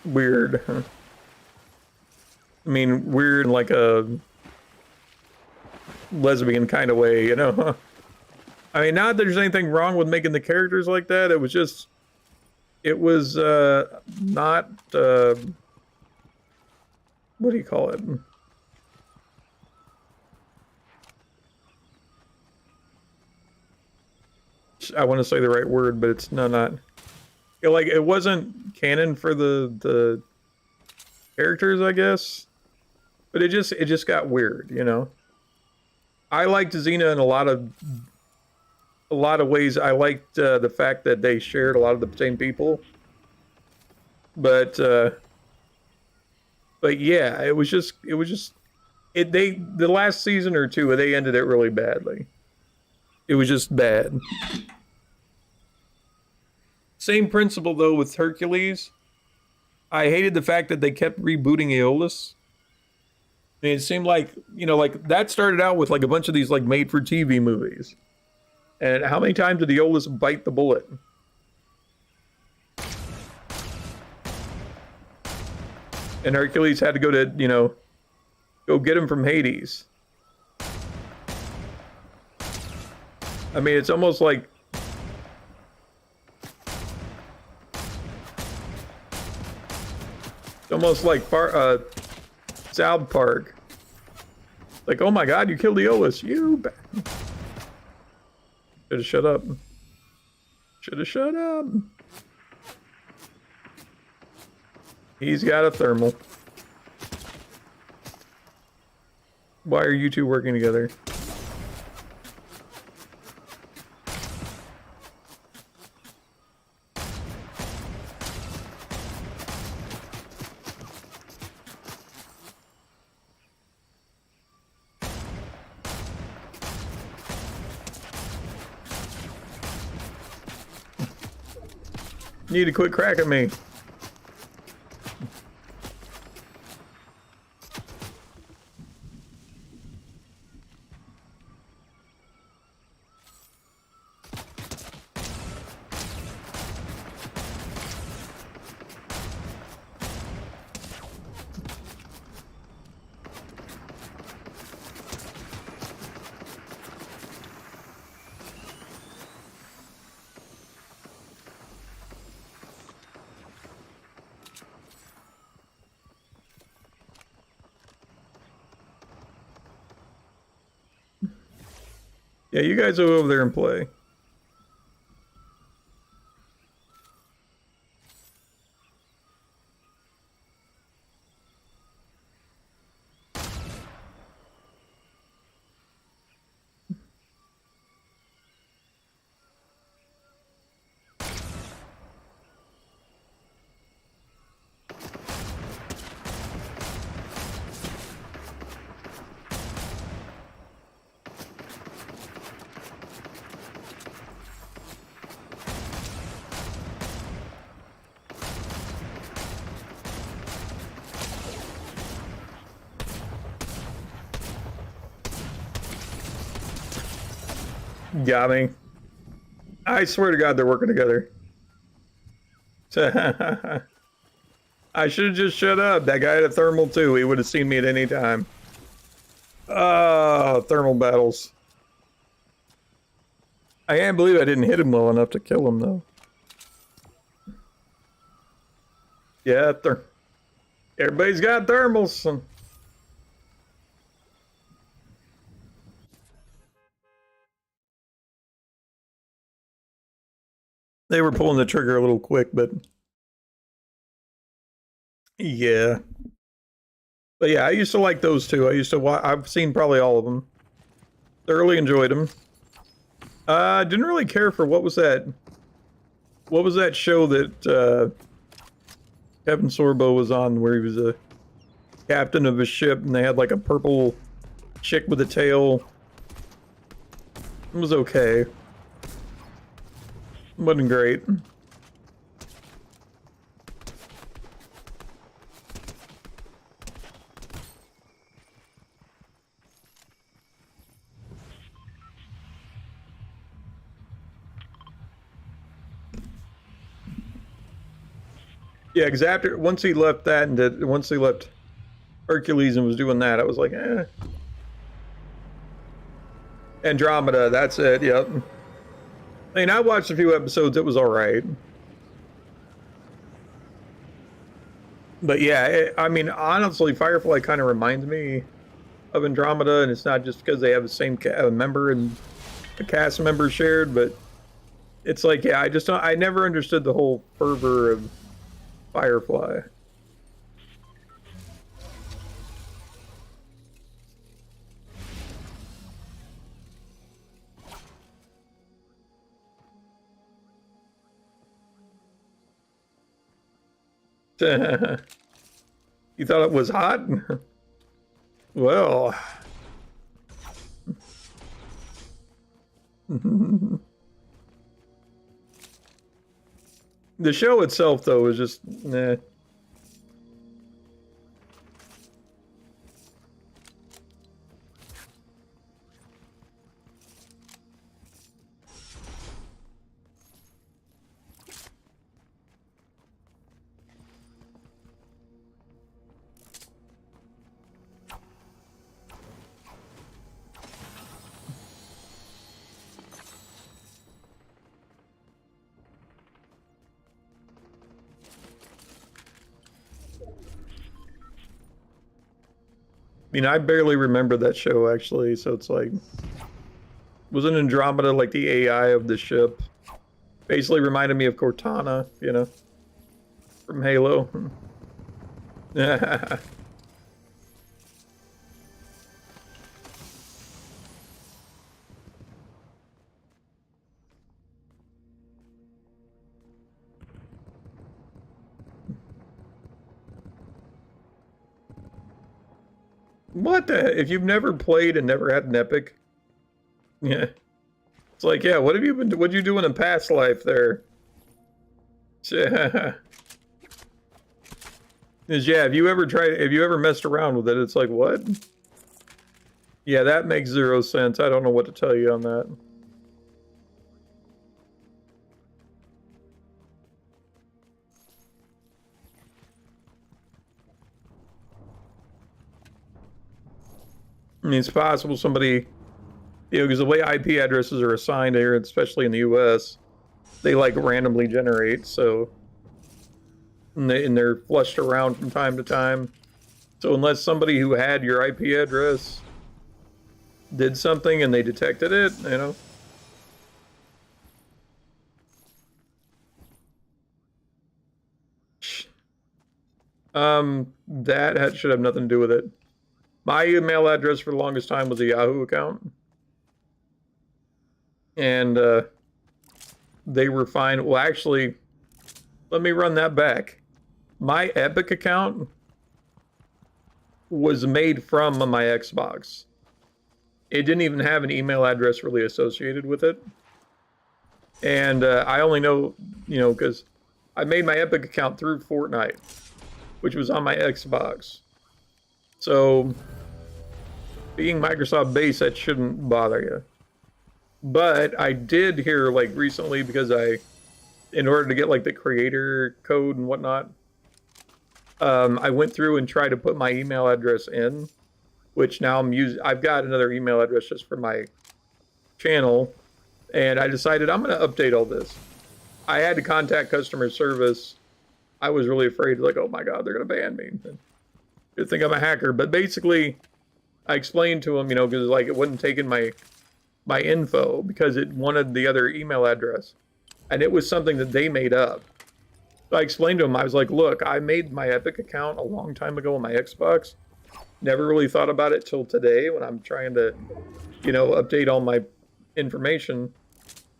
weird. I mean, weird in like a lesbian kind of way, you know? I mean, not that there's anything wrong with making the characters like that. It was just, it was not what do you call it? I want to say the right word, but it's not. Like, it wasn't canon for the characters, I guess. But it just got weird, you know. I liked Xena in a lot of ways. I liked the fact that they shared a lot of the same people. But yeah, it was just the last season or two they ended it really badly. It was just bad. Same principle though with Hercules. I hated the fact that they kept rebooting Aeolus. I mean, it seemed like, you know, like that started out with like a bunch of these like made for TV movies. And how many times did Aeolus bite the bullet? And Hercules had to go to, you know, go get him from Hades. I mean, it's almost like South Park. Like, oh my God, you killed Aeolus. You should have shut up. Should have shut up. He's got a thermal. Why are you two working together? You need to quit cracking me. Yeah, you guys go over there and play. Got me. I swear to God, they're working together. I should have just shut up. That guy had a thermal too. He would have seen me at any time. Oh, thermal battles. I can't believe I didn't hit him well enough to kill him though. Yeah, everybody's got thermals. They were pulling the trigger a little quick, but yeah. But yeah, I used to like those two. I used to watch. I've seen probably all of them. Thoroughly enjoyed them. Didn't really care for what was that? What was that show that Kevin Sorbo was on, where he was a captain of a ship, and they had like a purple chick with a tail? It was okay. Wasn't great. Yeah, because once he left that and once he left Hercules and was doing that, I was like, eh. Andromeda, that's it, yep. I mean, I watched a few episodes, it was alright. But yeah, I mean, honestly, Firefly kind of reminds me of Andromeda, and it's not just because they have the same member and a cast member shared, but it's like, yeah, I just don't, I never understood the whole fervor of Firefly. You thought it was hot? Well, the show itself, though, is just, nah. I mean, I barely remember that show, actually, so it's like, wasn't Andromeda like the AI of the ship? Basically reminded me of Cortana, you know, from Halo. What the? If you've never played and never had an epic, yeah, it's like, yeah. What have you been? What'd you do in a past life there? Yeah. Is yeah. Have you ever tried? Have you ever messed around with it? It's like what? Yeah, that makes zero sense. I don't know what to tell you on that. I mean, it's possible somebody, you know, because the way IP addresses are assigned here, especially in the US, they like randomly generate, so and they're flushed around from time to time. So unless somebody who had your IP address did something and they detected it, you know. That should have nothing to do with it. My email address for the longest time was a Yahoo account. And they were fine. Well, actually, let me run that back. My Epic account was made from my Xbox. It didn't even have an email address really associated with it. And I only know, you know, because I made my Epic account through Fortnite, which was on my Xbox. So, being Microsoft based, that shouldn't bother you. But I did hear, like, recently, because in order to get, like, the creator code and whatnot, I went through and tried to put my email address in, which now I've got another email address just for my channel, and I decided I'm going to update all this. I had to contact customer service. I was really afraid, like, oh my God, they're going to ban me. You'd think I'm a hacker. But basically, I explained to them, you know, because, like, it wasn't taking my info because it wanted the other email address. And it was something that they made up. So I explained to them, I was like, look, I made my Epic account a long time ago on my Xbox. Never really thought about it till today when I'm trying to, you know, update all my information.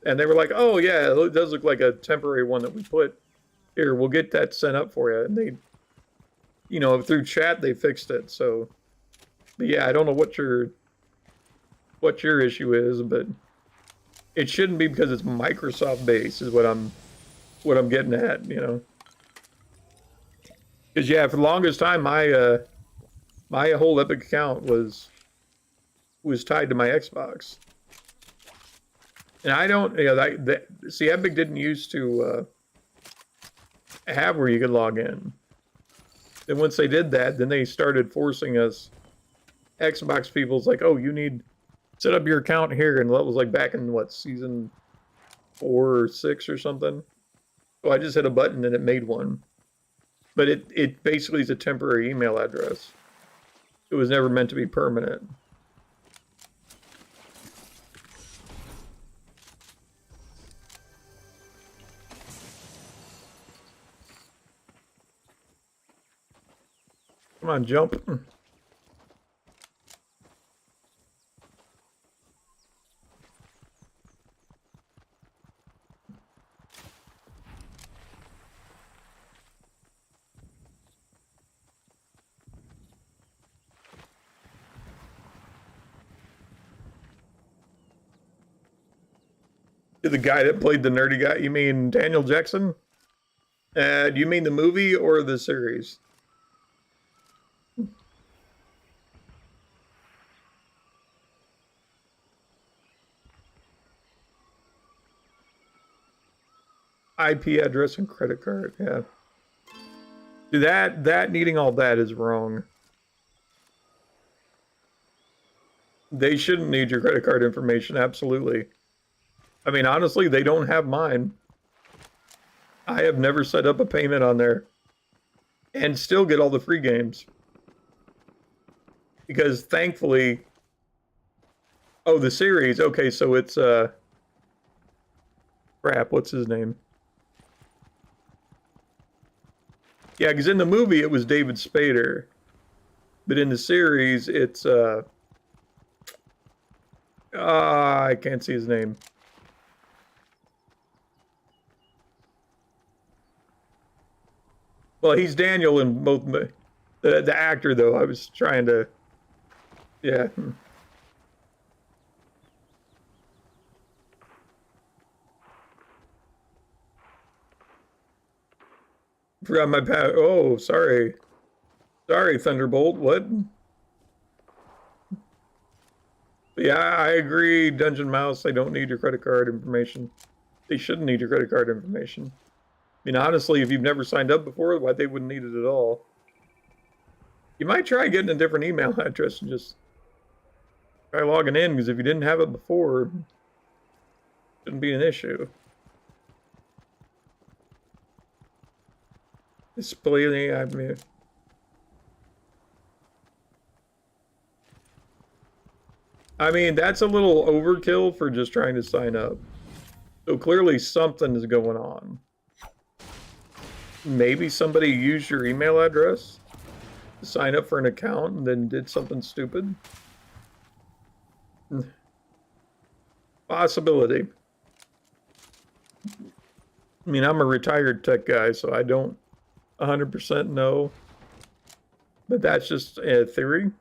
And they were like, oh, yeah, it does look like a temporary one that we put. Here, we'll get that sent up for you. And they, you know, through chat, they fixed it. So, but yeah, I don't know what your issue is, but it shouldn't be because it's Microsoft based is what I'm getting at, you know. Because yeah, for the longest time, my whole Epic account was tied to my Xbox, and I don't, you know, see, Epic didn't used to have where you could log in. And once they did that, then they started forcing us Xbox people's like, oh, you need set up your account here, and that was like back in what, season 4 or 6 or something. So I just hit a button and it made one. But it basically is a temporary email address. It was never meant to be permanent. Come on, jump. The guy that played the nerdy guy, you mean Daniel Jackson? Do you mean the movie or the series? IP address and credit card, yeah. Dude, that needing all that is wrong. They shouldn't need your credit card information, absolutely. I mean, honestly, they don't have mine. I have never set up a payment on there and still get all the free games. Because thankfully, oh, the series, okay, so it's, crap, what's his name? Yeah, because in the movie it was David Spader, but in the series it's I can't see his name. Well, he's Daniel in both the actor though. I was trying to, yeah. Forgot my pat. Oh, sorry. Sorry, Thunderbolt. What? But yeah, I agree. Dungeon Mouse, they don't need your credit card information. They shouldn't need your credit card information. I mean, honestly, if you've never signed up before, why they wouldn't need it at all? You might try getting a different email address and just try logging in, because if you didn't have it before, it shouldn't be an issue. Display, I mean, that's a little overkill for just trying to sign up. So clearly something is going on. Maybe somebody used your email address to sign up for an account and then did something stupid. Possibility. I mean, I'm a retired tech guy, so I don't 100% know. But that's just a theory.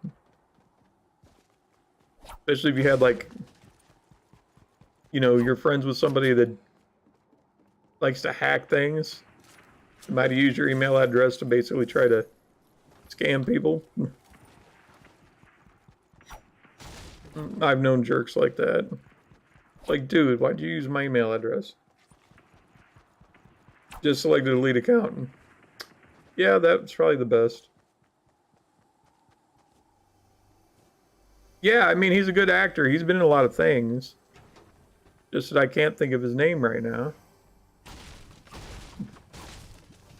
Especially if you had, like, you know, you're friends with somebody that likes to hack things. You might use your email address to basically try to scam people. I've known jerks like that. It's like, dude, why'd you use my email address? Just select a delete account. Yeah, that's probably the best. Yeah, I mean, he's a good actor. He's been in a lot of things. Just that I can't think of his name right now.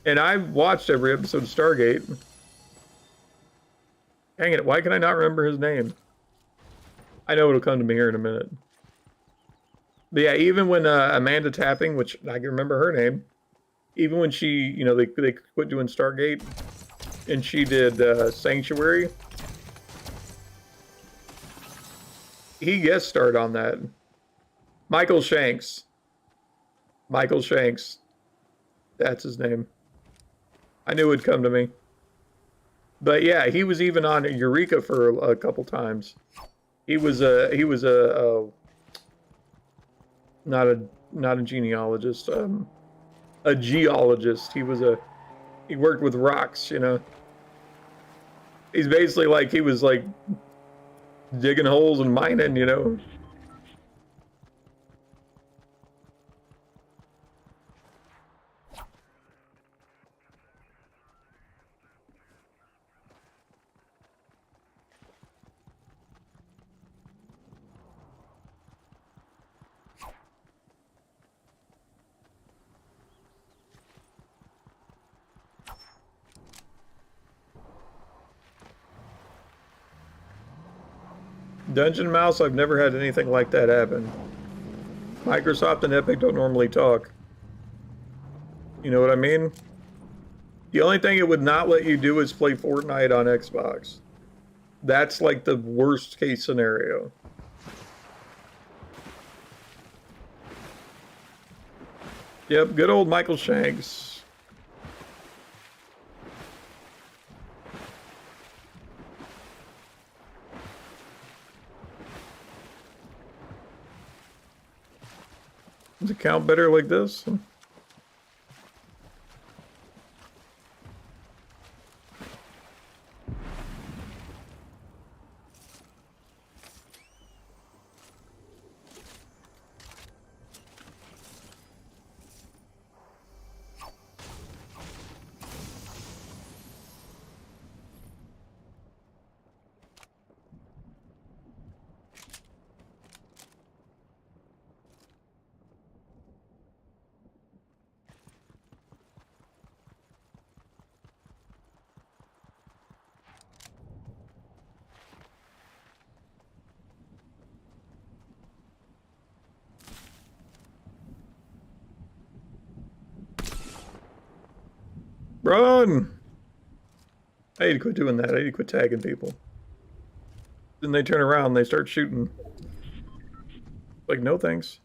And I've watched every episode of Stargate. Dang it, why can I not remember his name? I know it'll come to me here in a minute. But yeah, even when Amanda Tapping, which I can remember her name, even when she, you know, they quit doing Stargate, and she did Sanctuary, he guest starred on that. Michael Shanks. Michael Shanks. That's his name. I knew it would come to me. But yeah, he was even on Eureka for a couple times. He was not a genealogist, a geologist. He worked with rocks, you know. He's basically like, he was like digging holes and mining, you know. Dungeon Mouse, I've never had anything like that happen. Microsoft and Epic don't normally talk. You know what I mean? The only thing it would not let you do is play Fortnite on Xbox. That's like the worst case scenario. Yep, good old Michael Shanks. Does it count better like this? Run! I need to quit doing that. I need to quit tagging people. Then they turn around and they start shooting. Like, no thanks.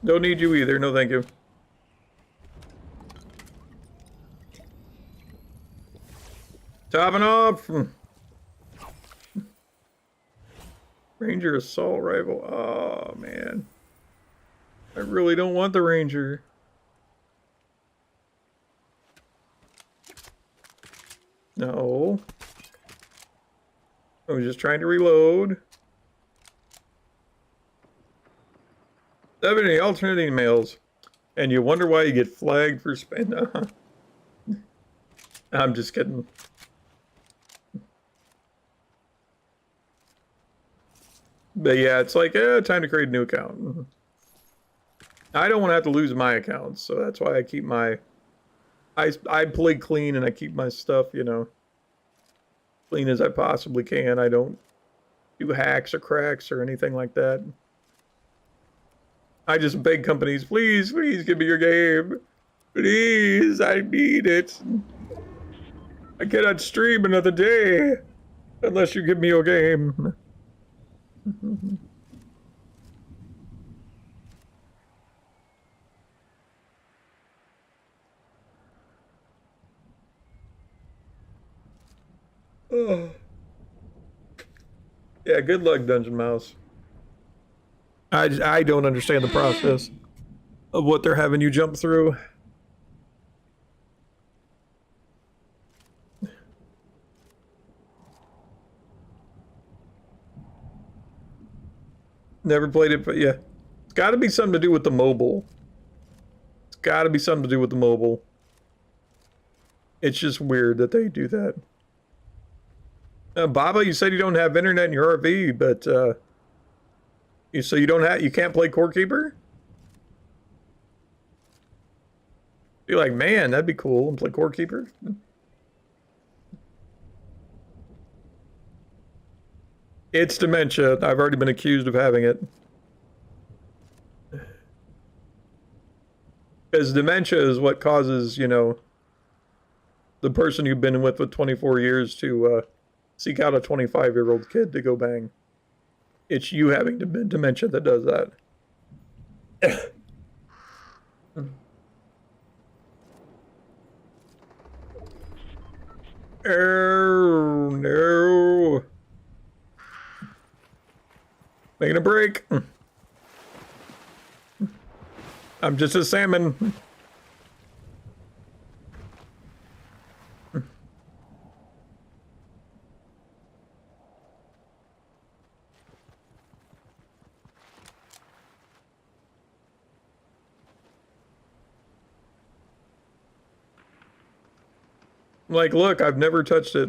Don't need you either. No, thank you. Topping off. Ranger assault rifle. Oh, man. I really don't want the Ranger. No. I was just trying to reload. 70 alternate emails. And you wonder why you get flagged for spam. I'm just kidding. But yeah, it's like, time to create a new account. I don't want to have to lose my accounts, so that's why I keep my... I play clean and I keep my stuff, you know, clean as I possibly can. I don't do hacks or cracks or anything like that. I just beg companies, please, please give me your game. Please, I need it. I cannot stream another day unless you give me your game. Oh. Yeah, good luck, Dungeon Mouse. I don't understand the process of what they're having you jump through. Never played it, but yeah. It's got to be something to do with the mobile. It's got to be something to do with the mobile. It's just weird that they do that. Baba, you said you don't have internet in your RV, but so you can't play Core Keeper? Be like, man, that'd be cool, and play Core Keeper. It's dementia. I've already been accused of having it. Because dementia is what causes, you know, the person you've been with for 24 years to seek out a 25-year-old kid to go bang. It's you having dementia that does that. Oh, no. Making a break. I'm just a salmon. Like, look, I've never touched it.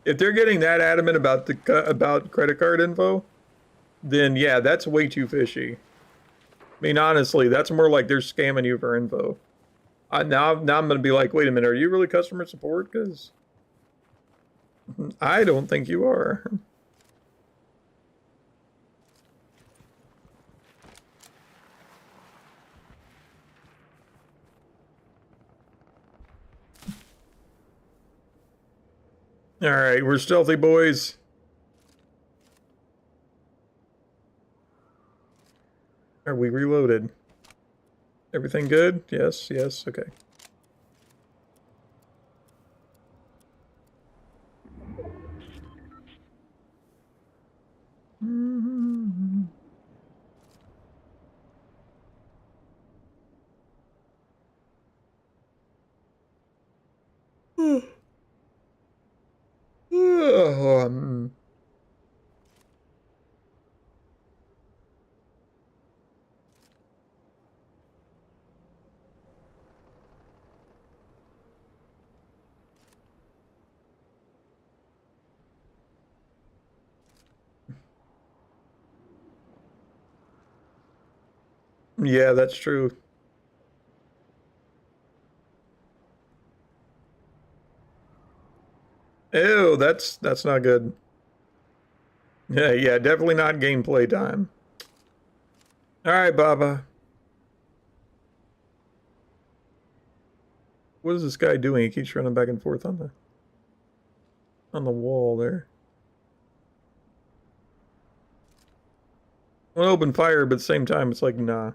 If they're getting that adamant about about credit card info, then yeah, that's way too fishy. I mean, honestly, that's more like they're scamming you for info. Now I'm gonna be like, wait a minute, are you really customer support? Because I don't think you are. All right, we're stealthy boys. Are we reloaded? Everything good? Yes, yes, okay. Yeah, that's true. Ew, that's not good. Yeah, yeah, definitely not gameplay time. All right, Baba. What is this guy doing? He keeps running back and forth on the wall there. I want to open fire, but at the same time, it's like, nah.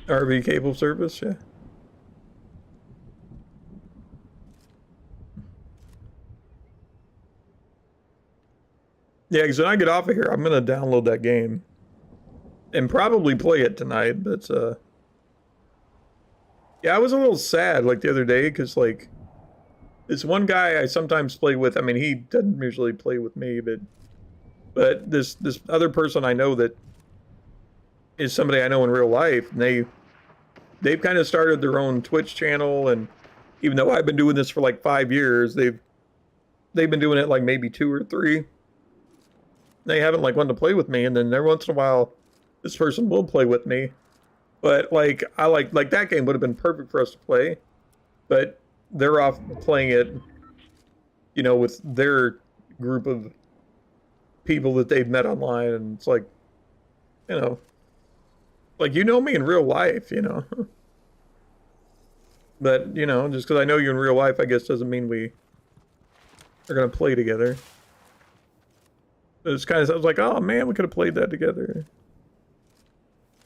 RV cable service, yeah. Yeah, because when I get off of here, I'm gonna download that game and probably play it tonight. But yeah, I was a little sad like the other day because like this one guy I sometimes play with. I mean, he doesn't usually play with me, but this other person I know that is somebody I know in real life, and they've kind of started their own Twitch channel, and even though I've been doing this for like 5 years, they've been doing it like maybe 2 or 3. They haven't like wanted to play with me, and then every once in a while, this person will play with me. But like I like that game would have been perfect for us to play, but they're off playing it, you know, with their group of people that they've met online, and it's like, you know, like you know me in real life, you know. But you know, just because I know you in real life, I guess doesn't mean we are gonna play together. It's kind of sounds like, oh man, we could have played that together.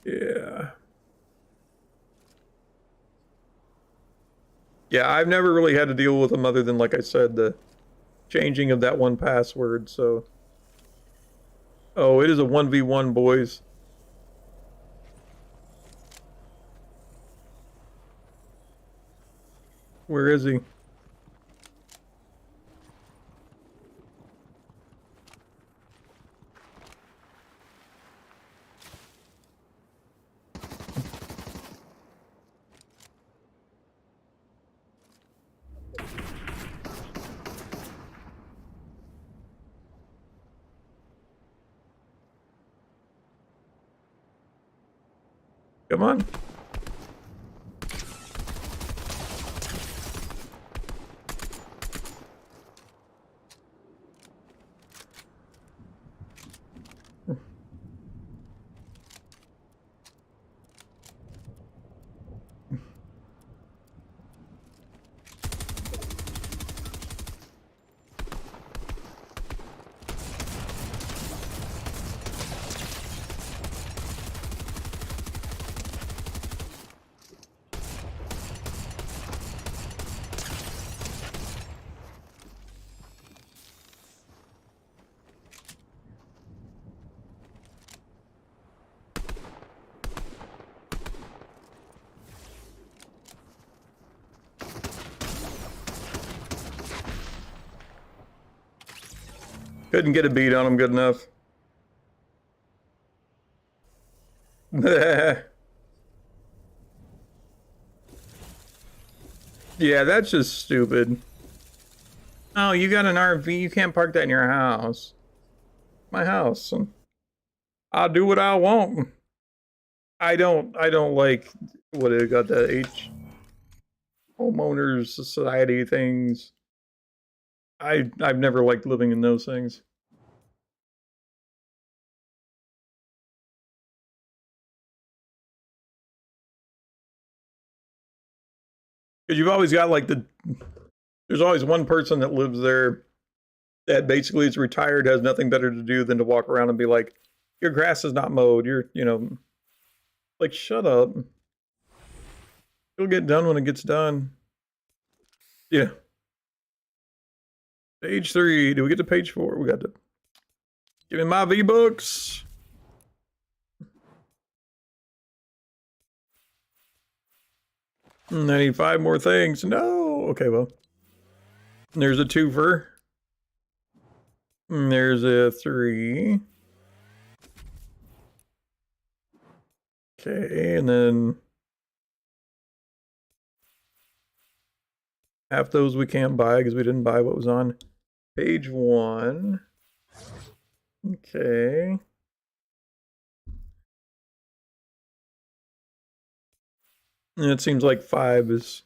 Yeah. Yeah, I've never really had to deal with them other than, like I said, the changing of that one password, so. Oh, it is a 1v1, boys. Where is he? Come on. Couldn't get a beat on him good enough. Yeah, that's just stupid. Oh, you got an RV, you can't park that in your house. My house. I'll do what I want. I don't like what it got the homeowners society things. I've never liked living in those things. Because you've always got like there's always one person that lives there that basically is retired, has nothing better to do than to walk around and be like, your grass is not mowed. Like, shut up. It'll get done when it gets done. Yeah. Page 3. Do we get to page 4? We got to. Give me my V-Bucks. 95 more things. No. Okay, well. There's a twofer. There's a 3. Okay, and then half those we can't buy because we didn't buy what was on page 1. Okay. And it seems like 5 is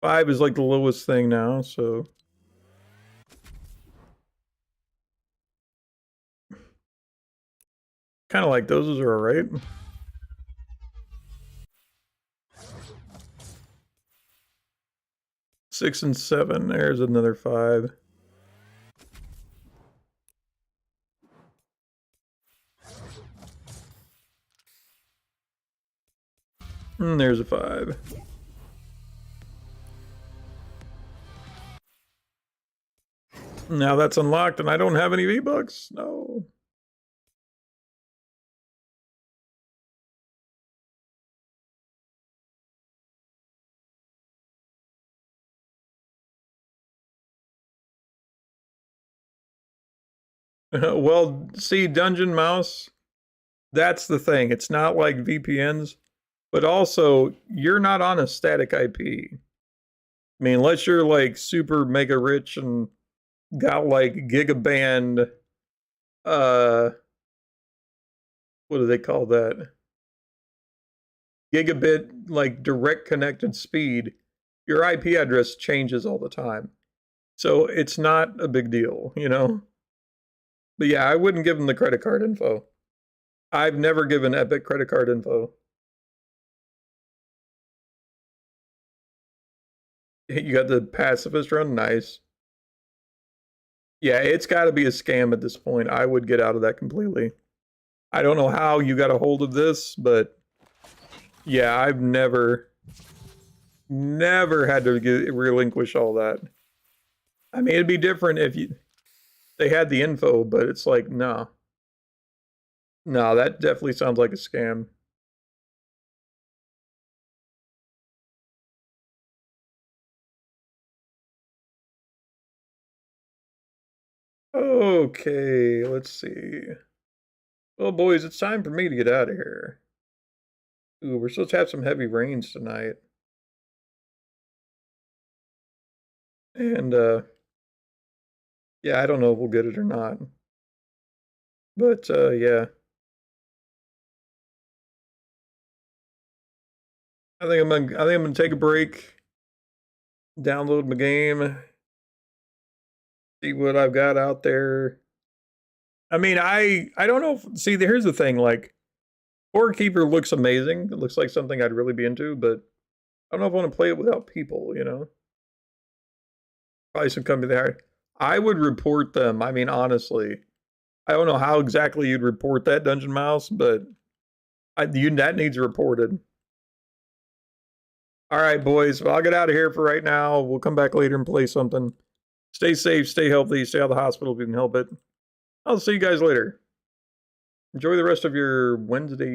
like the lowest thing now, so kind of like those are alright. 6 and 7. There's another 5. And there's a 5. Now that's unlocked and I don't have any V-Bucks. No. Well, see, Dungeon Mouse, that's the thing. It's not like VPNs, but also you're not on a static IP. I mean, unless you're like super mega rich and got like gigaband, what do they call that? Gigabit, like direct connected speed, your IP address changes all the time. So it's not a big deal, you know? But yeah, I wouldn't give them the credit card info. I've never given Epic credit card info. You got the pacifist run? Nice. Yeah, it's got to be a scam at this point. I would get out of that completely. I don't know how you got a hold of this, but yeah, I've never had to relinquish all that. I mean, it'd be different if they had the info, but it's like, no. No, that definitely sounds like a scam. Okay, let's see. Well, boys, it's time for me to get out of here. Ooh, we're supposed to have some heavy rains tonight. And, yeah, I don't know if we'll get it or not. But, yeah. I think I'm gonna take a break, download my game, see what I've got out there. I mean, I don't know if, see, here's the thing, like, Horror Keeper looks amazing. It looks like something I'd really be into, but I don't know if I want to play it without people, you know? Probably some company there. I would report them. I mean, honestly. I don't know how exactly you'd report that, Dungeon Mouse, but that needs reported. All right, boys. Well, I'll get out of here for right now. We'll come back later and play something. Stay safe, stay healthy, stay out of the hospital if you can help it. I'll see you guys later. Enjoy the rest of your Wednesday.